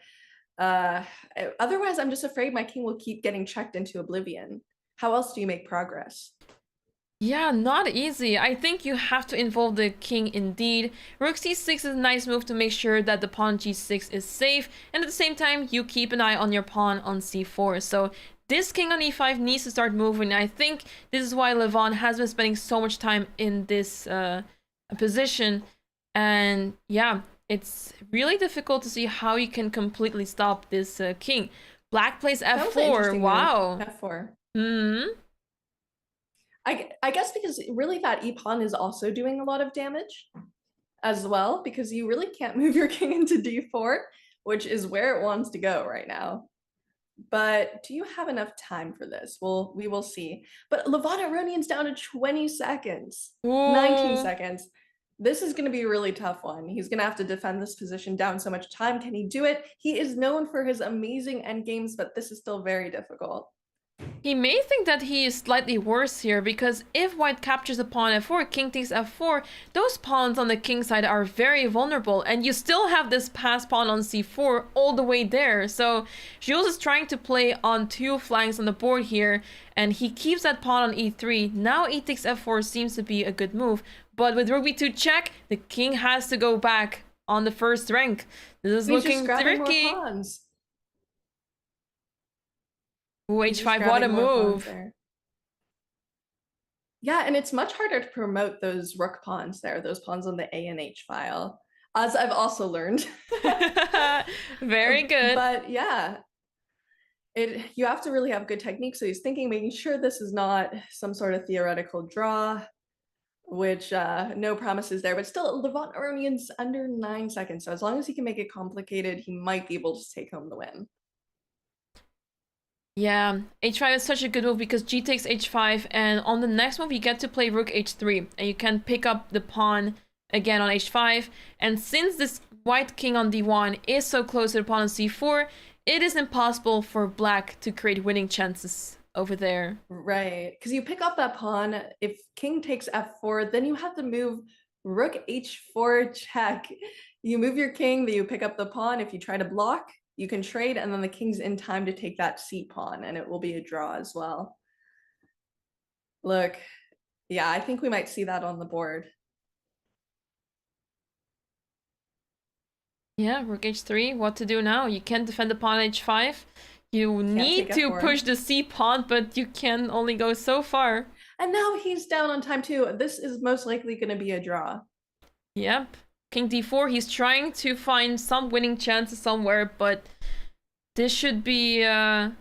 Otherwise, I'm just afraid my king will keep getting checked into oblivion. How else do you make progress? Yeah, not easy. I think you have to involve the king indeed. Rook c6 is a nice move to make sure that the pawn g6 is safe, and at the same time you keep an eye on your pawn on c4. So this king on e5 needs to start moving. I think this is why Levon has been spending so much time in this position, and yeah, it's really difficult to see how you can completely stop this king. Black plays f4. Wow. F4. Hmm. I guess because really that e-pawn is also doing a lot of damage as well, because you really can't move your king into d4 which is where it wants to go right now. But do you have enough time for this? Well, we will see. But Levant Aronian's down to 20 seconds, 19 Ooh. seconds. This is going to be a really tough one. He's going to have to defend this position down so much time. Can he do it? He is known for his amazing end games, but this is still very difficult. He may think that he is slightly worse here, because if white captures a pawn f4, king takes f4, those pawns on the king side are very vulnerable, and you still have this passed pawn on c4 all the way there. So Jules is trying to play on two flanks on the board here, and he keeps that pawn on e3. Now e takes f4 seems to be a good move, but with rook b2 check, the king has to go back on the first rank. This is looking tricky. Ooh, h5, what a move. Yeah, and it's much harder to promote those rook pawns there, those pawns on the A and H file, as I've also learned. Very good. But yeah, you have to really have good technique. So he's thinking, making sure this is not some sort of theoretical draw, which no promises there, but still Levant Aronian's under 9 seconds. So as long as he can make it complicated, he might be able to take home the win. Yeah, h5 is such a good move because g takes h5, and on the next move you get to play rook h3, and you can pick up the pawn again on h5. And since this white king on d1 is so close to the pawn on c4, it is impossible for black to create winning chances over there. Right, because you pick up that pawn. If king takes f4, then you have to move rook h4 check. You move your king, then you pick up the pawn. If you try to block, you can trade, and then the king's in time to take that c pawn, and it will be a draw as well. Look, yeah, I think we might see that on the board. Yeah, rook h3, what to do now? You can't defend the pawn h5. You need to push the c pawn, but you can only go so far. And now he's down on time too. This is most likely going to be a draw. Yep. King d4, he's trying to find some winning chances somewhere, but this should be, well,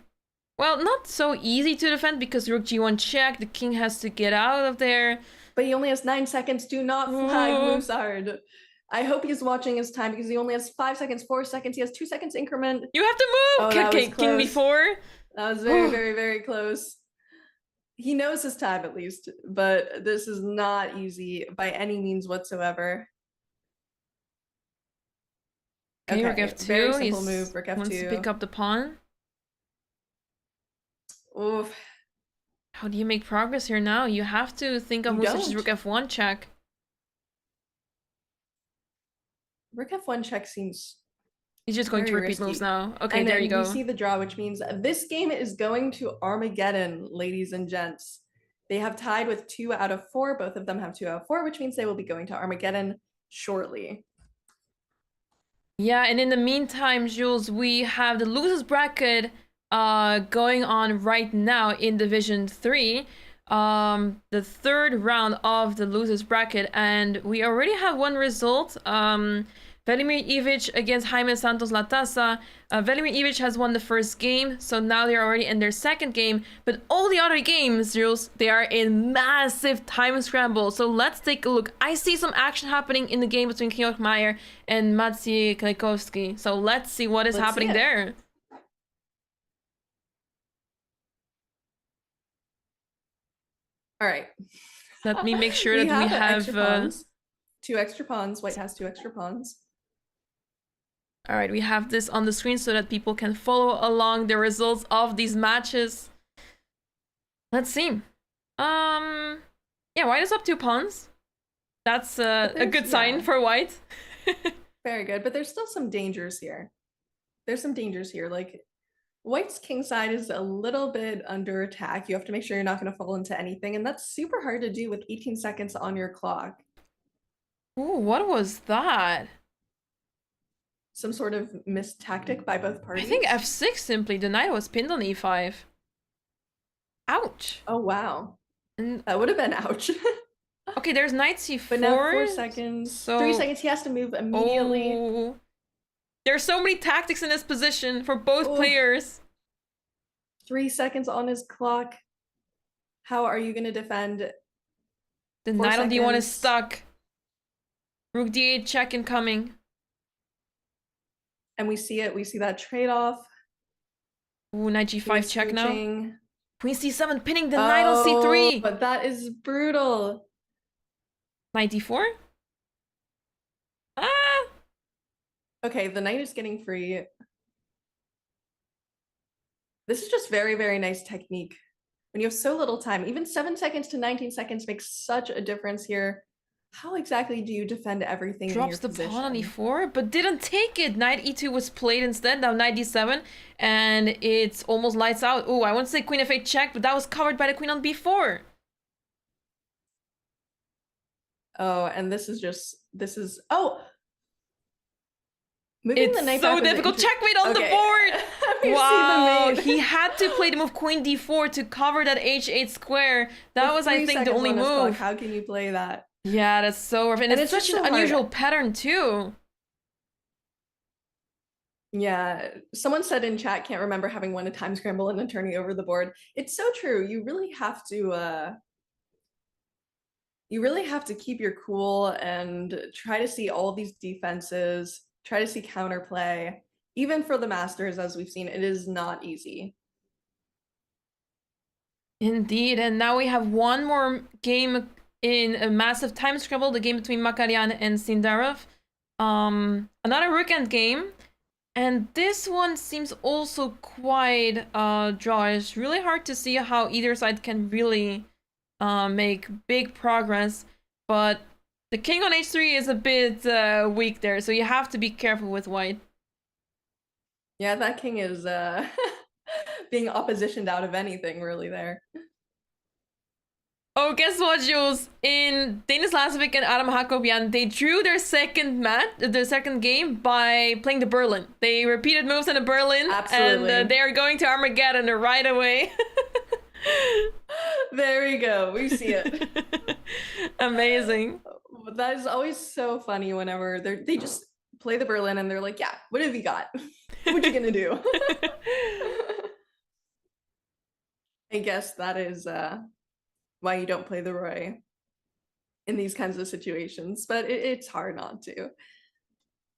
not so easy to defend because rook g1 check, the king has to get out of there. But he only has 9 seconds. Do not flag Musard. I hope he's watching his time because he only has 5 seconds, 4 seconds. He has 2 seconds increment. You have to move! Oh, King b4. That was very, very, very close. He knows his time at least, but this is not easy by any means whatsoever. Okay, rook f2. Very simple move. Rook f2. Wants to pick up the pawn. Oof. How do you make progress here now? You have to think of moves such as rook f1 check. Rook f1 check seems... He's just going to repeat moves now. Okay, and there you go. We see the draw, which means this game is going to Armageddon, ladies and gents. They have tied with 2 out of 4. Both of them have 2 out of 4, which means they will be going to Armageddon shortly. Yeah, and in the meantime, Jules, we have the losers bracket going on right now in Division 3. The 3rd round of the losers bracket, and we already have one result. Velimir Ivic against Jaime Santos Latasa. Velimir Ivic has won the first game, so now they're already in their 2nd game. But all the other games, Jules, they are in massive time scramble. So let's take a look. I see some action happening in the game between Georg Meyer and Maciej Klejkowski. So let's see what is happening there. All right. Let me make sure that we have 2 extra pawns. White has 2 extra pawns. All right, we have this on the screen so that people can follow along the results of these matches. Let's see. Yeah, white is up 2 pawns. That's a good sign for white. Very good, but there's still some dangers here. There's some dangers here. Like, white's king side is a little bit under attack. You have to make sure you're not going to fall into anything, and that's super hard to do with 18 seconds on your clock. Ooh, what was that? Some sort of missed tactic by both parties? I think f6 simply. The knight was pinned on e5. Ouch. Oh, wow. And that would have been ouch. Okay, there's knight c4. But now 4 seconds. So... 3 seconds. He has to move immediately. Oh. There's so many tactics in this position for both players. 3 seconds on his clock. How are you going to defend? The knight on d1 is stuck. Rook d8 check incoming. And we see it. We see that trade-off. Ooh, knight g5 check now. Scooching. Queen c7 pinning the knight on c3. But that is brutal. Knight d4. Ah! Okay, the knight is getting free. This is just very, very nice technique. When you have so little time, even 7 seconds to 19 seconds makes such a difference here. How exactly do you defend everything in your Drops the position? pawn on e4, but didn't take it. Knight e2 was played instead. Now knight d7, and it's almost lights out. Oh, I want to say queen f8 check, but that was covered by the queen on b4. Oh, and this is oh. Moving It's the knight so back difficult. Checkmate on the board. Wow, he had to play the move queen d4 to cover that h8 square. That was, I think, the only move. How can you play that? Yeah, that's so rough. And it's such an unusual pattern, too. Yeah, someone said in chat, can't remember having won a time scramble and then turning over the board. It's so true. You really have to keep your cool and try to see all of these defenses, try to see counterplay. Even for the masters, as we've seen, it is not easy. Indeed, and now we have one more game in a massive time scramble, the game between Makarian and Sindarov. Another rook end game, and this one seems also quite draw. It's really hard to see how either side can really make big progress, but the king on h3 is a bit weak there, so you have to be careful with white. Yeah, that king is being oppositioned out of anything really there. Oh, guess what, Jules? In Denis Lazovic and Adam Hakobian, they drew their second game by playing the Berlin. They repeated moves in the Berlin, absolutely, and they are going to Armageddon right away. There we go. We see it. Amazing. That is always so funny whenever they just play the Berlin and they're like, yeah, what have you got? What you gonna do? I guess that is why you don't play the Roy in these kinds of situations, but it's hard not to.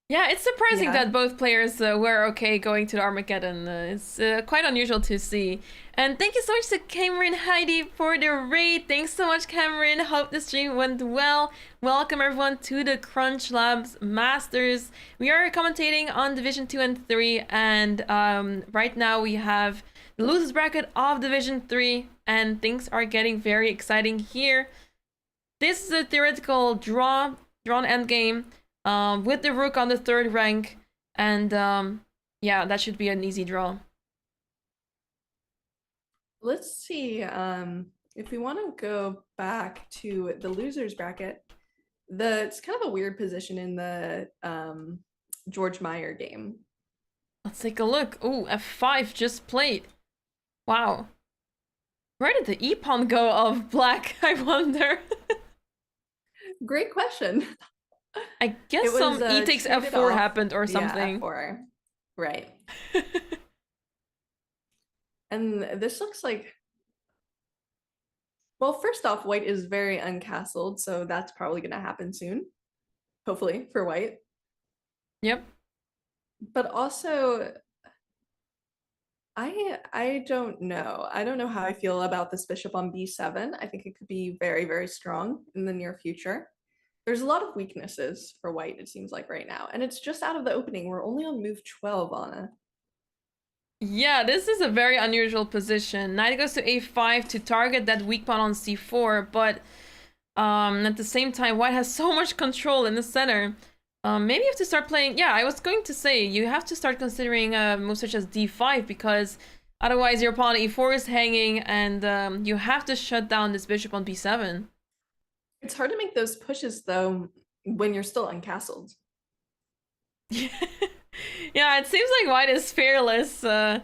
Yeah, it's surprising that both players were okay going to the Armageddon. It's quite unusual to see. And thank you so much to Cameron Heidi for the raid. Thanks so much, Cameron. Hope the stream went well. Welcome everyone to the CrunchLabs Masters. We are commentating on Division 2 and 3, and right now we have the losers bracket of Division 3, and things are getting very exciting here. This is a theoretical drawn endgame. With the rook on the 3rd rank, and yeah, that should be an easy draw. Let's see, if we want to go back to the losers bracket, it's kind of a weird position in the George Meyer game. Let's take a look. Ooh, f5 just played. Wow. Where did the e-pawn go of black, I wonder? Great question. I guess some e takes f4 happened or something. Yeah, f4. Right. And this looks like, well, first off, white is very uncastled, so that's probably going to happen soon. Hopefully for white. Yep. But also, I don't know. I don't know how I feel about this bishop on b7. I think it could be very, very strong in the near future. There's a lot of weaknesses for white, it seems like right now. And it's just out of the opening. We're only on move 12, Anna. Yeah, this is a very unusual position. Knight goes to a5 to target that weak pawn on c4, but at the same time, white has so much control in the center. Maybe you have to start playing... Yeah, I was going to say, you have to start considering moves such as d5, because otherwise your pawn e4 is hanging, and you have to shut down this bishop on b7. It's hard to make those pushes, though, when you're still uncastled. Yeah, it seems like white is fearless. The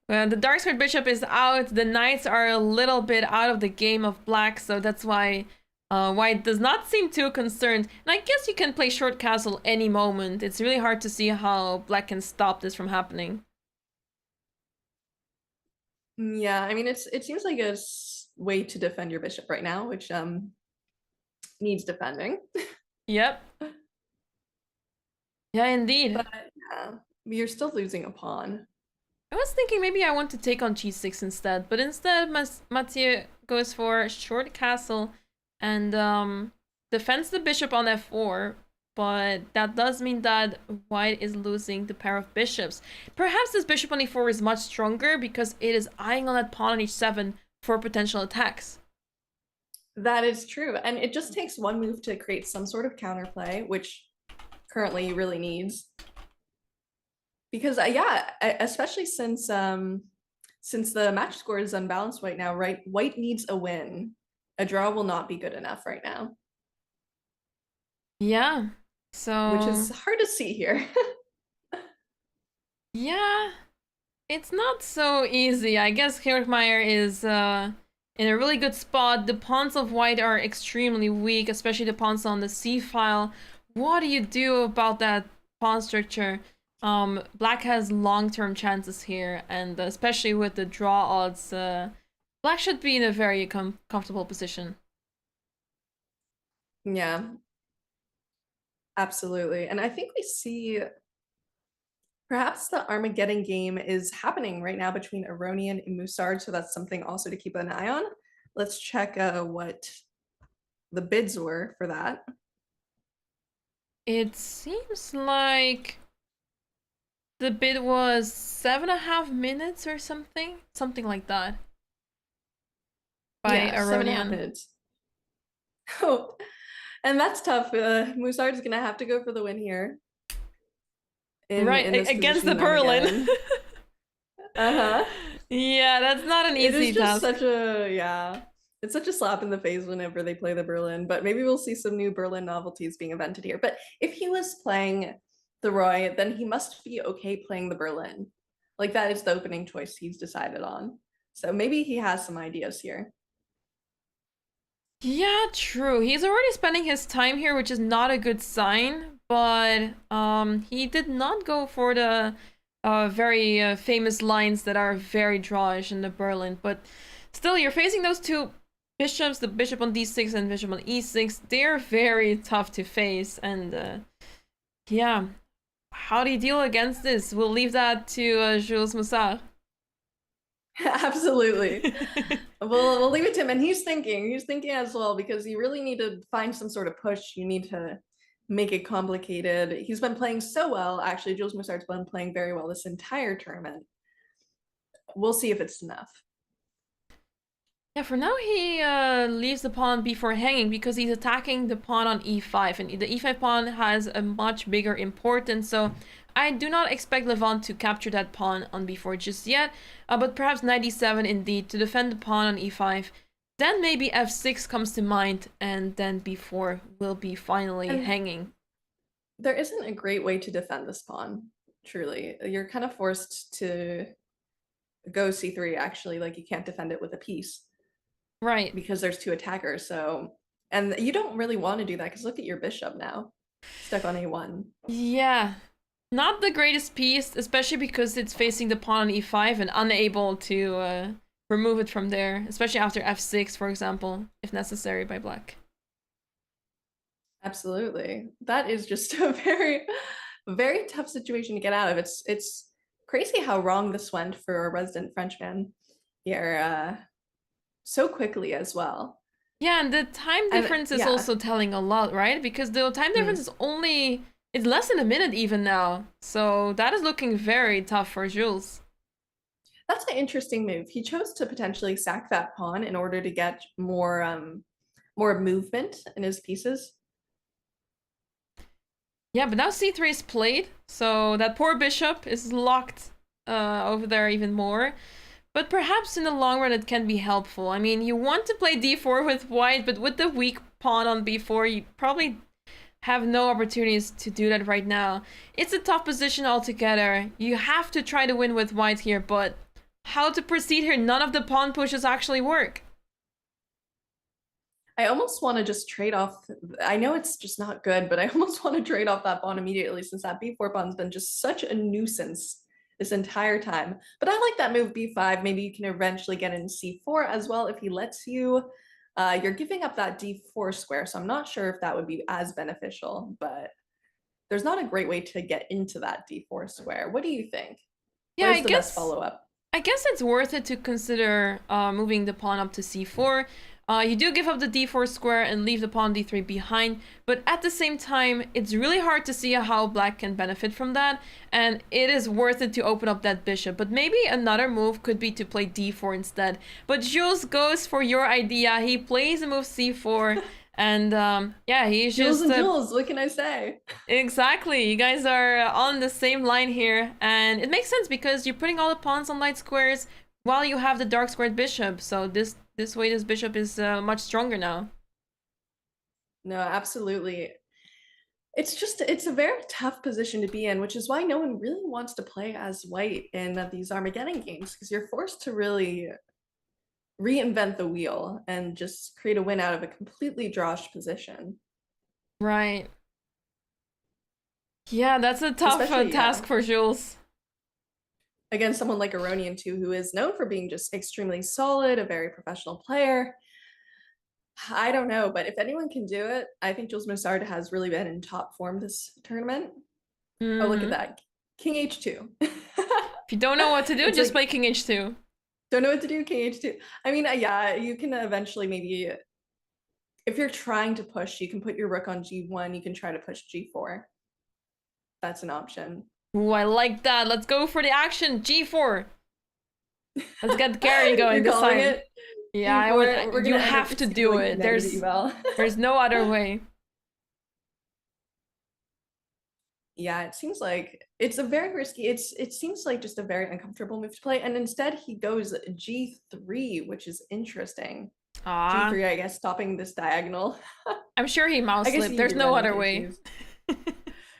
dark squared bishop is out. The knights are a little bit out of the game of black, so that's why white does not seem too concerned. And I guess you can play short castle any moment. It's really hard to see how black can stop this from happening. Yeah, I mean, it seems like a way to defend your bishop right now, which needs defending. Yep. Yeah, indeed. But yeah, You're still losing a pawn. I was thinking maybe I want to take on g6 instead, but instead Mathieu goes for short castle and defends the bishop on f4, but that does mean that white is losing the pair of bishops. Perhaps this bishop on e4 is much stronger because it is eyeing on that pawn on h7 for potential attacks. That is true. And it just takes one move to create some sort of counterplay, which currently he really needs. Because yeah, especially since the match score is unbalanced right now, right? White needs a win. A draw will not be good enough right now. Yeah. So which is hard to see here. Yeah. It's not so easy. I guess Kirchmeier is in a really good spot. The pawns of white are extremely weak, especially the pawns on the c file. What do you do about that pawn structure? Black has long-term chances here, and especially with the draw odds, Black should be in a very comfortable position. Yeah, absolutely. And I think we see perhaps the Armageddon game is happening right now between Aronian and Musard, so that's something also to keep an eye on. Let's check what the bids were for that. It seems like the bid was 7.5 minutes or something like that. By yeah, Aronian. 7.5 minutes. Oh, and that's tough. Musard's gonna have to go for the win here. In against the Berlin. Uh-huh. Yeah, that's not an easy task. It's such a slap in the face whenever they play the Berlin, but maybe we'll see some new Berlin novelties being invented here. But if he was playing the Roy, then he must be okay playing the Berlin. Like that is the opening choice he's decided on. So maybe he has some ideas here. Yeah, true. He's already spending his time here, which is not a good sign, but he did not go for the very famous lines that are very drawish in the Berlin, but still you're facing those two bishops, the bishop on d6 and bishop on e6. They're very tough to face, and yeah, how do you deal against this? We'll leave that to Jules Moussard. Absolutely. we'll leave it to him, and he's thinking as well, because you really need to find some sort of push. You need to make it complicated. He's been playing so well. Actually, Jules Moussard's been playing very well this entire tournament. We'll see if it's enough. Yeah, for now he leaves the pawn b4 hanging because he's attacking the pawn on e5, and the e5 pawn has a much bigger importance, so I do not expect Levant to capture that pawn on b4 just yet, but perhaps knight e7 indeed to defend the pawn on e5. Then maybe f6 comes to mind, and then b4 will be finally hanging. There isn't a great way to defend this pawn, truly. You're kind of forced to go c3, actually. Like, you can't defend it with a piece. Right. Because there's two attackers, so... And you don't really want to do that, because look at your bishop now. Stuck on a1. Yeah. Not the greatest piece, especially because it's facing the pawn on e5 and unable to remove it from there, especially after f6, for example, if necessary by black. Absolutely. That is just a very, very tough situation to get out of. It's crazy how wrong this went for a resident Frenchman here so quickly as well. Yeah, and the time difference is also telling a lot, right? Because the time difference is only... It's less than a minute even now. So that is looking very tough for Jules. That's an interesting move. He chose to potentially sack that pawn in order to get more movement in his pieces. Yeah, but now c3 is played, so that poor bishop is locked over there even more. But perhaps in the long run it can be helpful. I mean, you want to play d4 with white, but with the weak pawn on b4, you probably have no opportunities to do that right now. It's a tough position altogether. You have to try to win with white here, but how to proceed here? None of the pawn pushes actually work. I almost want to just trade off. I know it's just not good, but I almost want to trade off that pawn immediately, since that b4 pawn's been just such a nuisance this entire time. But I like that move b5. Maybe you can eventually get in c4 as well if he lets you. You're giving up that d4 square, so I'm not sure if that would be as beneficial, but there's not a great way to get into that d4 square. What do you think? Yeah, What is the best follow-up? I guess it's worth it to consider moving the pawn up to c4. You do give up the d4 square and leave the pawn d3 behind, but at the same time, it's really hard to see how black can benefit from that, and it is worth it to open up that bishop. But maybe another move could be to play d4 instead. But Jules goes for your idea. He plays the move c4, and yeah, he's Jules just... and Jules, what can I say? Exactly, you guys are on the same line here, and it makes sense because you're putting all the pawns on light squares while you have the dark squared bishop, so this way this bishop is much stronger now. No, absolutely. It's a very tough position to be in, which is why no one really wants to play as white in these Armageddon games, because you're forced to really reinvent the wheel and just create a win out of a completely droshed position. Right. Yeah, that's a tough task for Jules. Against someone like Aronian too, who is known for being just extremely solid, a very professional player. I don't know, but if anyone can do it, I think Jules Mussard has really been in top form this tournament. Oh, look at that. King h2. If you don't know what to do, just play King h2. Don't know what to do, King h2. I mean, yeah, you can eventually maybe, if you're trying to push, you can put your rook on g1, you can try to push g4. That's an option. Ooh, I like that. Let's go for the action. G4. Let's get Gary going this time. It? Yeah, G4, you have to do it. There's no other way. Yeah, it seems like it's a very risky, it seems like just a very uncomfortable move to play. And instead he goes g3, which is interesting. G3, I guess, stopping this diagonal. I'm sure he mouse slipped. There's no other way.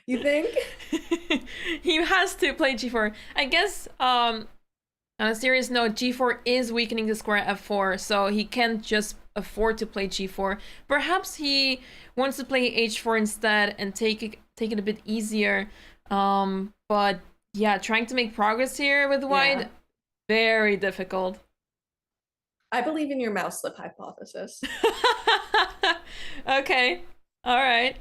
You think? He has to play g4. I guess, on a serious note, g4 is weakening the square f4, so he can't just afford to play g4. Perhaps he wants to play h4 instead and take it a bit easier. But yeah, trying to make progress here with white, very difficult. I believe in your mouse slip hypothesis. Okay, all right.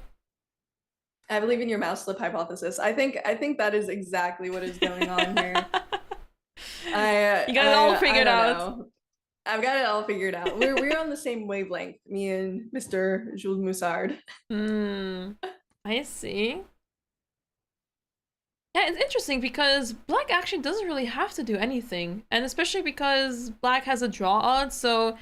I believe in your mouse slip hypothesis. I think that is exactly what is going on here. You got it all figured out. I've got it all figured out. We're on the same wavelength, me and Mr. Jules Mussard. I see. Yeah, it's interesting because black actually doesn't really have to do anything, and especially because black has a draw odds, so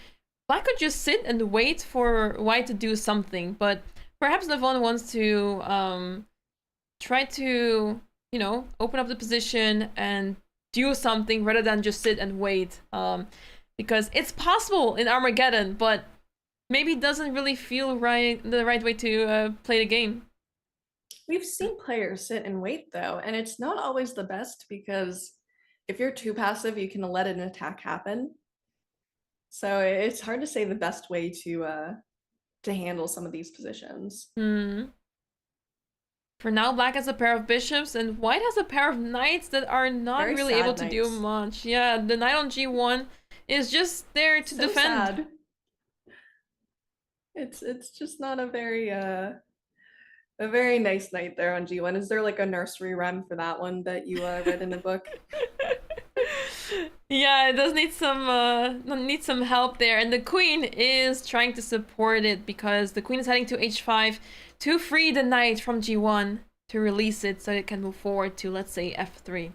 black could just sit and wait for white to do something. But perhaps Levon wants to try to, you know, open up the position and do something rather than just sit and wait. Because it's possible in Armageddon, but maybe it doesn't really feel the right way to play the game. We've seen players sit and wait though, and it's not always the best because if you're too passive, you can let an attack happen. So it's hard to say the best way to handle some of these positions. For now, black has a pair of bishops and white has a pair of knights that are not really able to do much. Yeah, the knight on g1 is just there to defend. Sad. It's just not a very nice knight there on g1. Is there like a nursery rhyme for that one that you read in the book? Yeah, it does need some help there, and the queen is trying to support it because the queen is heading to h5 to free the knight from g1 to release it so it can move forward to, let's say, f3.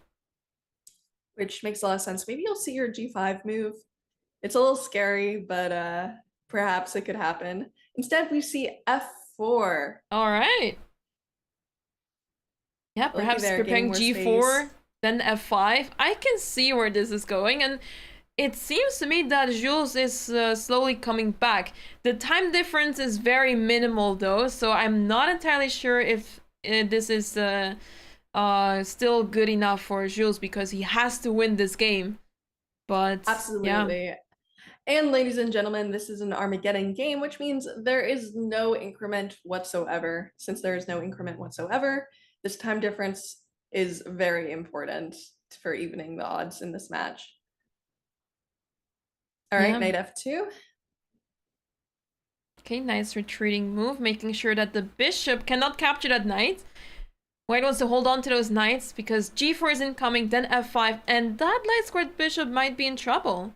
Which makes a lot of sense. Maybe you'll see your g5 move. It's a little scary, but perhaps it could happen. Instead, we see f4. All right. Yeah, perhaps preparing g4. Space. Then f5. I can see where this is going, and it seems to me that Jules is slowly coming back. The time difference is very minimal though, so I'm not entirely sure if this is still good enough for Jules because he has to win this game. But absolutely. Yeah. And ladies and gentlemen, this is an Armageddon game, which means there is no increment whatsoever. Since there is no increment whatsoever, this time difference is very important for evening the odds in this match. All right, knight f2. Okay, nice retreating move, making sure that the bishop cannot capture that knight. White wants to hold on to those knights because g4 is incoming, then f5, and that light squared bishop might be in trouble.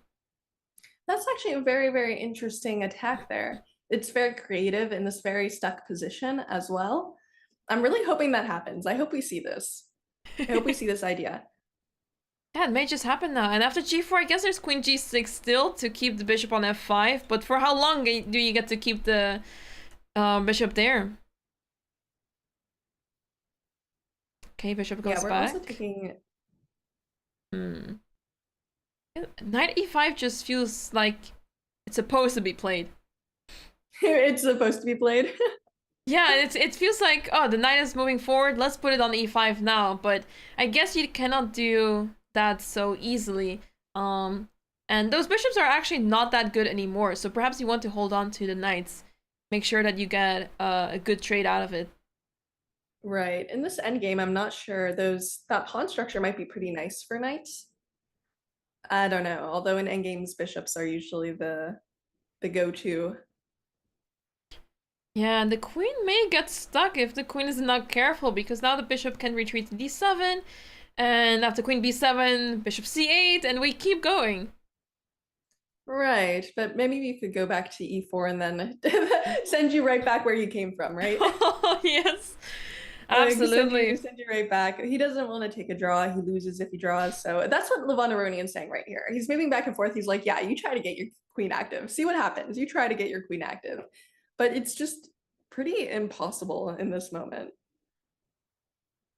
That's actually a very, very interesting attack there. It's very creative in this very stuck position as well. I'm really hoping that happens. I hope we see this. I hope we see this idea. Yeah, it may just happen now. And after g4, I guess there's queen g6 still to keep the bishop on f5. But for how long do you get to keep the bishop there? Okay, bishop goes we're back. also taking... Knight e5 just feels like it's supposed to be played. It's supposed to be played. Yeah, it feels like, oh, the knight is moving forward, let's put it on e5 now. But I guess you cannot do that so easily. And those bishops are actually not that good anymore. So perhaps you want to hold on to the knights. Make sure that you get a good trade out of it. Right. In this endgame, I'm not sure. That pawn structure might be pretty nice for knights. I don't know. Although in endgames, bishops are usually the go-to. Yeah, and the queen may get stuck if the queen is not careful, because now the bishop can retreat to d7, and after queen b7, bishop c8, and we keep going. Right, but maybe you could go back to e4 and then send you right back where you came from, right? Yes, absolutely. Send you right back. He doesn't want to take a draw. He loses if he draws. So that's what Levon Aronian's saying right here. He's moving back and forth. He's like, yeah, you try to get your queen active. See what happens. You try to get your queen active. But it's just pretty impossible in this moment.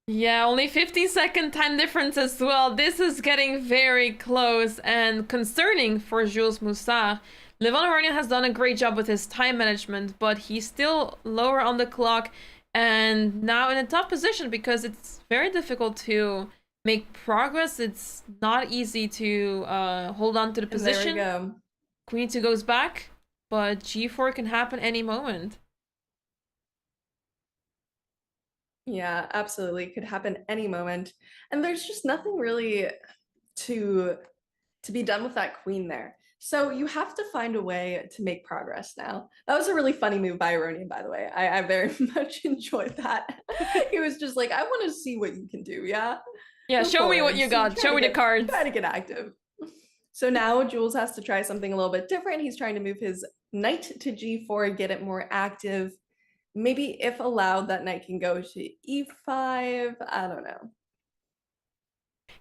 Yeah, only 50-second time difference as well. This is getting very close and concerning for Jules Moussard. Levon Aronian has done a great job with his time management, but he's still lower on the clock and now in a tough position because it's very difficult to make progress. It's not easy to hold on to the position. And there we go. Queen 2 goes back, but g4 can happen any moment. Yeah, absolutely. It could happen any moment. And there's just nothing really to be done with that queen there. So you have to find a way to make progress now. That was a really funny move by Aronian, by the way. I very much enjoyed that. He was just like, I want to see what you can do, yeah? Yeah, show me what you got. Show me the cards. Try to get active. So now Jules has to try something a little bit different. He's trying to move his knight to g4, get it more active. Maybe if allowed, that knight can go to e5. I don't know.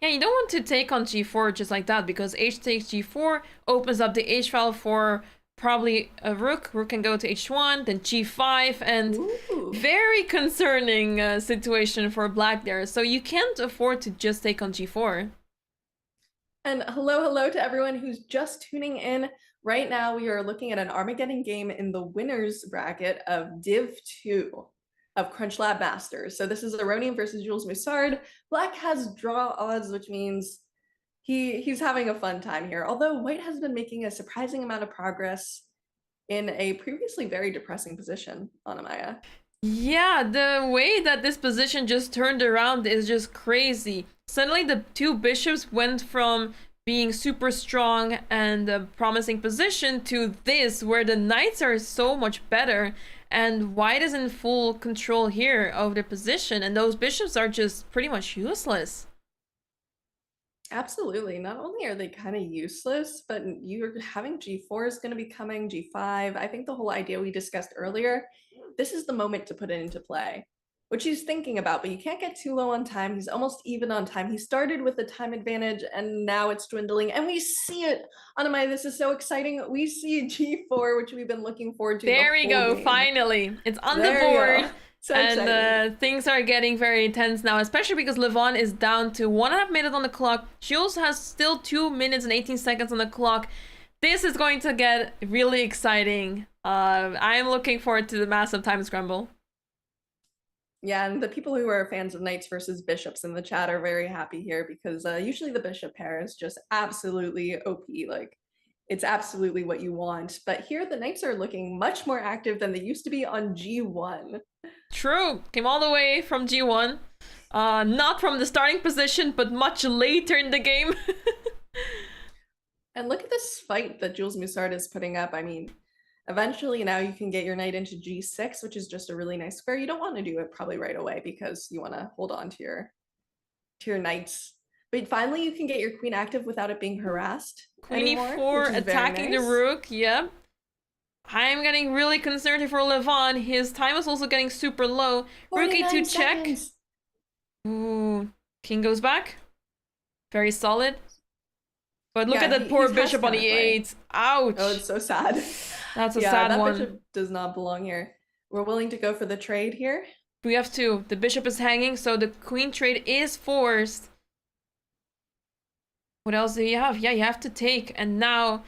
Yeah, you don't want to take on g4 just like that, because h takes g4 opens up the h file for probably a rook. Rook can go to h1, then g5, and Ooh. very concerning situation for black there. So you can't afford to just take on g4. And hello to everyone who's just tuning in. Right now, we are looking at an Armageddon game in the winners bracket of Div 2 of CrunchLab Masters. So this is Aronian versus Jules Moussard. Black has draw odds, which means he's having a fun time here. Although White has been making a surprising amount of progress in a previously very depressing position, Anna-Maja. Yeah, the way that this position just turned around is just crazy. Suddenly the two bishops went from being super strong and a promising position to this, where the knights are so much better and White is in full control here of the position, and those bishops are just pretty much useless. Absolutely. Not only are they kind of useless, but you're having g4 is going to be coming, g5. I think the whole idea we discussed earlier, this is the moment to put it into play, which he's thinking about, but you can't get too low on time. He's almost even on time. He started with a time advantage and now it's dwindling, and we see it. Anna-Maja, this is so exciting. We see g4, which we've been looking forward to. There we go, game. Finally. It's on the board. So and things are getting very intense now, especially because Levon is down to 1.5 minutes on the clock. Jules has still 2 minutes and 18 seconds on the clock. This is going to get really exciting. I'm looking forward to the massive time scramble. Yeah, and the people who are fans of knights versus bishops in the chat are very happy here, because usually the bishop pair is just absolutely OP. Like, it's absolutely what you want. But here the knights are looking much more active than they used to be on g1. True. Came all the way from g1. Not from the starting position, but much later in the game. And look at this fight that Jules Moussard is putting up. I mean, Eventually, now you can get your knight into g6, which is just a really nice square. You don't want to do it probably right away because you want to hold on to your knights. But finally, you can get your queen active without it being harassed Queen anymore, e4 which is attacking very the nice. rook. Yep. I'm getting really concerned here for Levon. His time is also getting super low. Rook 49 e2 check. seconds. Ooh. King goes back. Very solid. But look Yeah, at that he poor has bishop on counterplay. e8. Ouch. Oh, it's so sad. That's a Yeah, sad that one. bishop does not belong here. We're willing to go for the trade here. We have two. The bishop is hanging, so the queen trade is forced. What else do you have? Yeah, you have to take. And now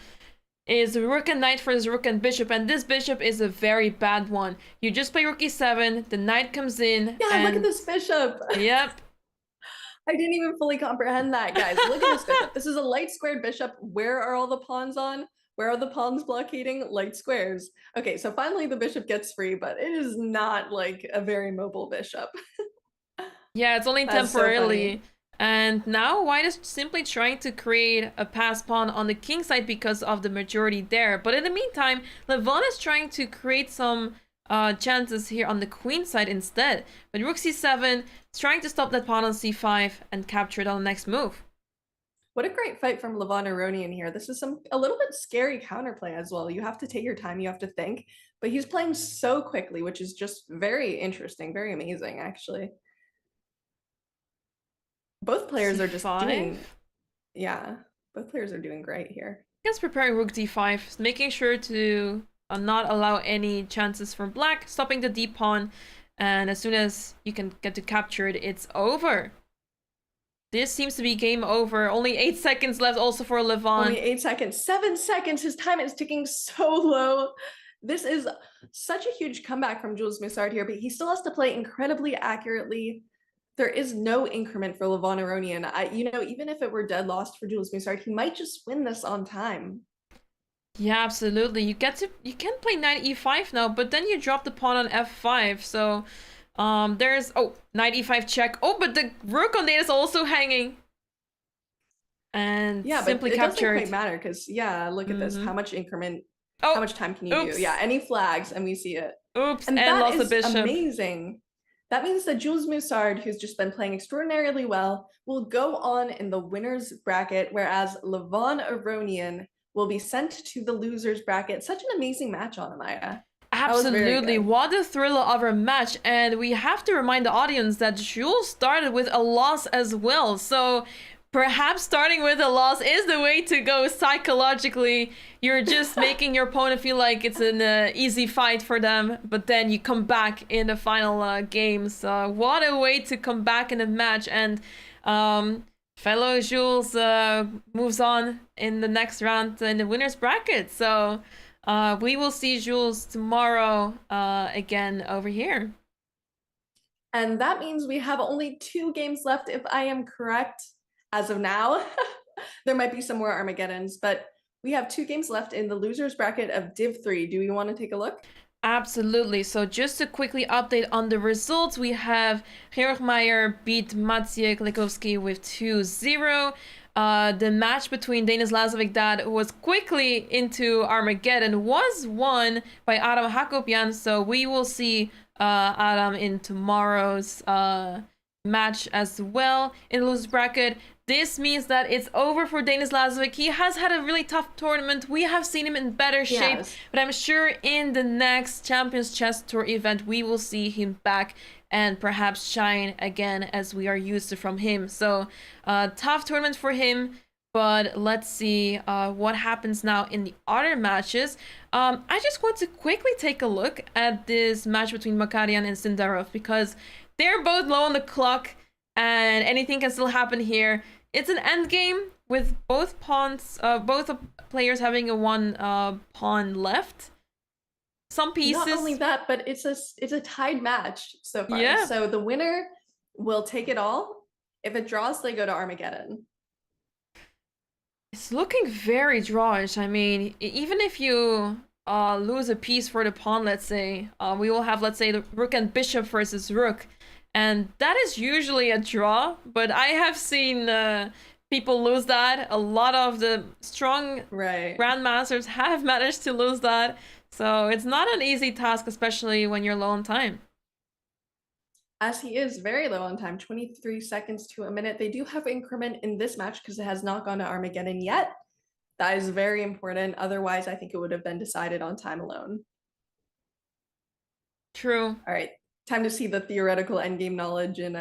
is rook and knight versus rook and bishop. And this bishop is a very bad one. You just play rook e7. The knight comes in. Yeah, and... look at this bishop. Yep. I didn't even fully comprehend that, guys. Look at this bishop. This is a light squared bishop. Where are all the pawns on? Where are the pawns blockading? Light squares. Okay, so finally the bishop gets free, but it is not like a very mobile bishop. Yeah, it's only That's temporarily. So and now white is simply trying to create a pass pawn on the king side because of the majority there. But in the meantime, Levon is trying to create some chances here on the queen side instead. But rook c7 is trying to stop that pawn on c5 and capture it on the next move. What a great fight from Levon Aronian here. This is a little bit scary counterplay as well. You have to take your time, you have to think, but he's playing so quickly, which is just very interesting, very amazing, actually. Both players are just doing, yeah, both players are doing great here. He's preparing rook d5, making sure to not allow any chances for black, stopping the d pawn, and as soon as you can get to capture it, it's over. This seems to be game over. Only 8 seconds left also for Levon. Only 8 seconds. 7 seconds. His time is ticking so low. This is such a huge comeback from Jules Mussard here, but he still has to play incredibly accurately. There is no increment for Levon Aronian. Even if it were dead lost for Jules Mussard, he might just win this on time. Yeah, absolutely. You can play knight e5 now, but then you drop the pawn on f5. So there's knight e5 check. Oh, but the rook on data is also hanging. And yeah, simply but it captured. doesn't quite matter because look at this. How much increment? How much time can you do? Yeah, any flags and we see it. Oops, and lost the bishop. Amazing. That means that Jules Mussard, who's just been playing extraordinarily well, will go on in the winner's bracket, whereas Levon Aronian will be sent to the loser's bracket. Such an amazing match, Anna-Maja. Absolutely. What a thriller of a match. And we have to remind the audience that Jules started with a loss as well. So perhaps starting with a loss is the way to go psychologically. You're just making your opponent feel like it's an easy fight for them, but then you come back in the final games. What a way to come back in a match. And fellow Jules moves on in the next round in the winner's bracket. So we will see Jules tomorrow again over here. And that means we have only 2 games left, if I am correct. As of now, there might be some more Armageddons, but we have 2 games left in the loser's bracket of Div 3. Do we want to take a look? Absolutely. So just to quickly update on the results, we have Georg Meijer beat Maciej Klikowski with 2-0. The match between Denis Lazovic that was quickly into Armageddon was won by Adam Hakopian. So we will see Adam in tomorrow's match as well in the loser's bracket. This means that it's over for Denis Lazovic. He has had a really tough tournament. We have seen him in better shape, but I'm sure in the next Champions Chess Tour event, we will see him back and perhaps shine again as we are used to from him. So tough tournament for him, but let's see what happens now in the other matches. I just want to quickly take a look at this match between Makarian and Sindarov because they're both low on the clock and anything can still happen here. It's an endgame with both pawns, both players having a one pawn left. Some pieces. Not only that, but it's a tied match so far. Yeah. So the winner will take it all. If it draws, they go to Armageddon. It's looking very drawish. I mean, even if you lose a piece for the pawn, let's say, we will have, let's say, the rook and bishop versus rook. And that is usually a draw, but I have seen people lose that. A lot of the strong grandmasters have managed to lose that. So it's not an easy task, especially when you're low on time. As he is very low on time, 23 seconds to a minute. They do have increment in this match because it has not gone to Armageddon yet. That is very important. Otherwise, I think it would have been decided on time alone. True. All right, time to see the theoretical endgame knowledge in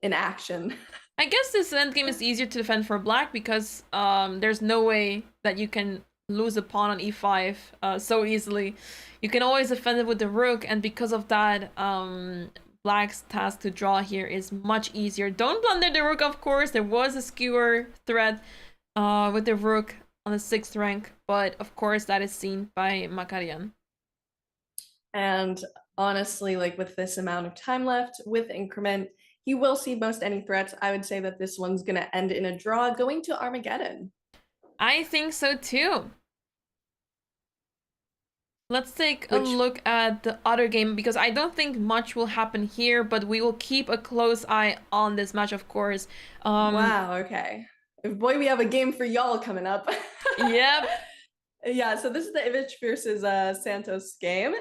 action. I guess this endgame is easier to defend for black because there's no way that you can lose a pawn on e5 so easily. You can always defend it with the rook, and because of that, black's task to draw here is much easier. Don't blunder the rook, of course. There was a skewer threat with the rook on the 6th rank, but of course that is seen by Makarian. And honestly, like with this amount of time left, with increment, he will see most any threats. I would say that this one's going to end in a draw, going to Armageddon. I think so too. Let's take a look at the other game because I don't think much will happen here, but we will keep a close eye on this match, of course. Wow, okay. Boy, we have a game for y'all coming up. Yep. Yeah, so this is the Ivic versus Santos game,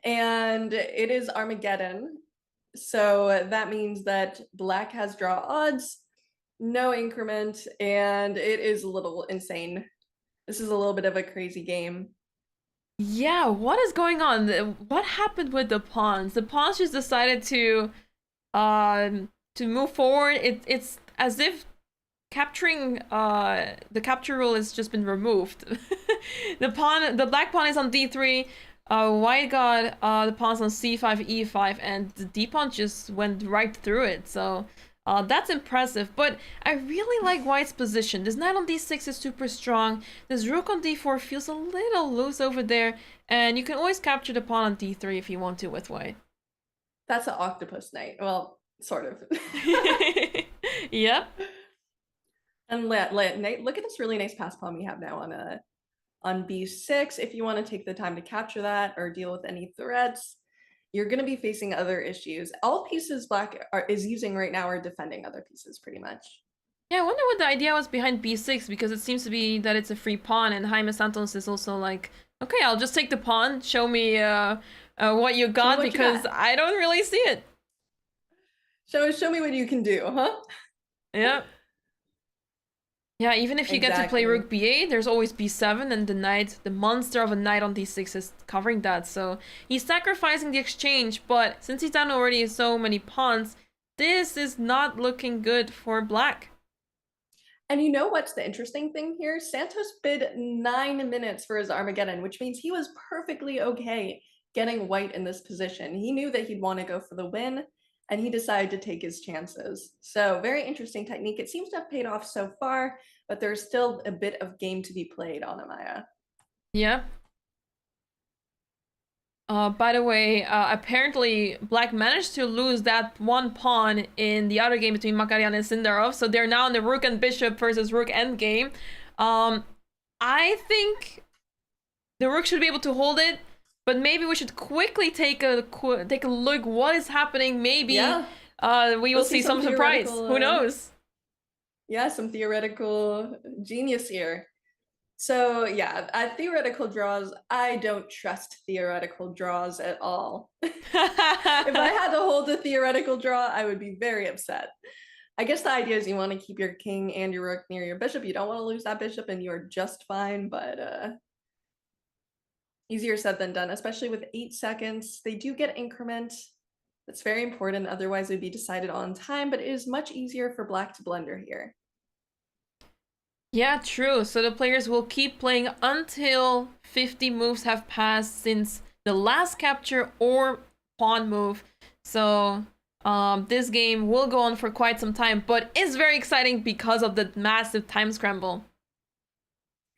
and it is Armageddon. So that means that black has draw odds, no increment, and it is a little insane. This is a little bit of a crazy game. Yeah, what is going on? What happened with the pawns? The pawns just decided to move forward. It's as if capturing the capture rule has just been removed. The black pawn is on d3. White got the pawns on c5, e5, and the d pawn just went right through it. So that's impressive, but I really like white's position. This knight on d6 is super strong. This rook on d4 feels a little loose over there, and you can always capture the pawn on d3 if you want to with white. That's an octopus knight. Well, sort of. Yep. And look at this really nice pass pawn we have now on b6. If you want to take the time to capture that or deal with any threats, you're going to be facing other issues. All pieces black is using right now are defending other pieces pretty much. Yeah, I wonder what the idea was behind b6, because it seems to be that it's a free pawn, and Jaime Santos is also like, okay, I'll just take the pawn, show me what you got, what because you got. I don't really see it. Show me what you can do, huh? Yep. Yeah, even if you get to play rook b8, there's always b7, and the knight, the monster of a knight on d6 is covering that. So he's sacrificing the exchange, but since he's down already so many pawns, this is not looking good for black. And you know what's the interesting thing here? Santos bid 9 minutes for his Armageddon, which means he was perfectly okay getting white in this position. He knew that he'd want to go for the win, and he decided to take his chances. So very interesting technique. It seems to have paid off so far, but there's still a bit of game to be played on Anna-Maja. Yeah. By the way, apparently Black managed to lose that one pawn in the other game between Makarian and Sindarov, so they're now in the rook and bishop versus rook endgame. I think the rook should be able to hold it, but maybe we should quickly take a look what is happening. Maybe we will see some surprise. Who knows? Yeah, some theoretical genius here. So yeah, at theoretical draws, I don't trust theoretical draws at all. If I had to hold a theoretical draw, I would be very upset. I guess the idea is you want to keep your king and your rook near your bishop. You don't want to lose that bishop, and you're just fine, but easier said than done, especially with 8 seconds. They do get increment. That's very important. Otherwise, it would be decided on time, but it is much easier for black to blunder here. Yeah, true. So the players will keep playing until 50 moves have passed since the last capture or pawn move. So this game will go on for quite some time, but it's very exciting because of the massive time scramble.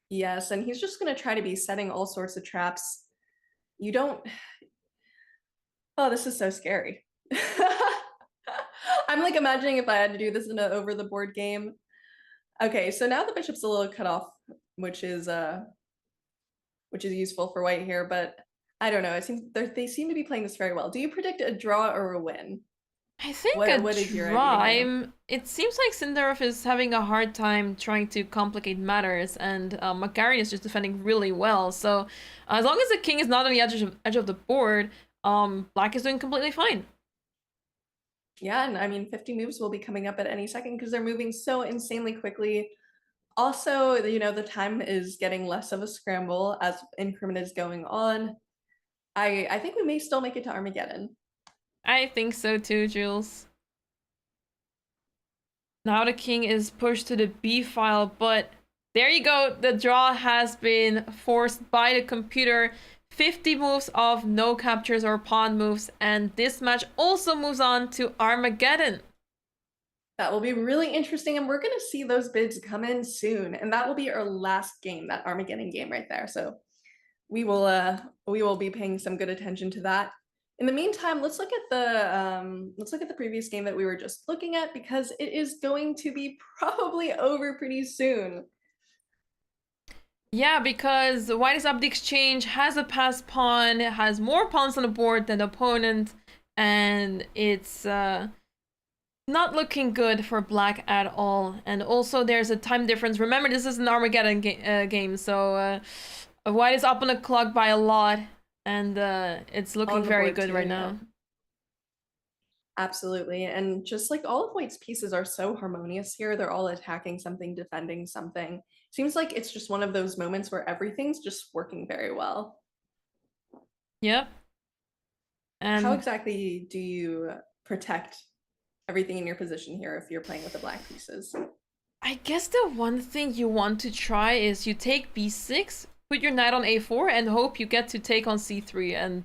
Yes, and he's just going to try to be setting all sorts of traps. You don't... Oh, this is so scary. I'm like imagining if I had to do this in an over-the-board game. Okay, so now the bishop's a little cut off, which is useful for white here, but I don't know. It seems they seem to be playing this very well. Do you predict a draw or a win? I think a What is your idea here? It seems like Sindarov is having a hard time trying to complicate matters, and Makarian is just defending really well. So as long as the king is not on the edge of the board, Black is doing completely fine. Yeah, and I mean, 50 moves will be coming up at any second because they're moving so insanely quickly. Also, you know, the time is getting less of a scramble as increment is going on. I think we may still make it to Armageddon. I think so too, Jules. Now the king is pushed to the B file, but there you go. The draw has been forced by the computer. 50 moves of no captures or pawn moves, and this match also moves on to Armageddon. That will be really interesting, and we're going to see those bids come in soon. And that will be our last game, that Armageddon game right there. So we will be paying some good attention to that. In the meantime, let's look at the previous game that we were just looking at, because it is going to be probably over pretty soon. Yeah, because White is up the exchange, has a passed pawn, has more pawns on the board than the opponent, and it's not looking good for Black at all. And also there's a time difference. Remember, this is an Armageddon game, so White is up on the clock by a lot, and it's looking very good right now. Absolutely. And just like all of White's pieces are so harmonious here, they're all attacking something, defending something. Seems like it's just one of those moments where everything's just working very well. Yep. And how exactly do you protect everything in your position here if you're playing with the black pieces? I guess the one thing you want to try is you take b6, put your knight on a4, and hope you get to take on c3, and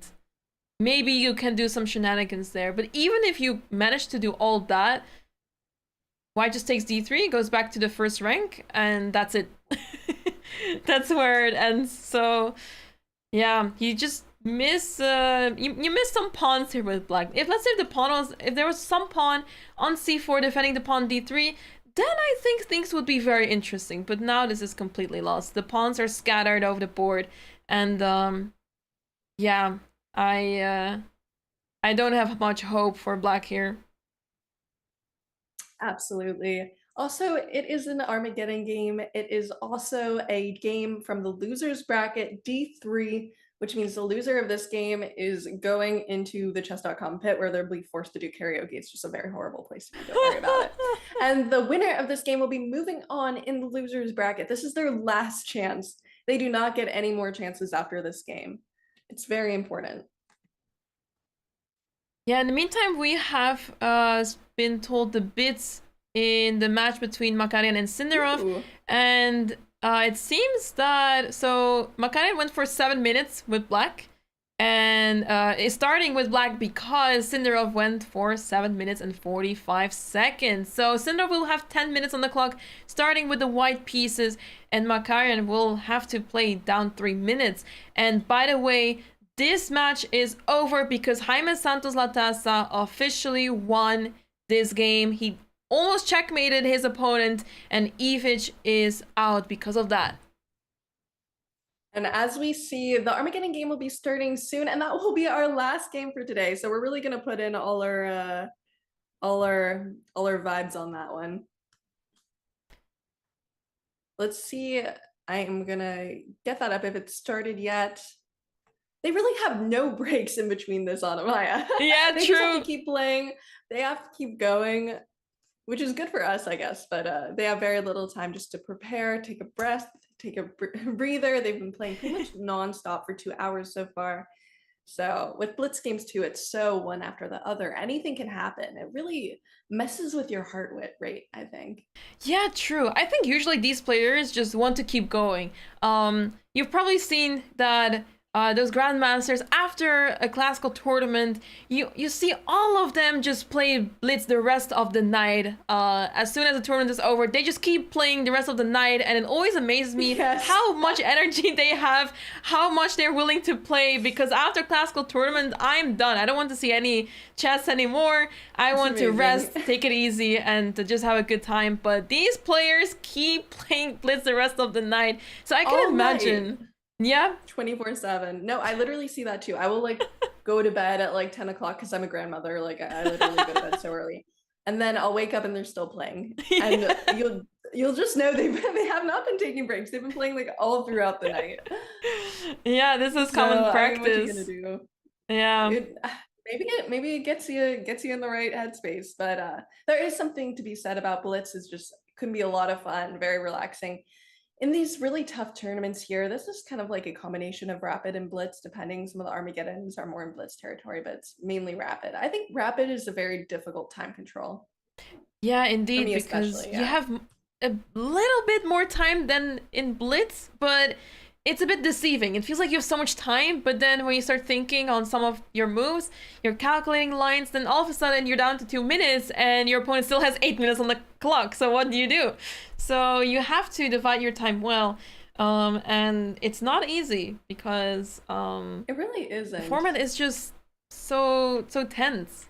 maybe you can do some shenanigans there. But even if you manage to do all that, White just takes d3, goes back to the first rank, and that's it. That's where it ends. So yeah, you just miss you miss some pawns here with Black. If let's say if there was some pawn on c4 defending the pawn d3, then I think things would be very interesting. But now this is completely lost. The pawns are scattered over the board, and yeah, I don't have much hope for Black here. Absolutely. Also, it is an Armageddon game. It is also a game from the losers bracket D3, which means the loser of this game is going into the chess.com pit where they'll be forced to do karaoke. It's just a very horrible place to be. Don't worry about it. And the winner of this game will be moving on in the losers bracket. This is their last chance. They do not get any more chances after this game. It's very important. Yeah, in the meantime, we have been told the bits in the match between Makarian and Sindarov. Ooh. And it seems that, so Makarian went for 7 minutes with Black, and is starting with Black because Sindarov went for 7 minutes and 45 seconds. So Sindarov will have 10 minutes on the clock, starting with the white pieces, and Makarian will have to play down 3 minutes. And by the way, this match is over because Jaime Santos Latasa officially won this game. He almost checkmated his opponent, and Ivic is out because of that. And as we see, the Armageddon game will be starting soon, and that will be our last game for today. So we're really gonna put in all our vibes on that one. Let's see. I am gonna get that up if it's started yet. They really have no breaks in between this, Anna-Maja. Yeah, they true. Just have to keep playing. They have to keep going, which is good for us, I guess. But they have very little time just to prepare, take a breath, take a breather. They've been playing pretty much nonstop for 2 hours so far. So with Blitz games too, it's so one after the other. Anything can happen. It really messes with your heart rate, I think. Yeah, true. I think usually these players just want to keep going. You've probably seen that those grandmasters after a classical tournament, you see all of them just play Blitz the rest of the night. As soon as the tournament is over, they just keep playing the rest of the night, and it always amazes me how much energy they have, how much they're willing to play, because after classical tournament, I'm done. I don't want to see any chess anymore. I want to rest, take it easy, and to just have a good time. But these players keep playing Blitz the rest of the night, so I can imagine. Yeah. 24/7. No, I literally see that too. I will like go to bed at like 10 o'clock because I'm a grandmother. Like I literally go to bed so early. And then I'll wake up and they're still playing. And you'll just know they have not been taking breaks. They've been playing like all throughout the night. Yeah, this is So common I mean, what you gonna practice. do? Yeah. It maybe it gets you in the right headspace. But there is something to be said about Blitz. Is just can be a lot of fun, very relaxing in these really tough tournaments here. This is kind of like a combination of rapid and blitz, depending. Some of the Armageddons are more in blitz territory, but it's mainly rapid. I think rapid is a very difficult time control Yeah, for indeed, me, because especially. you Yeah. have a little bit more time than in Blitz, but it's a bit deceiving. It feels like you have so much time, but then when you start thinking on some of your moves, you're calculating lines, then all of a sudden you're down to 2 minutes and your opponent still has 8 minutes on the clock. So what do you do? So you have to divide your time well. And it's not easy because It really the isn't. format is just so tense.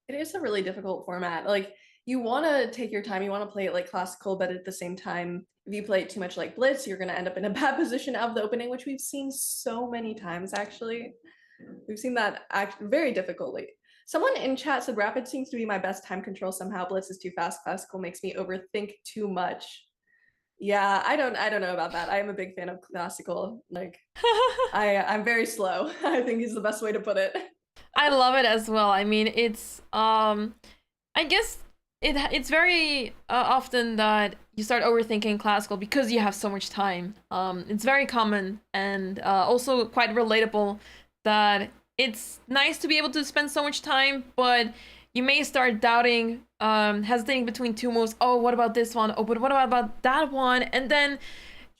It is a really difficult format. Like you want to take your time, you want to play it like classical, but at the same time, if you play it too much like blitz, you're going to end up in a bad position out of the opening, which we've seen so many times actually. We've seen that act very difficultly. Someone in chat said rapid seems to be my best time control somehow. Blitz is too fast. Classical makes me overthink too much. Yeah, I don't know about that. I am a big fan of classical. Like I'm very slow. I think is the best way to put it. I love it as well. I mean, it's I guess it's very often that you start overthinking classical because you have so much time. It's very common and also quite relatable that it's nice to be able to spend so much time, but you may start doubting, hesitating between two moves. Oh, what about this one? Oh, but what about that one? And then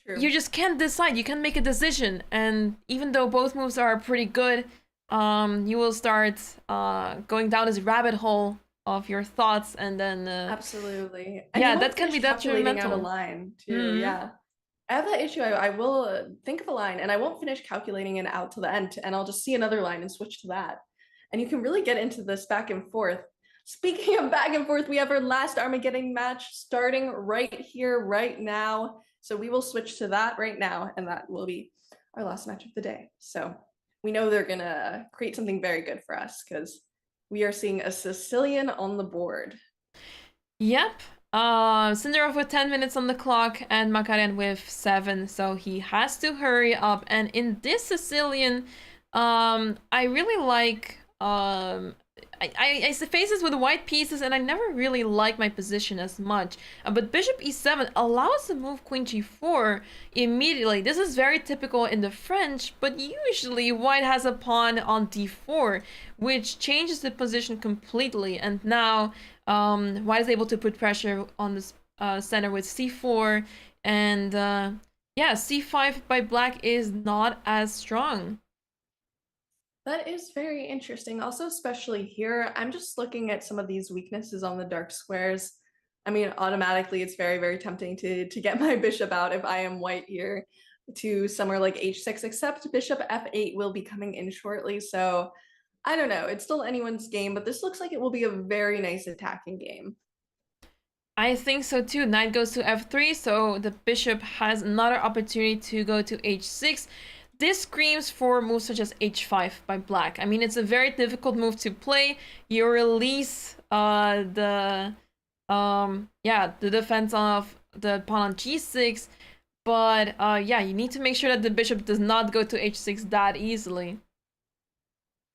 True. you just can't decide. You can't make a decision. And even though both moves are pretty good, you will start going down this rabbit hole of your thoughts, and then Absolutely. And you yeah, won't that can finish be calculating out a detrimental. line too. Hmm. Yeah. I have that issue. I will think of a line and I won't finish calculating it out to the end, and I'll just see another line and switch to that. And you can really get into this back and forth. Speaking of back and forth, we have our last Armageddon match starting right here, right now. So we will switch to that right now, and that will be our last match of the day. So we know they're gonna create something very good for us because we are seeing a Sicilian on the board. Yep. Sindarov with 10 minutes on the clock and Makarian with 7, so he has to hurry up. And in this Sicilian, I really like I faces with white pieces, and I never really like my position as much. But Bishop e7 allows the move Queen g4 immediately. This is very typical in the French, but usually white has a pawn on d4, which changes the position completely. And now white is able to put pressure on the center with c4, and yeah, c5 by black is not as strong. That is very interesting. Also, especially here, I'm just looking at some of these weaknesses on the dark squares. I mean, automatically, it's very, very tempting to get my bishop out if I am white here to somewhere like h6, except bishop f8 will be coming in shortly. So I don't know. It's still anyone's game, but this looks like it will be a very nice attacking game. I think so too. Knight goes to f3, so the bishop has another opportunity to go to h6. This screams for moves such as h5 by black. I mean, it's a very difficult move to play. You release yeah, the defense of the pawn on g6, but yeah, you need to make sure that the bishop does not go to h6 that easily.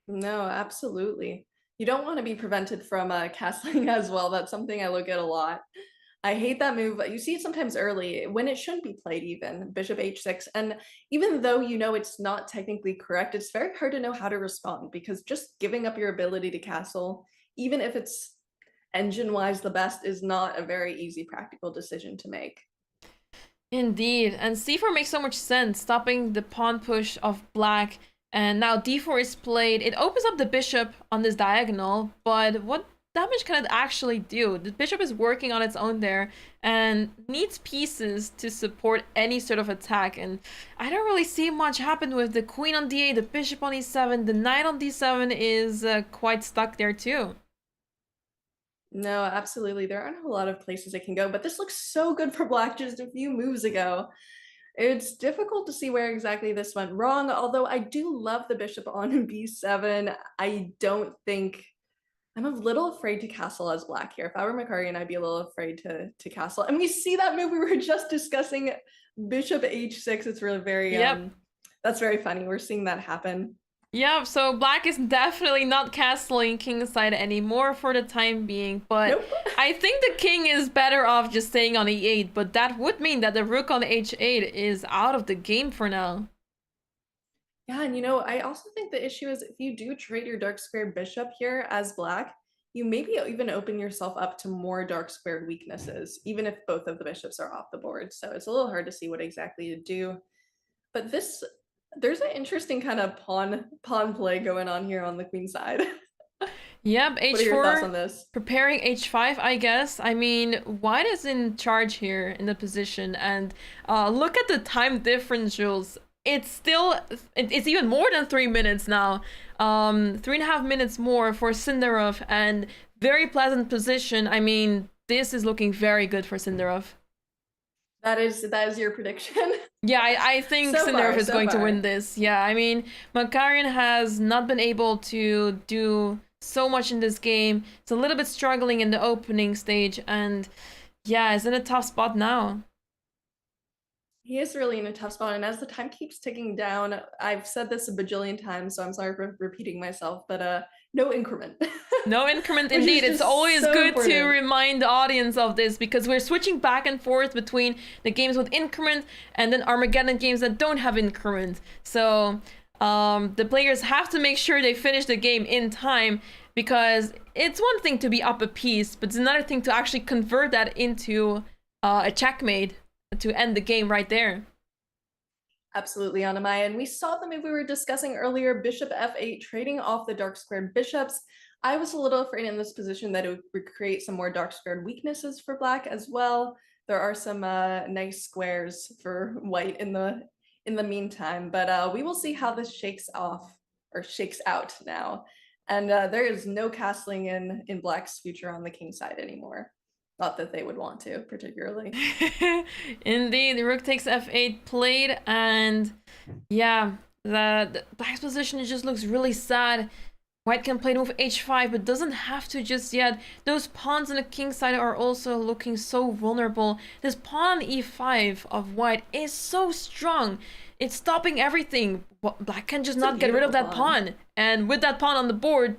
No, absolutely. You don't want to be prevented from castling as well. That's something I look at a lot. I hate that move. You see it sometimes early when it shouldn't be played even, bishop h6. And even though you know it's not technically correct, it's very hard to know how to respond because just giving up your ability to castle, even if it's engine-wise the best, is not a very easy practical decision to make. Indeed, and c4 makes so much sense, stopping the pawn push of black, and now d4 is played. It opens up the bishop on this diagonal, but what damage can it actually do? The bishop is working on its own there and needs pieces to support any sort of attack, and I don't really see much happen with the queen on d8, the bishop on e7, the knight on d7 is quite stuck there too. No, absolutely. There aren't a lot of places it can go, but this looks so good for black just a few moves ago. It's difficult to see where exactly this went wrong, although I do love the bishop on b7. I don't think I'm a little afraid to castle as black here. If I were Makarian, I'd be a little afraid to castle. And we see that move we were just discussing, bishop h6. It's really very Yep. that's very funny. We're seeing that happen. Yep, so black is definitely not castling kingside anymore for the time being, but Nope. I think the king is better off just staying on e8, but that would mean that the rook on h8 is out of the game for now. Yeah, and I also think the issue is if you do trade your dark squared bishop here as black, you maybe even open yourself up to more dark squared weaknesses, even if both of the bishops are off the board. So it's a little hard to see what exactly to do. But there's an interesting kind of pawn play going on here on the queen side. Yep, h4. What are your thoughts on this? Preparing h5, I guess. I mean, white is in charge here in the position, and look at the time difference, Jules. It's even more than 3 minutes now. 3.5 minutes more for Sindarov, and very pleasant position. I mean, this is looking very good for Sindarov. That is your prediction. Yeah, I think Sindarov is going to win this. Yeah, I mean, Makarian has not been able to do so much in this game. It's a little bit struggling in the opening stage, and yeah, is in a tough spot now. He is really in a tough spot, and as the time keeps ticking down, I've said this a bajillion times, so I'm sorry for repeating myself, but no increment. No increment indeed. It's always so good to remind the audience of this, because we're switching back and forth between the games with increment and then Armageddon games that don't have increment. So the players have to make sure they finish the game in time, because it's one thing to be up a piece, but it's another thing to actually convert that into a checkmate to end the game right there. Absolutely, Anna-Maja. And we saw the move we were discussing earlier, bishop f8, trading off the dark squared bishops. I was a little afraid in this position that it would create some more dark squared weaknesses for black as well. There are some nice squares for white in the meantime, but we will see how this shakes out now. And there is no castling in black's future on the king side anymore. Not that they would want to, particularly. Indeed, the rook takes f8 played, and yeah, the black's position just looks really sad. White can play move h5, but doesn't have to just yet. Those pawns on the king side are also looking so vulnerable. This pawn on e5 of white is so strong. It's stopping everything. Black can just not get rid of that pawn. And with that pawn on the board,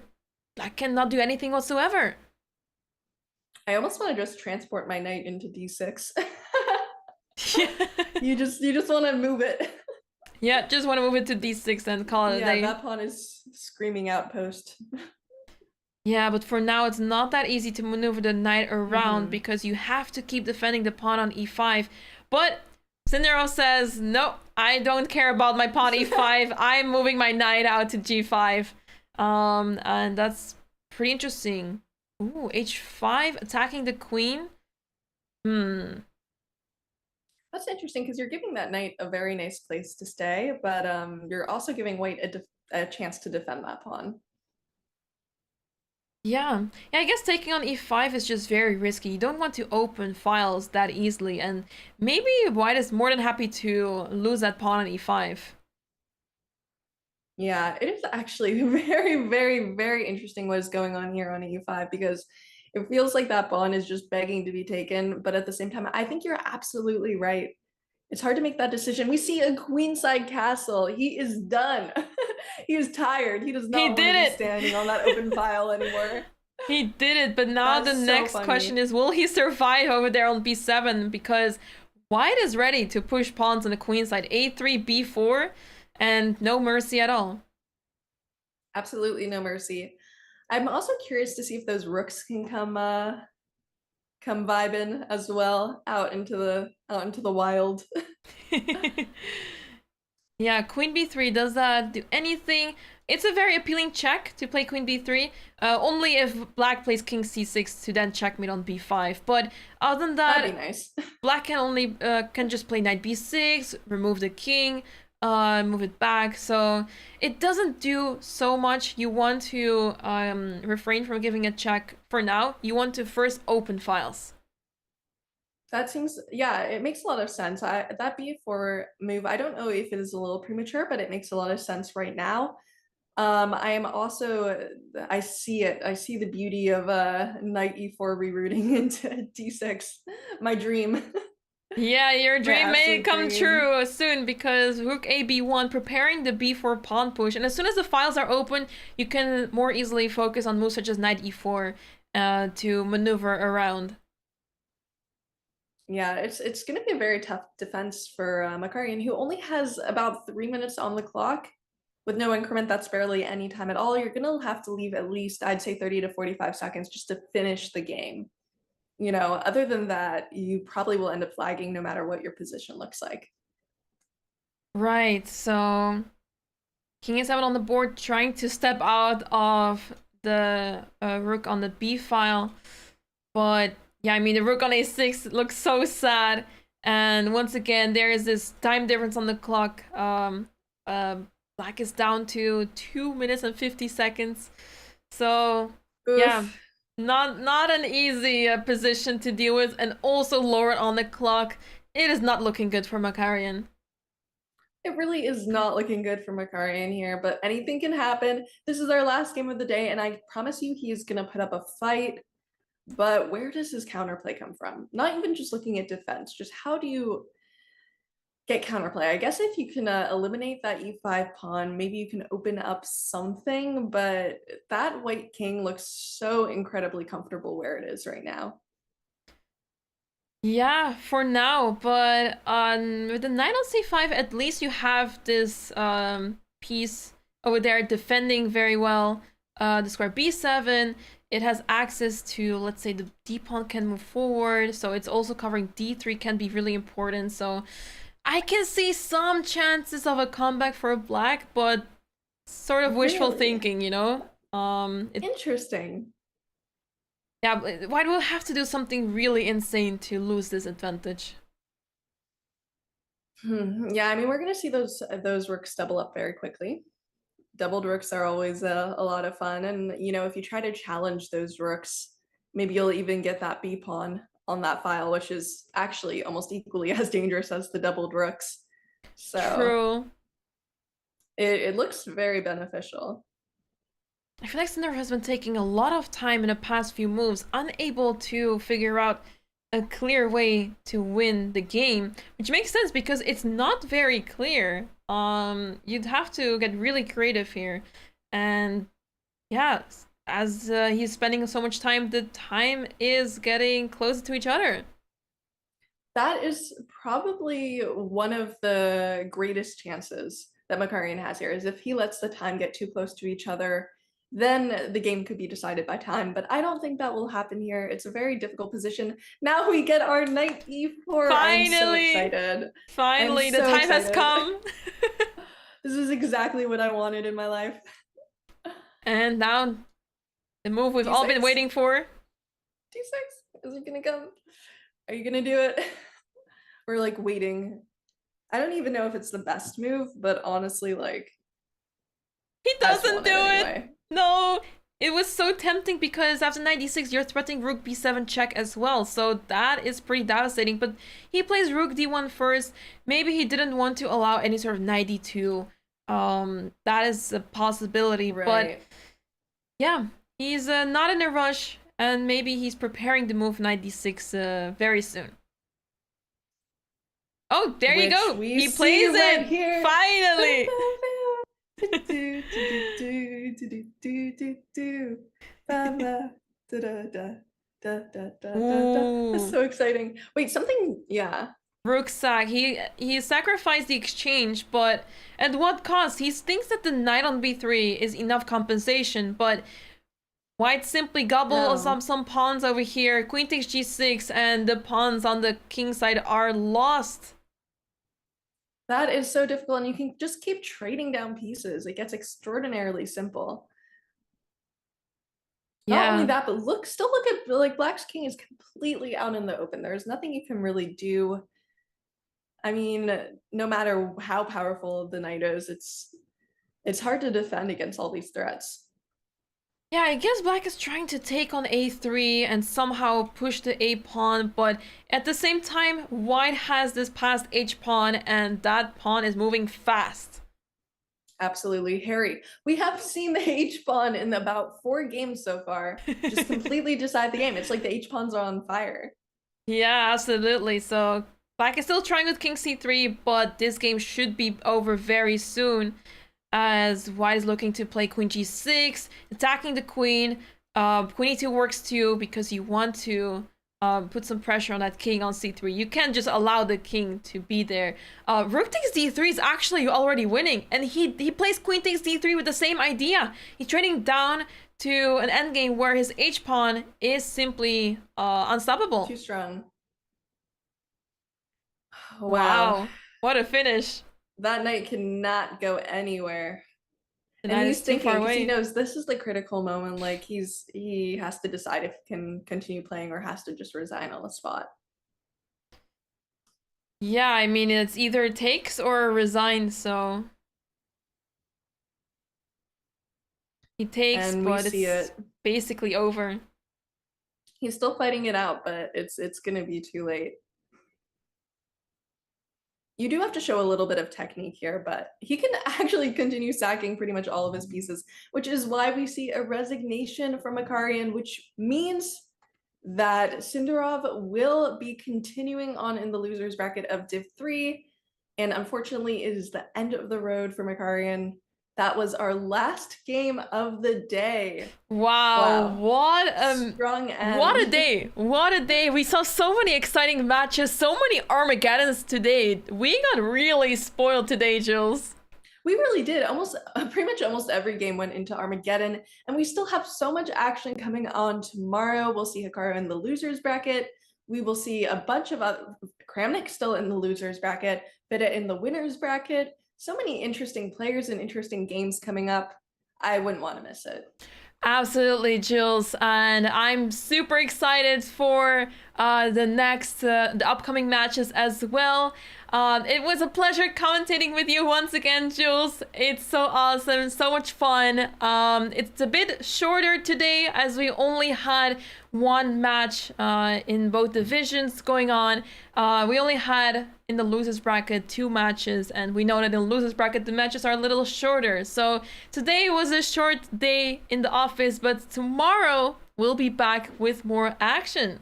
black cannot do anything whatsoever. I almost want to just transport my knight into d6. You just want to move it. Yeah, just want to move it to d6 and call it a day. Yeah, that pawn is screaming outpost. Yeah, but for now it's not that easy to maneuver the knight around because you have to keep defending the pawn on e5. But Sindarov says, no, I don't care about my pawn e5. I'm moving my knight out to g5. And that's pretty interesting. Ooh, h5, attacking the queen. That's interesting because you're giving that knight a very nice place to stay, but you're also giving white a chance to defend that pawn. Yeah, I guess taking on e5 is just very risky. You don't want to open files that easily, and maybe white is more than happy to lose that pawn on e5. Yeah, it is actually very, very, very interesting what is going on here on e5, because it feels like that pawn is just begging to be taken, but at the same time, I think you're absolutely right. It's hard to make that decision. We see a queenside castle. He is done. He is tired. He does not want to be standing on that open file anymore. He did it, but now the next question is, will he survive over there on b7? Because white is ready to push pawns on the queenside. a3, b4, and no mercy at all. Absolutely no mercy. I'm also curious to see if those rooks can come vibing as well out into the wild. Yeah, queen b3, does that do anything? It's a very appealing check to play queen b3, only if black plays king c6 to then checkmate on b5. But other than that, that'd be nice. Black can only can just play knight b6, remove the king, move it back. So it doesn't do so much. You want to refrain from giving a check for now. You want to first open files. That seems, yeah, it makes a lot of sense. That b4 move, I don't know if it is a little premature, but it makes a lot of sense right now. I am also, I see it. I see the beauty of knight e4 rerouting into d6. My dream. Yeah, your My dream may absolute come dream. true soon because rook a b1 preparing the b4 pawn push, and as soon as the files are open, you can more easily focus on moves such as knight e4 to maneuver around. Yeah, it's going to be a very tough defense for Makarian, who only has about 3 minutes on the clock. With no increment, that's barely any time at all. You're going to have to leave at least, I'd say, 30 to 45 seconds just to finish the game. You know, other than that, you probably will end up flagging no matter what your position looks like. Right, so king a7 on the board, trying to step out of the rook on the b file. But yeah, I mean, the rook on a6 looks so sad. And once again, there is this time difference on the clock. Black is down to 2 minutes and 50 seconds. So yeah, Oof. not an easy position to deal with, and also lower on the clock. It is not looking good for Makarian. It really is not looking good for Makarian here, but anything can happen. This is our last game of the day, and I promise you he's going to put up a fight. But where does his counterplay come from? Not even just looking at defense, just how do you get counterplay? I guess if you can eliminate that e5 pawn, maybe you can open up something, but that white king looks so incredibly comfortable where it is right now. Yeah, for now, but with the knight on c5, at least you have this piece over there defending very well. The square b7, it has access to, let's say, the d pawn can move forward, so it's also covering d3 can be really important. So I can see some chances of a comeback for black, but sort of wishful Really? thinking, you know? Interesting. Yeah, White will have to do something really insane to lose this advantage. Yeah, I mean, we're gonna see those rooks double up very quickly. Doubled rooks are always a lot of fun, and you know, if you try to challenge those rooks, maybe you'll even get that b pawn on that file, which is actually almost equally as dangerous as the doubled rooks. So True. it looks very beneficial. I feel like Cinder has been taking a lot of time in the past few moves, unable to figure out a clear way to win the game, which makes sense because it's not very clear. You'd have to get really creative here, and yeah, as he's spending so much time, the time is getting closer to each other. That is probably one of the greatest chances that Makarian has here, is if he lets the time get too close to each other, then the game could be decided by time. But I don't think that will happen here. It's a very difficult position. Now we get our knight e4. I'm so Finally, excited. I'm finally, the so time has excited. come. This is exactly what I wanted in my life. And now the move we've all been D6. waiting for. D6. Is it gonna come? Are you gonna do it? We're like waiting. I don't even know if it's the best move, but honestly, like, He I just doesn't want do it it. anyway. No, it was so tempting because after 96, you're threatening rook b7 check as well. So that is pretty devastating. But he plays rook d1 first. Maybe he didn't want to allow any sort of knight d2. That is a possibility. Right. But yeah, he's not in a rush. And maybe he's preparing to move knight d6 very soon. Oh, there you go. He plays right it. here. Finally. That's Ooh. so exciting. Wait, something, yeah. Rook sack. He sacrificed the exchange, but at what cost? He thinks that the knight on b3 is enough compensation, but White simply gobble No. some pawns over here. Queen takes g6, and the pawns on the king side are lost. That is so difficult, and you can just keep trading down pieces. It gets extraordinarily simple. Not only Yeah. that, but still look at, like, Black's king is completely out in the open. There's nothing you can really do. I mean, no matter how powerful the knight is, it's hard to defend against all these threats. Yeah, I guess black is trying to take on a3 and somehow push the a pawn, but at the same time, white has this passed h pawn and that pawn is moving fast. Absolutely, Harry. We have seen the H pawn in about 4 games so far just completely decide the game. It's like the H pawns are on fire. Yeah, absolutely. So black is still trying with king c3, but this game should be over very soon as white is looking to play queen g6, attacking the queen. Queen e2 works too because you want to put some pressure on that king on c3. You can't just allow the king to be there. Rook takes d3 is actually already winning, and he plays queen takes d3 with the same idea. He's trading down to an endgame where his h pawn is simply unstoppable. Too strong. Wow, what a finish! That knight cannot go anywhere. The And knight he's is too thinking far because he away. knows this is the critical moment. Like he has to decide if he can continue playing or has to just resign on the spot. Yeah, I mean it's either takes or resigns, so he takes, And we but see it's it. basically over. He's still fighting it out, but it's gonna be too late. You do have to show a little bit of technique here, but he can actually continue sacking pretty much all of his pieces, which is why we see a resignation from Makarian, which means that Sindarov will be continuing on in the losers bracket of Div 3. And unfortunately, it is the end of the road for Makarian. That was our last game of the day. Wow, Wow. Strong end. what a day. What a day. We saw so many exciting matches, so many Armageddons today. We got really spoiled today, Jules. We really did. Pretty much almost every game went into Armageddon, and we still have so much action coming on tomorrow. We'll see Hikaru in the losers bracket. We will see a bunch of other Kramnik still in the losers bracket, Bida in the winners bracket. So many interesting players and interesting games coming up. I wouldn't want to miss it. Absolutely, Jules, and I'm super excited for the upcoming matches as well. It was a pleasure commentating with you once again, Jules. It's so awesome, so much fun. It's a bit shorter today as we only had one match in both divisions going on. We only had in the losers bracket 2 matches, and we know that in the losers bracket the matches are a little shorter. So today was a short day in the office, but tomorrow we'll be back with more action.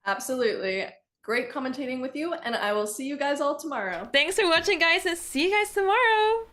Absolutely. Great commentating with you, and I will see you guys all tomorrow. Thanks for watching, guys, and see you guys tomorrow.